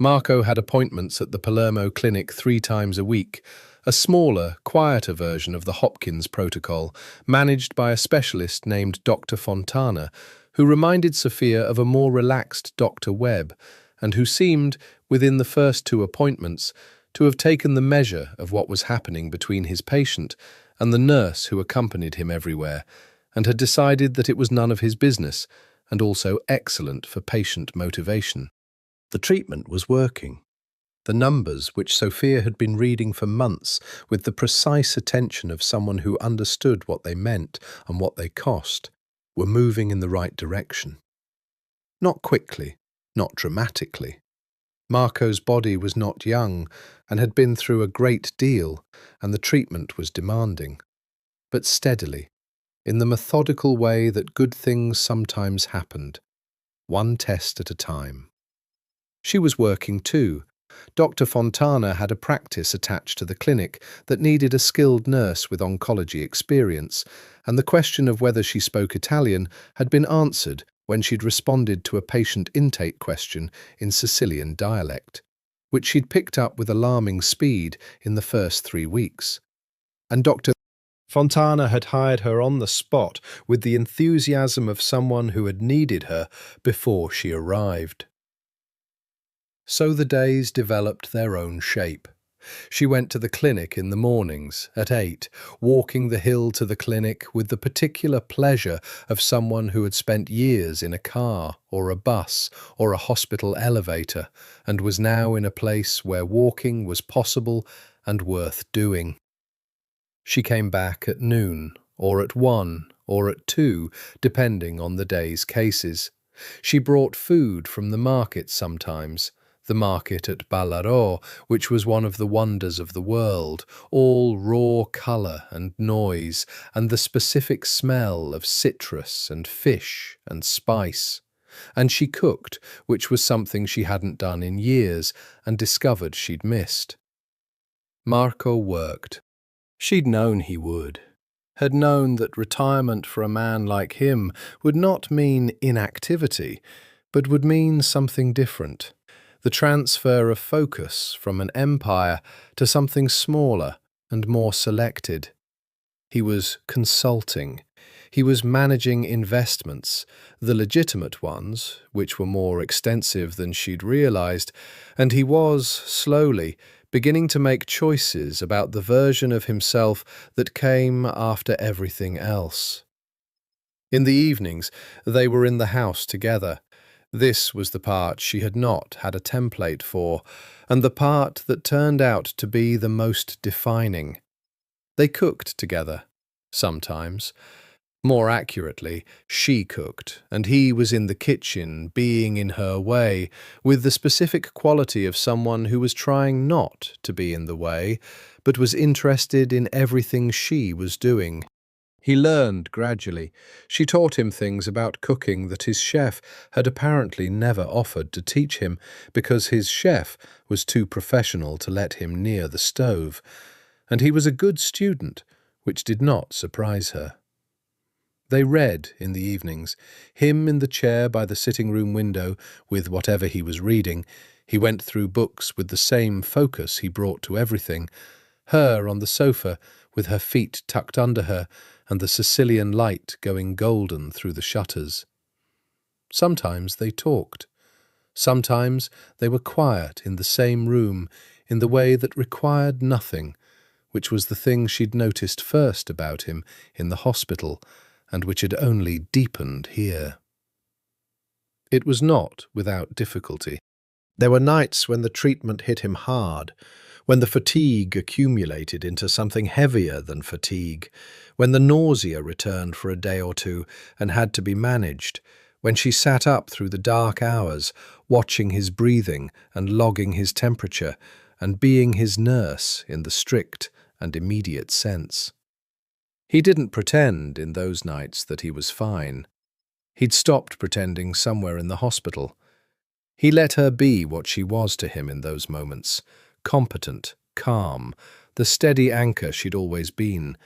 Marco had appointments at the Palermo clinic 3 times a week, a smaller, quieter version of the Hopkins protocol, managed by a specialist named Dr. Fontana, who reminded Sofia of a more relaxed Dr. Webb, and who seemed, within the first 2 appointments, to have taken the measure of what was happening between his patient and the nurse who accompanied him everywhere, and had decided that it was none of his business, and also excellent for patient motivation. The treatment was working. The numbers, which Sofia had been reading for months with the precise attention of someone who understood what they meant and what they cost, were moving in the right direction. Not quickly, not dramatically. Marco's body was not young and had been through a great deal, and the treatment was demanding, but steadily, in the methodical way that good things sometimes happened, 1 test at a time. She was working too. Dr. Fontana had a practice attached to the clinic that needed a skilled nurse with oncology experience, and the question of whether she spoke Italian had been answered when she'd responded to a patient intake question in Sicilian dialect, which she'd picked up with alarming speed in the first 3 weeks. And Dr. Fontana had hired her on the spot with the enthusiasm of someone who had needed her before she arrived. So the days developed their own shape. She went to the clinic in the mornings at 8, walking the hill to the clinic with the particular pleasure of someone who had spent years in a car or a bus or a hospital elevator and was now in a place where walking was possible and worth doing. She came back at noon, or at 1, or at 2, depending on the day's cases. She brought food from the market sometimes, the market at Ballarò, which was one of the wonders of the world, all raw colour and noise, and the specific smell of citrus and fish and spice. And she cooked, which was something she hadn't done in years and discovered she'd missed. Marco worked. She'd known he would. Had known that retirement for a man like him would not mean inactivity, but would mean something different. The transfer of focus from an empire to something smaller and more selected. He was consulting. He was managing investments, the legitimate ones, which were more extensive than she'd realized, and he was, slowly, beginning to make choices about the version of himself that came after everything else. In the evenings, they were in the house together. This was the part she had not had a template for, and the part that turned out to be the most defining. They cooked together, sometimes. More accurately, she cooked, and he was in the kitchen, being in her way, with the specific quality of someone who was trying not to be in the way, but was interested in everything she was doing. He learned gradually. She taught him things about cooking that his chef had apparently never offered to teach him, because his chef was too professional to let him near the stove, and he was a good student, which did not surprise her. They read in the evenings, him in the chair by the sitting-room window with whatever he was reading. He went through books with the same focus he brought to everything, her on the sofa with her feet tucked under her and the Sicilian light going golden through the shutters. Sometimes they talked. Sometimes they were quiet in the same room in the way that required nothing, which was the thing she'd noticed first about him in the hospital, and which had only deepened here. It was not without difficulty. There were nights when the treatment hit him hard, when the fatigue accumulated into something heavier than fatigue, when the nausea returned for a day or two and had to be managed, when she sat up through the dark hours, watching his breathing and logging his temperature, and being his nurse in the strict and immediate sense. He didn't pretend in those nights that he was fine. He'd stopped pretending somewhere in the hospital. He let her be what she was to him in those moments, competent, calm, the steady anchor she'd always been,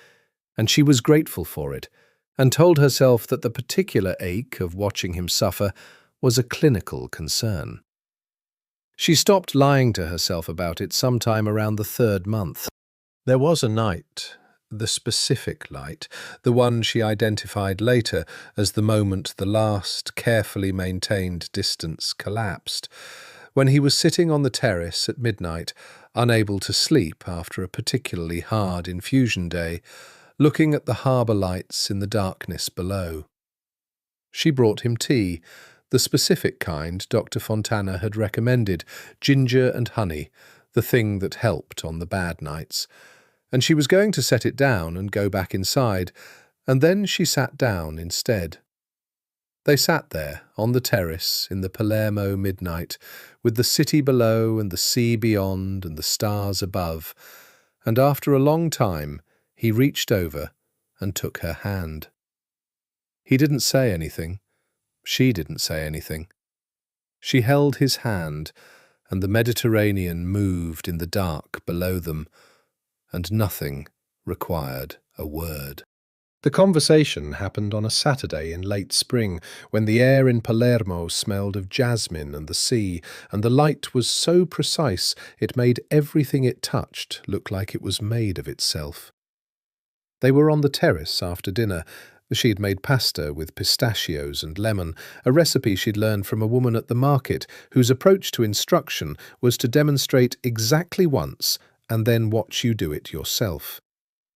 and she was grateful for it, and told herself that the particular ache of watching him suffer was a clinical concern. She stopped lying to herself about it sometime around the 3rd month. There was a night, the specific light, the one she identified later as the moment the last carefully maintained distance collapsed, when he was sitting on the terrace at midnight, unable to sleep after a particularly hard infusion day, looking at the harbour lights in the darkness below. She brought him tea, the specific kind Dr. Fontana had recommended, ginger and honey, the thing that helped on the bad nights, and she was going to set it down and go back inside, and then she sat down instead. They sat there, on the terrace, in the Palermo midnight, with the city below and the sea beyond and the stars above, and after a long time he reached over and took her hand. He didn't say anything. She didn't say anything. She held his hand, and the Mediterranean moved in the dark below them, and nothing required a word. The conversation happened on a Saturday in late spring, when the air in Palermo smelled of jasmine and the sea, and the light was so precise it made everything it touched look like it was made of itself. They were on the terrace after dinner. She had made pasta with pistachios and lemon, a recipe she'd learned from a woman at the market whose approach to instruction was to demonstrate exactly once and then watch you do it yourself.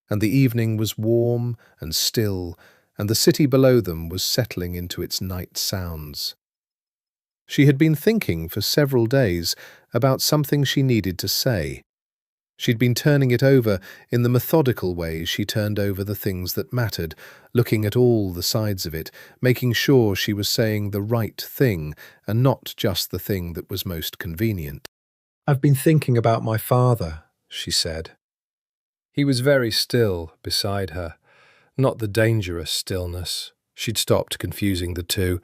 And the evening was warm and still, and the city below them was settling into its night sounds. She had been thinking for several days about something she needed to say. She'd been turning it over in the methodical way she turned over the things that mattered, looking at all the sides of it, making sure she was saying the right thing and not just the thing that was most convenient. "I've been thinking about my father," she said. He was very still beside her, not the dangerous stillness, she'd stopped confusing the two,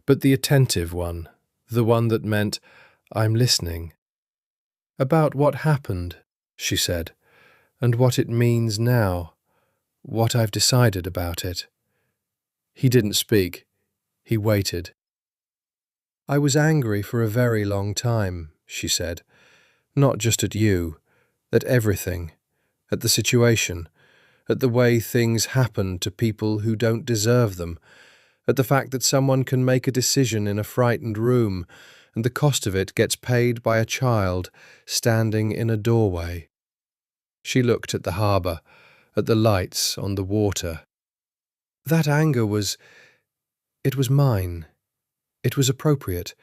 but the attentive one, the one that meant, "I'm listening." "About what happened," she said, "and what it means now, what I've decided about it." He didn't speak. He waited. "I was angry for a very long time," she said. "Not just at you, at everything, at the situation, at the way things happen to people who don't deserve them, at the fact that someone can make a decision in a frightened room, and the cost of it gets paid by a child standing in a doorway." She looked at the harbour, at the lights on the water. "That anger it was mine. It was appropriate.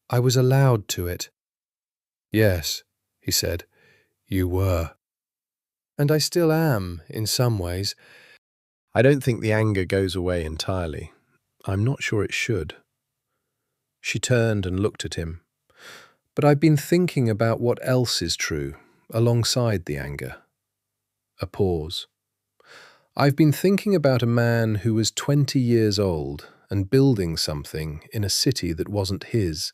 I was allowed to it." "Yes," he said, "you were." "And I still am, in some ways. I don't think the anger goes away entirely. I'm not sure it should." She turned and looked at him. "But I've been thinking about what else is true, alongside the anger." A pause. "I've been thinking about a man who was 20 years old and building something in a city that wasn't his,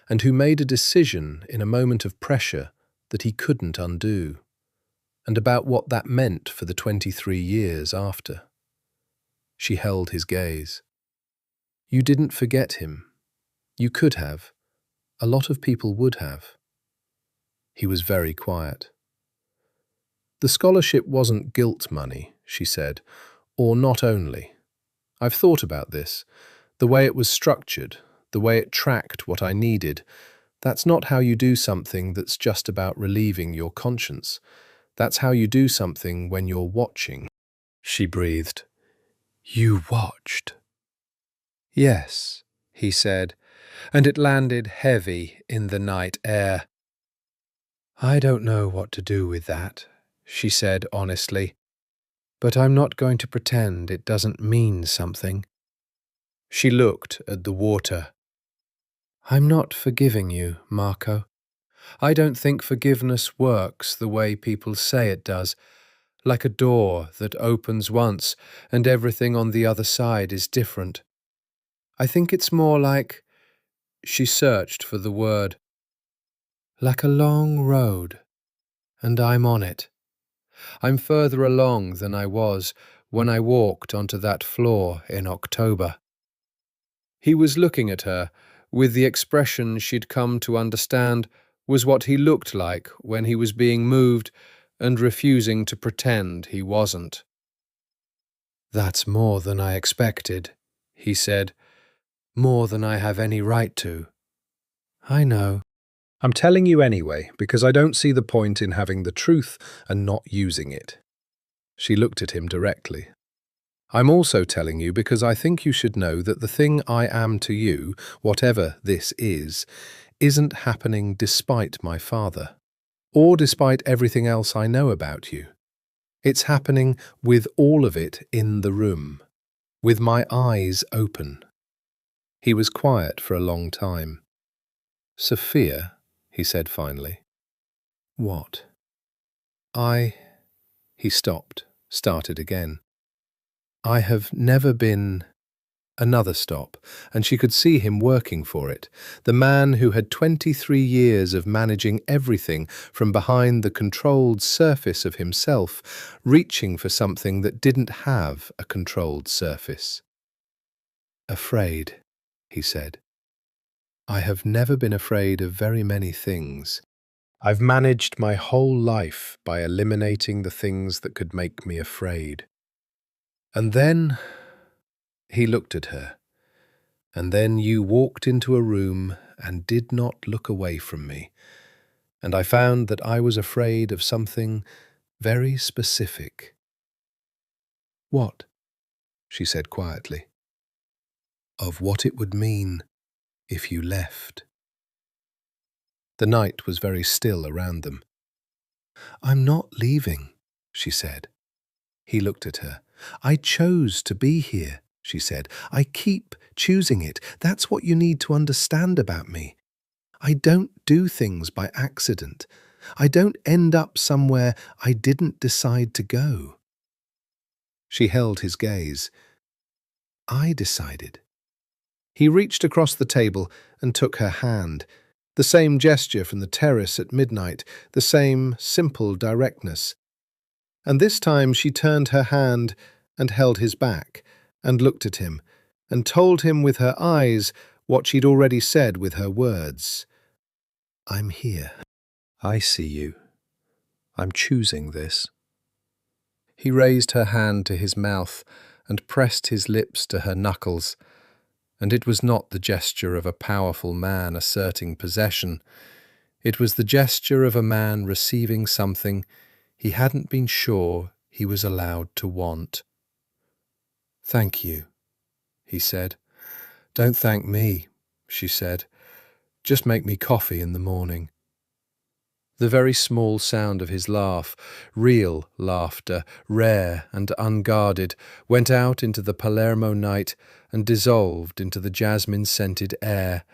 and who made a decision in a moment of pressure that he couldn't undo, and about what that meant for the 23 years after." She held his gaze. "You didn't forget him. You could have. A lot of people would have." He was very quiet. "The scholarship wasn't guilt money," she said, "or not only. I've thought about this. The way it was structured, the way it tracked what I needed, that's not how you do something that's just about relieving your conscience. That's how you do something when you're watching." She breathed. "You watched?" "Yes," he said, and it landed heavy in the night air. "I don't know what to do with that," she said honestly, "but I'm not going to pretend it doesn't mean something." She looked at the water. "I'm not forgiving you, Marco. I don't think forgiveness works the way people say it does, like a door that opens once and everything on the other side is different. I think it's more like," she searched for the word, "like a long road, and I'm on it. I'm further along than I was when I walked onto that floor in October." He was looking at her with the expression she'd come to understand was what he looked like when he was being moved and refusing to pretend he wasn't. "That's more than I expected," he said. "More than I have any right to." "I know. I'm telling you anyway, because I don't see the point in having the truth and not using it." She looked at him directly. "I'm also telling you because I think you should know that the thing I am to you, whatever this is, isn't happening despite my father, or despite everything else I know about you. It's happening with all of it in the room, with my eyes open." He was quiet for a long time. "Sophia," he said finally. "What?" He stopped, started again. "I have never been Another stop, and she could see him working for it, the man who had 23 years of managing everything from behind the controlled surface of himself, reaching for something that didn't have a controlled surface. "Afraid," he said. "I have never been afraid of very many things. I've managed my whole life by eliminating the things that could make me afraid." And then he looked at her. "And then you walked into a room and did not look away from me, and I found that I was afraid of something very specific." "What?" she said quietly. "Of what it would mean if you left." The night was very still around them. "I'm not leaving," she said. He looked at her. "I chose to be here," she said. "I keep choosing it. That's what you need to understand about me. I don't do things by accident. I don't end up somewhere I didn't decide to go." She held his gaze. "I decided." He reached across the table and took her hand. The same gesture from the terrace at midnight, the same simple directness. And this time she turned her hand and held his back, and looked at him, and told him with her eyes what she'd already said with her words. "I'm here. I see you. I'm choosing this." He raised her hand to his mouth and pressed his lips to her knuckles, and it was not the gesture of a powerful man asserting possession. It was the gesture of a man receiving something he hadn't been sure he was allowed to want. "Thank you," he said. "Don't thank me," she said. "Just make me coffee in the morning." The very small sound of his laugh, real laughter, rare and unguarded, went out into the Palermo night and dissolved into the jasmine-scented air,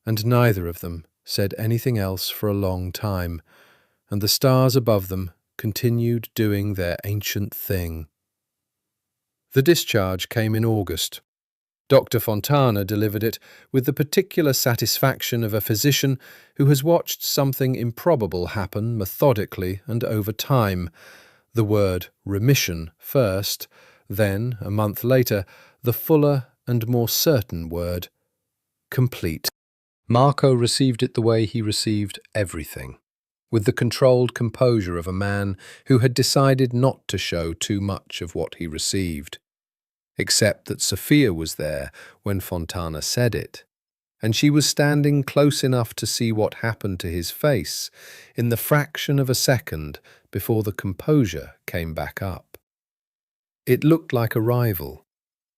and neither of them said anything else for a long time, and the stars above them continued doing their ancient thing. The discharge came in August. Dr. Fontana delivered it with the particular satisfaction of a physician who has watched something improbable happen methodically and over time. The word remission first, then, a month later, the fuller and more certain word complete. Marco received it the way he received everything, with the controlled composure of a man who had decided not to show too much of what he received. Except that Sofia was there when Fontana said it, and she was standing close enough to see what happened to his face in the fraction of a second before the composure came back up. It looked like a rival,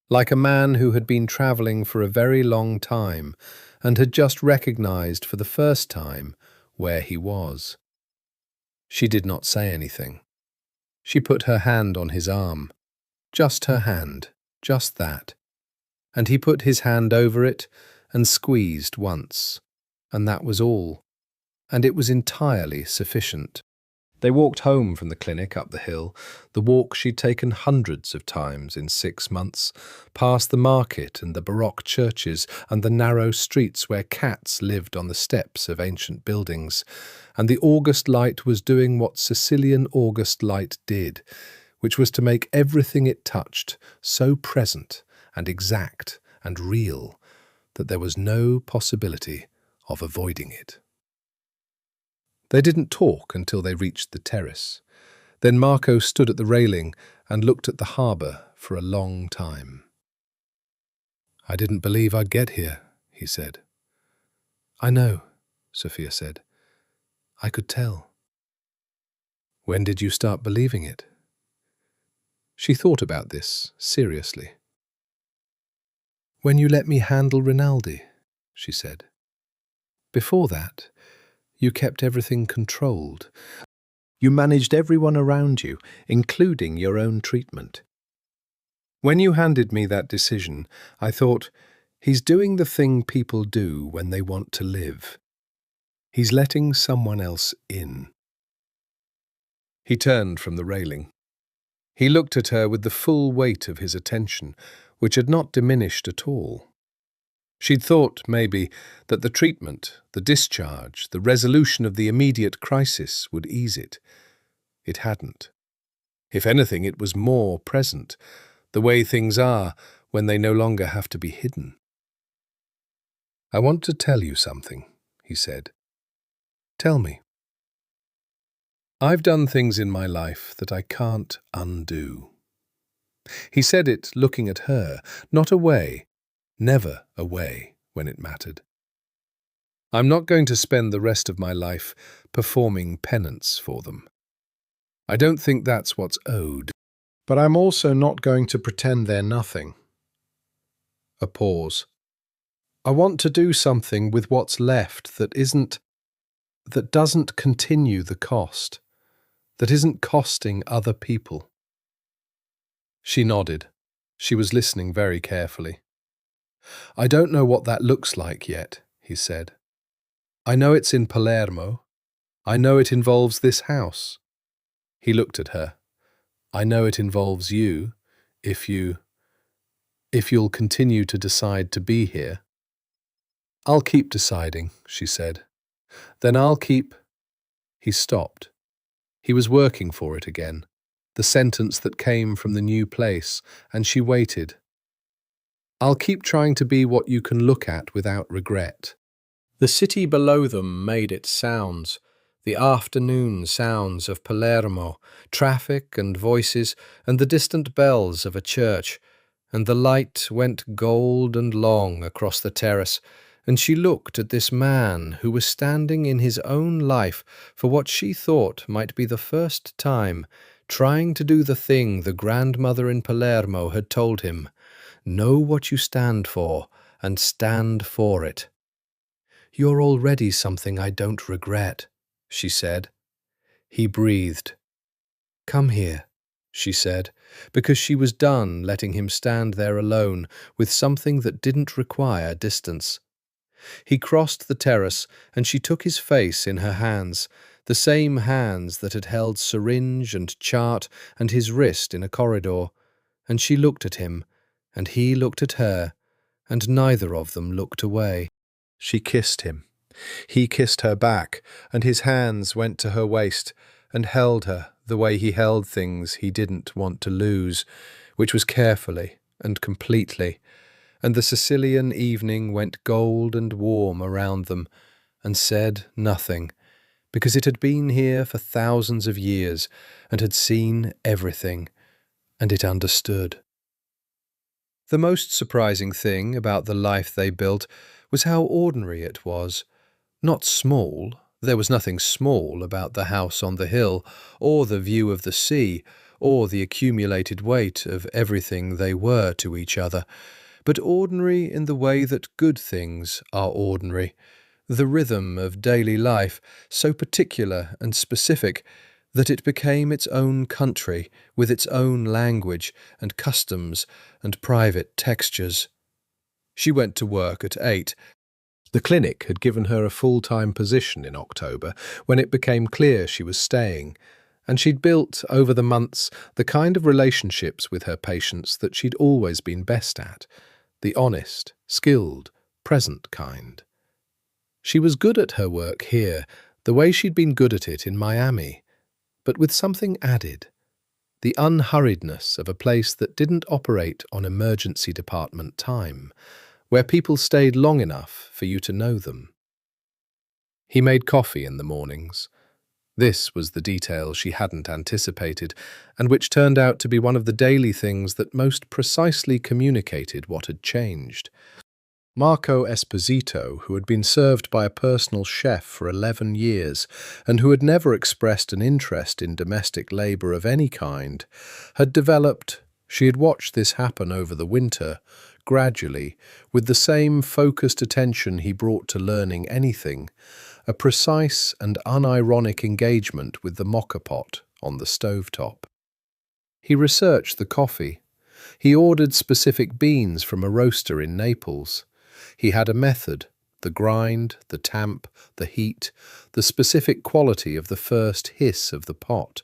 like a man who had been travelling for a very long time and had just recognized for the first time where he was. She did not say anything. She put her hand on his arm, just her hand. Just that. And he put his hand over it and squeezed once. And that was all. And it was entirely sufficient. They walked home from the clinic up the hill, the walk she'd taken hundreds of times in 6 months, past the market and the Baroque churches and the narrow streets where cats lived on the steps of ancient buildings. And the August light was doing what Sicilian August light did, which was to make everything it touched so present and exact and real that there was no possibility of avoiding it. They didn't talk until they reached the terrace. Then Marco stood at the railing and looked at the harbour for a long time. "I didn't believe I'd get here," he said. "I know," Sofia said. "I could tell." "When did you start believing it?" She thought about this seriously. "When you let me handle Rinaldi," she said. "Before that, you kept everything controlled. You managed everyone around you, including your own treatment. When you handed me that decision, I thought, he's doing the thing people do when they want to live. He's letting someone else in." He turned from the railing. He looked at her with the full weight of his attention, which had not diminished at all. She'd thought, maybe, that the treatment, the discharge, the resolution of the immediate crisis would ease it. It hadn't. If anything, it was more present, the way things are when they no longer have to be hidden. "I want to tell you something," he said. "Tell me." "I've done things in my life that I can't undo." He said it looking at her, not away, never away when it mattered. "I'm not going to spend the rest of my life performing penance for them. I don't think that's what's owed. But I'm also not going to pretend they're nothing." A pause. "I want to do something with what's left that doesn't continue the cost, that isn't costing other people." She nodded. She was listening very carefully. "I don't know what that looks like yet," he said. "I know it's in Palermo. I know it involves this house." He looked at her. "I know it involves you, if you'll continue to decide to be here." "I'll keep deciding," she said. "Then I'll keep—" He stopped. He was working for it again, the sentence that came from the new place, and she waited. "I'll keep trying to be what you can look at without regret." The city below them made its sounds, the afternoon sounds of Palermo, traffic and voices and the distant bells of a church, and the light went gold and long across the terrace, and she looked at this man who was standing in his own life for what she thought might be the first time, trying to do the thing the grandmother in Palermo had told him: know what you stand for, and stand for it. "You're already something I don't regret," she said. He breathed. "Come here," she said, because she was done letting him stand there alone with something that didn't require distance. He crossed the terrace, and she took his face in her hands, the same hands that had held syringe and chart and his wrist in a corridor, and she looked at him, and he looked at her, and neither of them looked away. She kissed him. He kissed her back, and his hands went to her waist and held her the way he held things he didn't want to lose, which was carefully and completely, and the Sicilian evening went gold and warm around them and said nothing, because it had been here for thousands of years and had seen everything, and it understood. The most surprising thing about the life they built was how ordinary it was. Not small. There was nothing small about the house on the hill, or the view of the sea, or the accumulated weight of everything they were to each other, but ordinary in the way that good things are ordinary. The rhythm of daily life, so particular and specific that it became its own country, with its own language and customs and private textures. She went to work at 8. The clinic had given her a full-time position in October, when it became clear she was staying, and she'd built, over the months, the kind of relationships with her patients that she'd always been best at, the honest, skilled, present kind. She was good at her work here, the way she'd been good at it in Miami, but with something added, the unhurriedness of a place that didn't operate on emergency department time, where people stayed long enough for you to know them. He made coffee in the mornings. This was the detail she hadn't anticipated, and which turned out to be one of the daily things that most precisely communicated what had changed. Marco Esposito, who had been served by a personal chef for 11 years and who had never expressed an interest in domestic labour of any kind, had developed, she had watched this happen over the winter, gradually, with the same focused attention he brought to learning anything, a precise and unironic engagement with the mocha pot on the stovetop. He researched the coffee. He ordered specific beans from a roaster in Naples. He had a method, the grind, the tamp, the heat, the specific quality of the first hiss of the pot.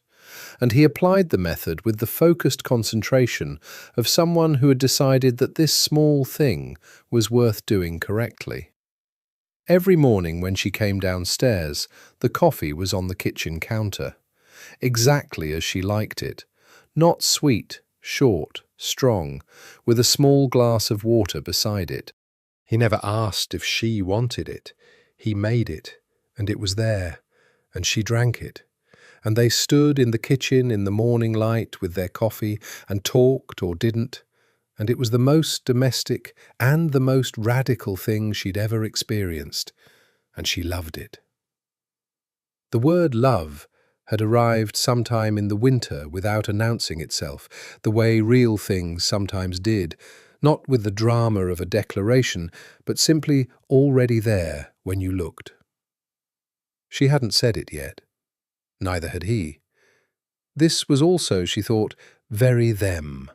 and he applied the method with the focused concentration of someone who had decided that this small thing was worth doing correctly. Every morning when she came downstairs, the coffee was on the kitchen counter, exactly as she liked it, not sweet, short, strong, with a small glass of water beside it. He never asked if she wanted it. He made it, and it was there, and she drank it. And they stood in the kitchen in the morning light with their coffee and talked or didn't, and it was the most domestic and the most radical thing she'd ever experienced, and she loved it. The word love had arrived sometime in the winter without announcing itself, the way real things sometimes did, not with the drama of a declaration, but simply already there when you looked. She hadn't said it yet. Neither had he. This was also, she thought, very them.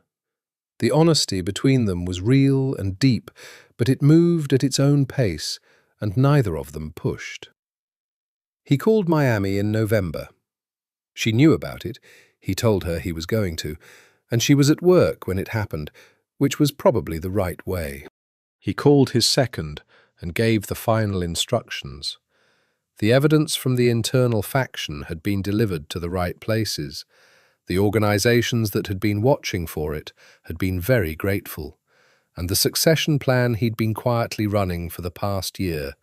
The honesty between them was real and deep, but it moved at its own pace, and neither of them pushed. He called Miami in November. She knew about it. He told her he was going to, and she was at work when it happened, which was probably the right way. He called his second and gave the final instructions. The evidence from the internal faction had been delivered to the right places. The organizations that had been watching for it had been very grateful, and the succession plan he'd been quietly running for the past year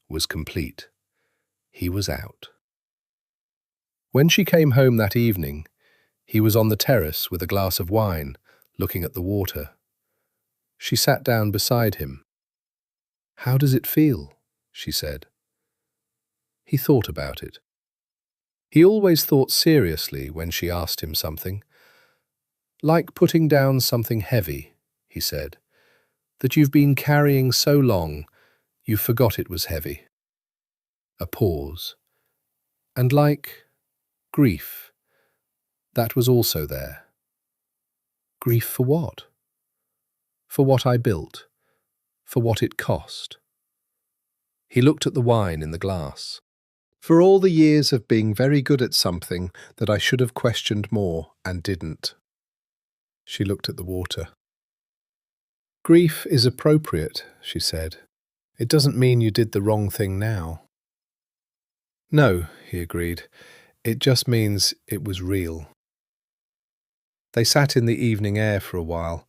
was complete. He was out. When she came home that evening, he was on the terrace with a glass of wine, looking at the water. She sat down beside him. "How does it feel?" she said. He thought about it. He always thought seriously when she asked him something. "Like putting down something heavy," he said, "that you've been carrying so long, you forgot it was heavy." A pause. "And like grief, that was also there." "Grief for what?" "For what I built, for what it cost." He looked at the wine in the glass. "For all the years of being very good at something that I should have questioned more and didn't." She looked at the water. "Grief is appropriate," she said. "It doesn't mean you did the wrong thing now." "No," he agreed. "It just means it was real." They sat in the evening air for a while.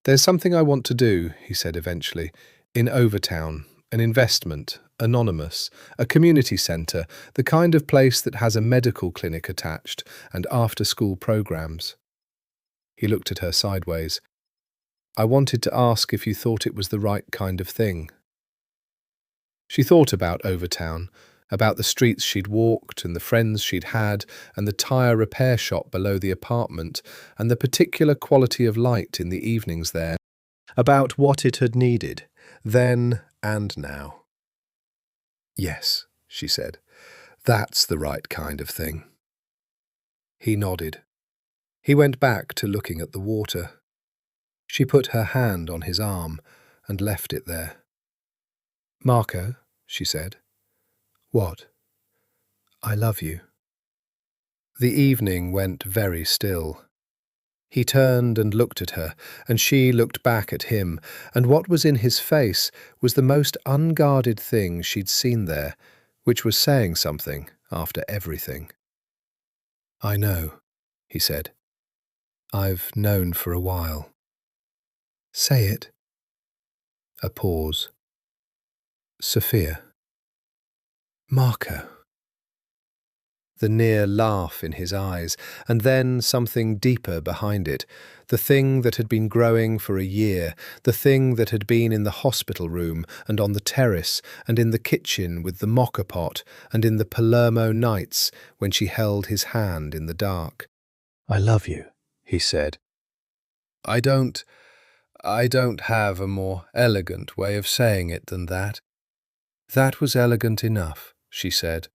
"There's something I want to do," he said eventually, "in Overtown. An investment, anonymous, a community centre, the kind of place that has a medical clinic attached and after-school programs." He looked at her sideways. "I wanted to ask if you thought it was the right kind of thing." She thought about Overtown, about the streets she'd walked and the friends she'd had and the tyre repair shop below the apartment and the particular quality of light in the evenings there, about what it had needed, then and now. "Yes," she said, "that's the right kind of thing." He nodded. He went back to looking at the water. She put her hand on his arm and left it there. "Marco," she said. "What?" "I love you." The evening went very still. He turned and looked at her, and she looked back at him, and what was in his face was the most unguarded thing she'd seen there, which was saying something after everything. "I know," he said. "I've known for a while." "Say it." A pause. "Sofia." "Marco." The near laugh in his eyes, and then something deeper behind it, the thing that had been growing for a year, the thing that had been in the hospital room and on the terrace and in the kitchen with the mocha pot and in the Palermo nights when she held his hand in the dark. "I love you," he said. I don't have a more elegant way of saying it than that." "That was elegant enough," she said.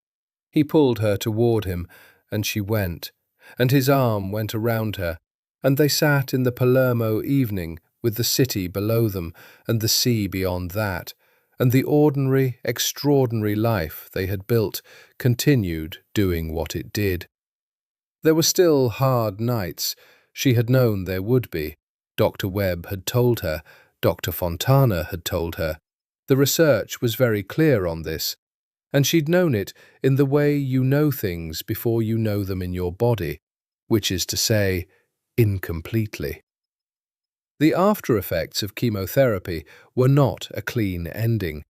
He pulled her toward him, and she went, and his arm went around her, and they sat in the Palermo evening with the city below them and the sea beyond that, and the ordinary, extraordinary life they had built continued doing what it did. There were still hard nights. She had known there would be. Dr. Webb had told her. Dr. Fontana had told her. The research was very clear on this, and she'd known it in the way you know things before you know them in your body, which is to say, incompletely. The after-effects of chemotherapy were not a clean ending.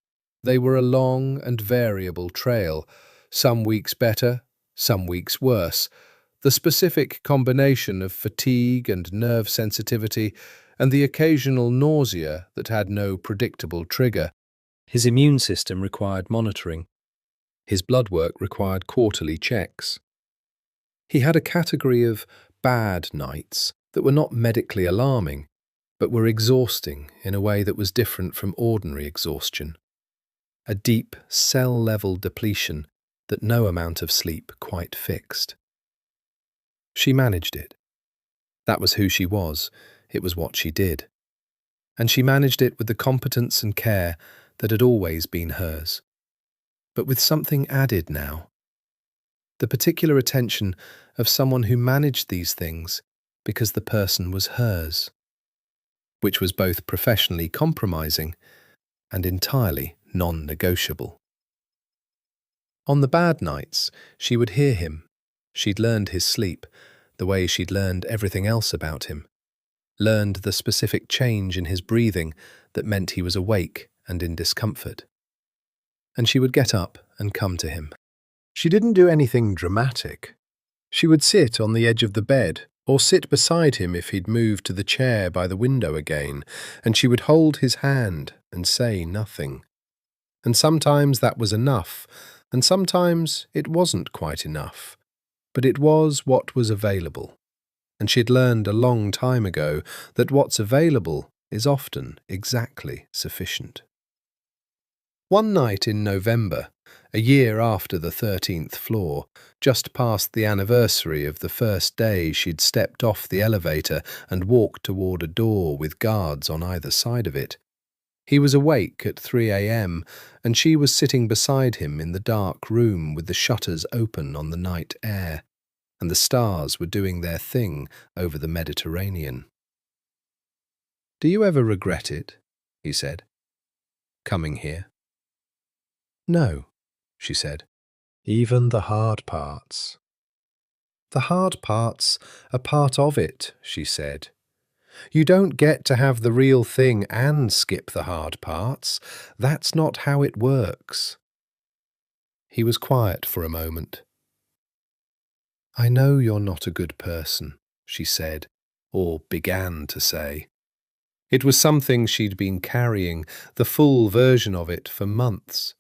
They were a long and variable trail, some weeks better, some weeks worse, the specific combination of fatigue and nerve sensitivity and the occasional nausea that had no predictable trigger. His immune system required monitoring. His blood work required quarterly checks. He had a category of bad nights that were not medically alarming, but were exhausting in a way that was different from ordinary exhaustion. A deep cell-level depletion that no amount of sleep quite fixed. She managed it. That was who she was. It was what she did. And she managed it with the competence and care that had always been hers. But with something added now. The particular attention of someone who managed these things because the person was hers, which was both professionally compromising and entirely non-negotiable. On the bad nights, she would hear him. She'd learned his sleep, the way she'd learned everything else about him, learned the specific change in his breathing that meant he was awake and in discomfort. And she would get up and come to him. She didn't do anything dramatic. She would sit on the edge of the bed or sit beside him if he'd moved to the chair by the window again, and she would hold his hand and say nothing. And sometimes that was enough, and sometimes it wasn't quite enough. But it was what was available, and she'd learned a long time ago that what's available is often exactly sufficient. One night in November, a year after the 13th floor, just past the anniversary of the first day she'd stepped off the elevator and walked toward a door with guards on either side of it, he was awake at 3 a.m., and she was sitting beside him in the dark room with the shutters open on the night air, and the stars were doing their thing over the Mediterranean. "Do you ever regret it?" he said. "Coming here?" "No," she said. "Even the hard parts." "The hard parts are part of it," she said. "You don't get to have the real thing and skip the hard parts. That's not how it works." He was quiet for a moment. "I know you're not a good person," she said, or began to say. It was something she'd been carrying, the full version of it, for months.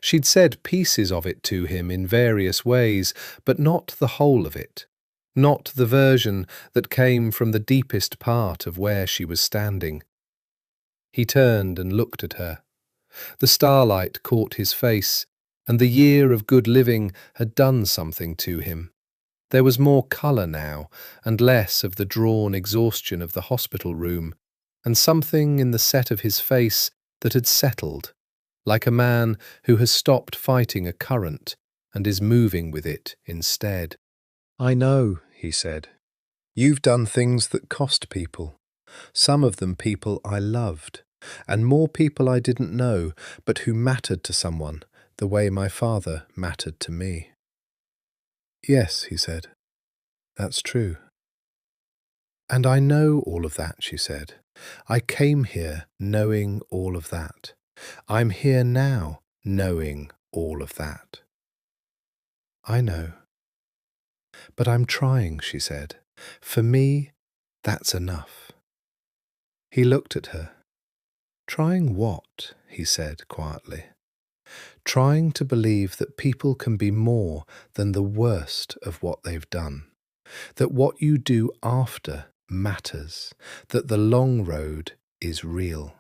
She'd said pieces of it to him in various ways, but not the whole of it. Not the version that came from the deepest part of where she was standing. He turned and looked at her. The starlight caught his face, and the year of good living had done something to him. There was more colour now, and less of the drawn exhaustion of the hospital room, and something in the set of his face that had settled, like a man who has stopped fighting a current and is moving with it instead. "I know," he said. "You've done things that cost people. Some of them people I loved, and more people I didn't know, but who mattered to someone the way my father mattered to me." "Yes," he said. "That's true." "And I know all of that," she said. "I came here knowing all of that. I'm here now knowing all of that." "I know." "But I'm trying," she said. "For me, that's enough." He looked at her. "Trying what?" he said quietly. "Trying to believe that people can be more than the worst of what they've done. That what you do after matters. That the long road is real."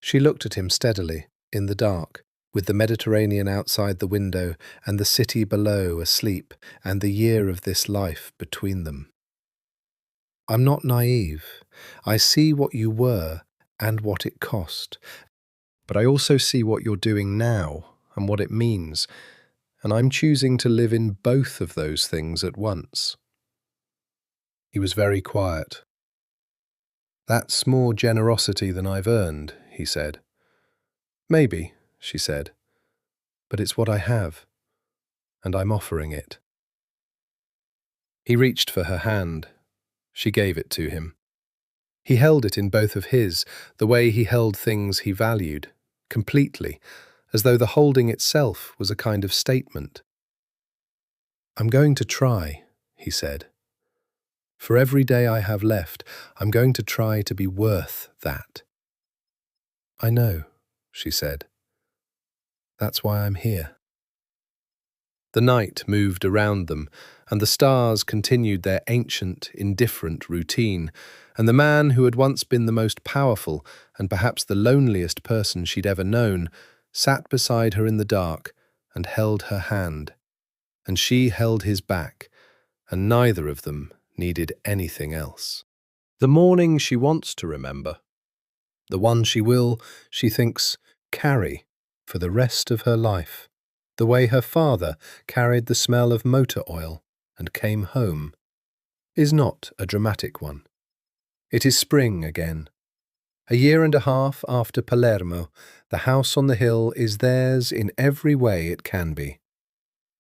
She looked at him steadily, in the dark, with the Mediterranean outside the window and the city below asleep and the year of this life between them. "I'm not naive. I see what you were and what it cost. But I also see what you're doing now and what it means. and I'm choosing to live in both of those things at once." He was very quiet. "That's more generosity than I've earned," he said. "Maybe," she said, "but it's what I have, and I'm offering it." He reached for her hand. She gave it to him. He held it in both of his, the way he held things he valued, completely, as though the holding itself was a kind of statement. "I'm going to try," he said. "For every day I have left, I'm going to try to be worth that." "I know," she said. "That's why I'm here." The night moved around them, and the stars continued their ancient, indifferent routine, and the man who had once been the most powerful and perhaps the loneliest person she'd ever known sat beside her in the dark and held her hand, and she held his back, and neither of them needed anything else. The morning she wants to remember, the one she will, she thinks, carry for the rest of her life, the way her father carried the smell of motor oil and came home, is not a dramatic one. It is spring again. A year and a half after Palermo, the house on the hill is theirs in every way it can be.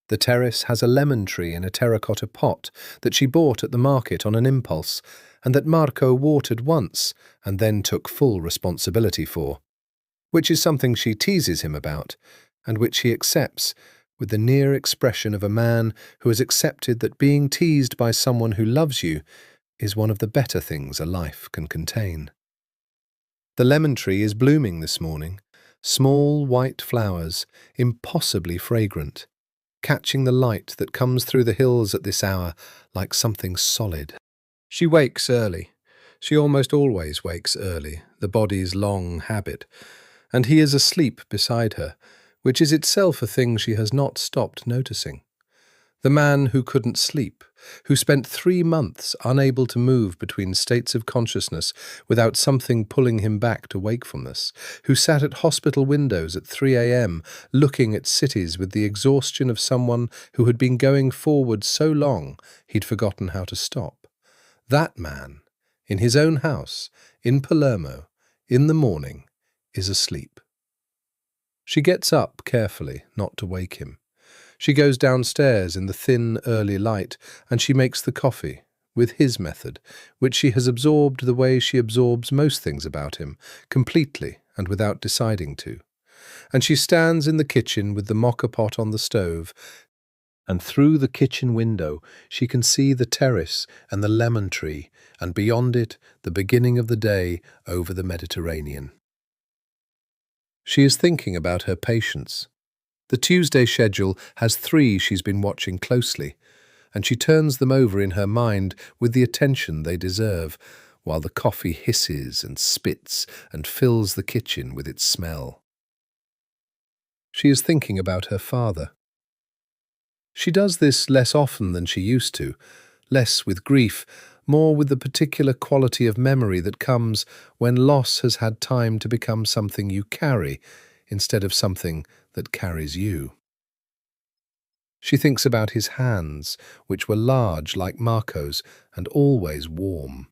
The terrace has a lemon tree in a terracotta pot that she bought at the market on an impulse, and that Marco watered once and then took full responsibility for, which is something she teases him about, and which he accepts with the near expression of a man who has accepted that being teased by someone who loves you is one of the better things a life can contain. The lemon tree is blooming this morning, small white flowers, impossibly fragrant, catching the light that comes through the hills at this hour like something solid. She wakes early. She almost always wakes early, the body's long habit, and he is asleep beside her, which is itself a thing she has not stopped noticing. The man who couldn't sleep, who spent 3 months unable to move between states of consciousness without something pulling him back to wakefulness, who sat at hospital windows at 3 a.m. looking at cities with the exhaustion of someone who had been going forward so long he'd forgotten how to stop. That man, in his own house, in Palermo, in the morning, is asleep. She gets up carefully, not to wake him. She goes downstairs in the thin, early light, and she makes the coffee, with his method, which she has absorbed the way she absorbs most things about him, completely and without deciding to. And she stands in the kitchen with the mocha pot on the stove, and through the kitchen window she can see the terrace and the lemon tree, and beyond it the beginning of the day over the Mediterranean. She is thinking about her patients. The Tuesday schedule has 3 she's been watching closely, and she turns them over in her mind with the attention they deserve, while the coffee hisses and spits and fills the kitchen with its smell. She is thinking about her father. She does this less often than she used to, less with grief, more with the particular quality of memory that comes when loss has had time to become something you carry instead of something that carries you. She thinks about his hands, which were large like Marco's and always warm.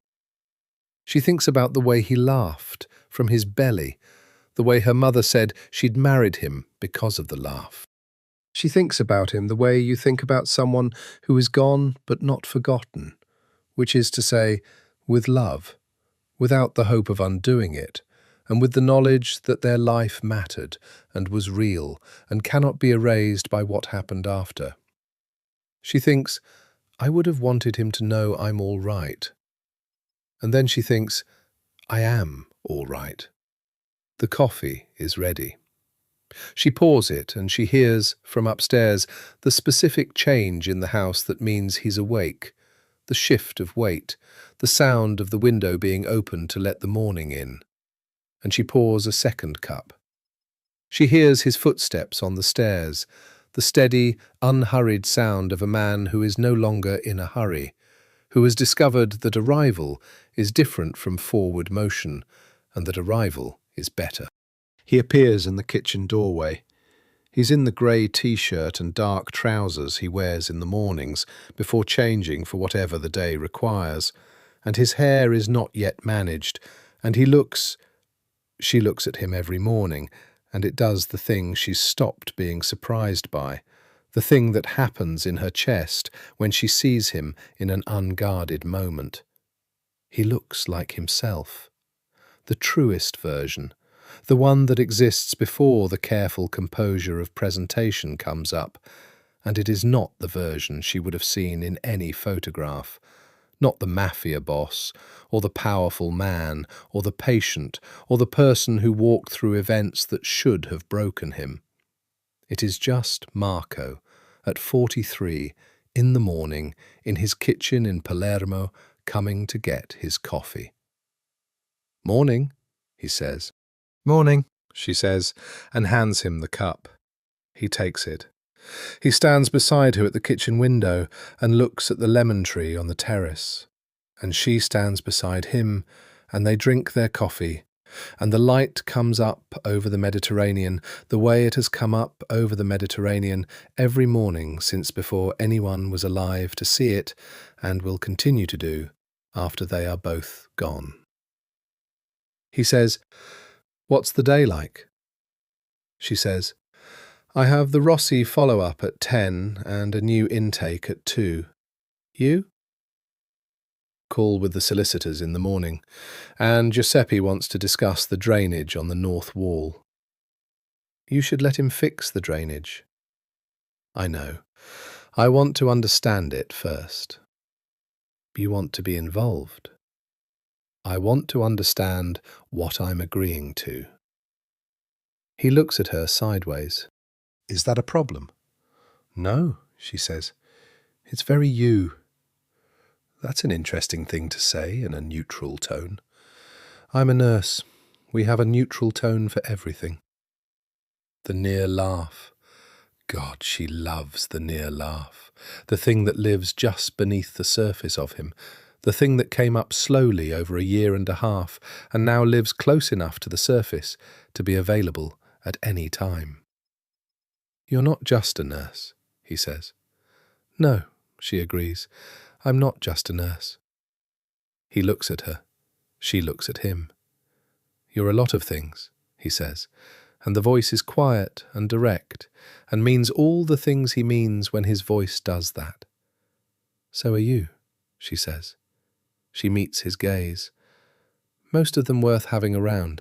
She thinks about the way he laughed, from his belly, the way her mother said she'd married him because of the laugh. She thinks about him the way you think about someone who is gone but not forgotten, which is to say, with love, without the hope of undoing it, and with the knowledge that their life mattered and was real and cannot be erased by what happened after. She thinks, I would have wanted him to know I'm all right. And then she thinks, I am all right. The coffee is ready. She pours it, and she hears, from upstairs, the specific change in the house that means he's awake, the shift of weight, the sound of the window being opened to let the morning in. And she pours a second cup. She hears his footsteps on the stairs, the steady, unhurried sound of a man who is no longer in a hurry, who has discovered that arrival is different from forward motion, and that arrival is better. He appears in the kitchen doorway. He's in the grey t-shirt and dark trousers he wears in the mornings before changing for whatever the day requires, and his hair is not yet managed, and she looks at him every morning, and it does the thing she's stopped being surprised by, the thing that happens in her chest when she sees him in an unguarded moment. He looks like himself, the truest version, the one that exists before the careful composure of presentation comes up, and it is not the version she would have seen in any photograph, not the mafia boss, or the powerful man, or the patient, or the person who walked through events that should have broken him. It is just Marco, at 43, in the morning, in his kitchen in Palermo, coming to get his coffee. "Morning," he says. "Morning," she says, and hands him the cup. He takes it. He stands beside her at the kitchen window and looks at the lemon tree on the terrace. And she stands beside him, and they drink their coffee, and the light comes up over the Mediterranean the way it has come up over the Mediterranean every morning since before anyone was alive to see it, and will continue to do after they are both gone. He says, "What's the day like?" She says, "I have the Rossi follow-up at 10 and a new intake at 2. You?" Call with the solicitors in the morning, and Giuseppe wants to discuss the drainage on the north wall. "You should let him fix the drainage." "I know. I want to understand it first." "You want to be involved." "I want to understand what I'm agreeing to." He looks at her sideways. "Is that a problem?" "No," she says. "It's very you." That's an interesting thing to say in a neutral tone. I'm a nurse. We have a neutral tone for everything. The near laugh. God, she loves the near laugh. The thing that lives just beneath the surface of him. The thing that came up slowly over a year and a half and now lives close enough to the surface to be available at any time. "You're not just a nurse," he says. "No," she agrees. "I'm not just a nurse." He looks at her. She looks at him. "You're a lot of things," he says, and the voice is quiet and direct and means all the things he means when his voice does that. "So are you," she says. She meets his gaze. Most of them worth having around.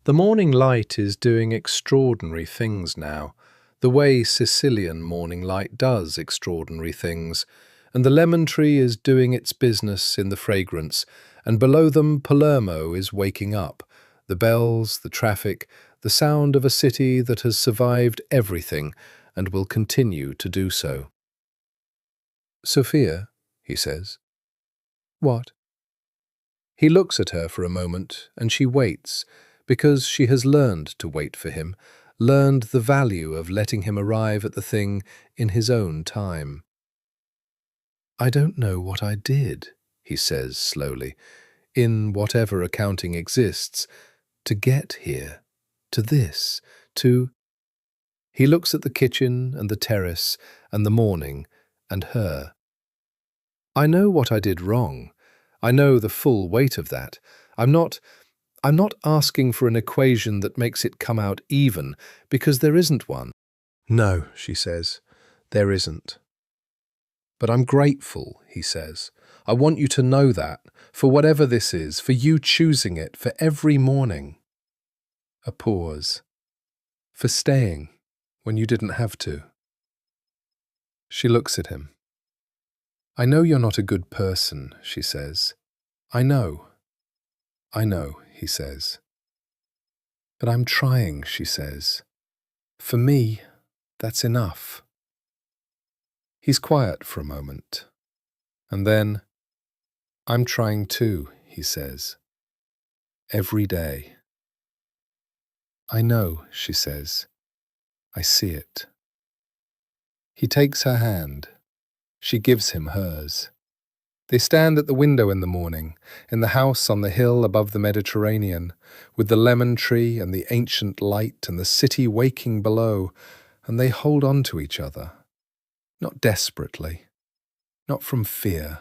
The morning light is doing extraordinary things now, the way Sicilian morning light does extraordinary things, and the lemon tree is doing its business in the fragrance, and below them Palermo is waking up, the bells, the traffic, the sound of a city that has survived everything and will continue to do so. "Sofia," he says. "What?" He looks at her for a moment, and she waits, because she has learned to wait for him, learned the value of letting him arrive at the thing in his own time. "I don't know what I did," he says slowly, "in whatever accounting exists, to get here, to this, to—" He looks at the kitchen and the terrace and the morning and her. "I know what I did wrong. I know the full weight of that. I'm not asking for an equation that makes it come out even, because there isn't one." "No," she says, "there isn't." "But I'm grateful," he says. "I want you to know that, for whatever this is, for you choosing it, for every morning." A pause. "For staying when you didn't have to." She looks at him. "I know you're not a good person," she says. "I know." "I know," he says. "But I'm trying," she says. "For me, that's enough." He's quiet for a moment. And then, "I'm trying too," he says. "Every day." "I know," she says. "I see it." He takes her hand. She gives him hers. They stand at the window in the morning, in the house on the hill above the Mediterranean, with the lemon tree and the ancient light and the city waking below, and they hold on to each other, not desperately, not from fear,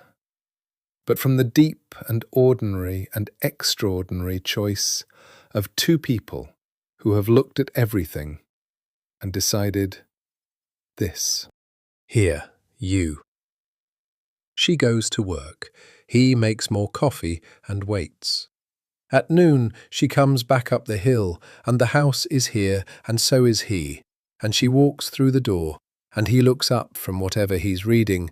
but from the deep and ordinary and extraordinary choice of two people who have looked at everything and decided this. Here, you. She goes to work. He makes more coffee and waits. At noon, she comes back up the hill, and the house is here, and so is he. And she walks through the door, and he looks up from whatever he's reading,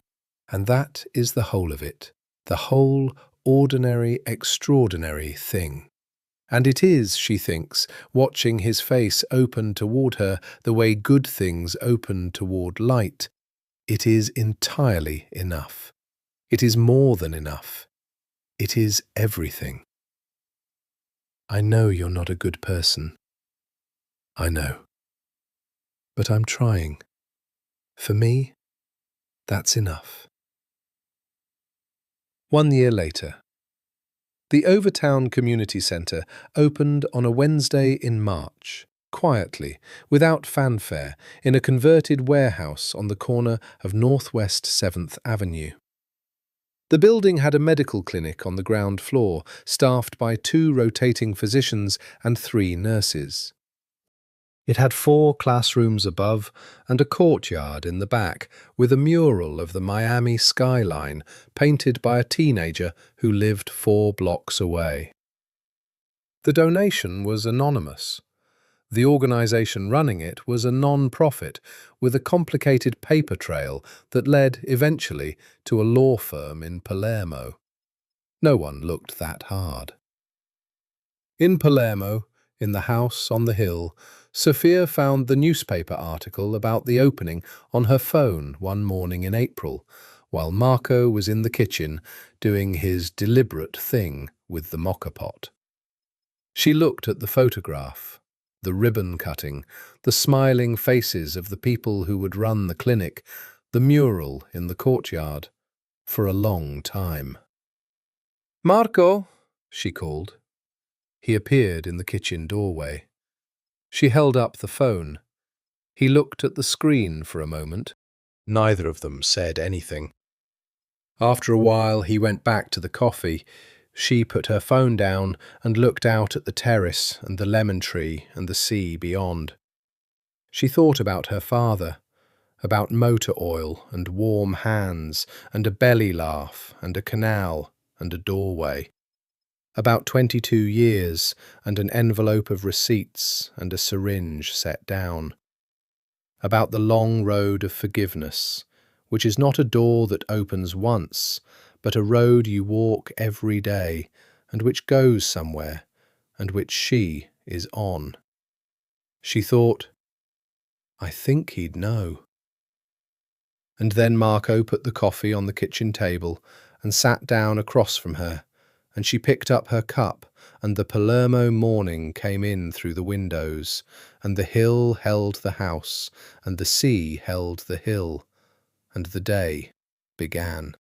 and that is the whole of it, the whole ordinary, extraordinary thing. And it is, she thinks, watching his face open toward her the way good things open toward light. It is entirely enough. It is more than enough. It is everything. I know you're not a good person. I know. But I'm trying. For me, that's enough. 1 year later. The Overtown Community Centre opened on a Wednesday in March, quietly, without fanfare, in a converted warehouse on the corner of Northwest 7th Avenue. The building had a medical clinic on the ground floor, staffed by 2 rotating physicians and 3 nurses. It had 4 classrooms above and a courtyard in the back with a mural of the Miami skyline painted by a teenager who lived 4 blocks away. The donation was anonymous. The organization running it was a non-profit with a complicated paper trail that led, eventually, to a law firm in Palermo. No one looked that hard. In Palermo, in the house on the hill, Sofia found the newspaper article about the opening on her phone one morning in April, while Marco was in the kitchen doing his deliberate thing with the mocha pot. She looked at the photograph, the ribbon cutting, the smiling faces of the people who would run the clinic, the mural in the courtyard, for a long time. "Marco," she called. He appeared in the kitchen doorway. She held up the phone. He looked at the screen for a moment. Neither of them said anything. After a while, he went back to the coffee. She put her phone down and looked out at the terrace and the lemon tree and the sea beyond. She thought about her father, about motor oil and warm hands and a belly laugh and a canal and a doorway. About 22 years and an envelope of receipts and a syringe set down. About the long road of forgiveness, which is not a door that opens once, but a road you walk every day, and which goes somewhere, and which she is on. She thought, I think he'd know. And then Marco put the coffee on the kitchen table and sat down across from her, and she picked up her cup, and the Palermo morning came in through the windows, and the hill held the house, and the sea held the hill, and the day began.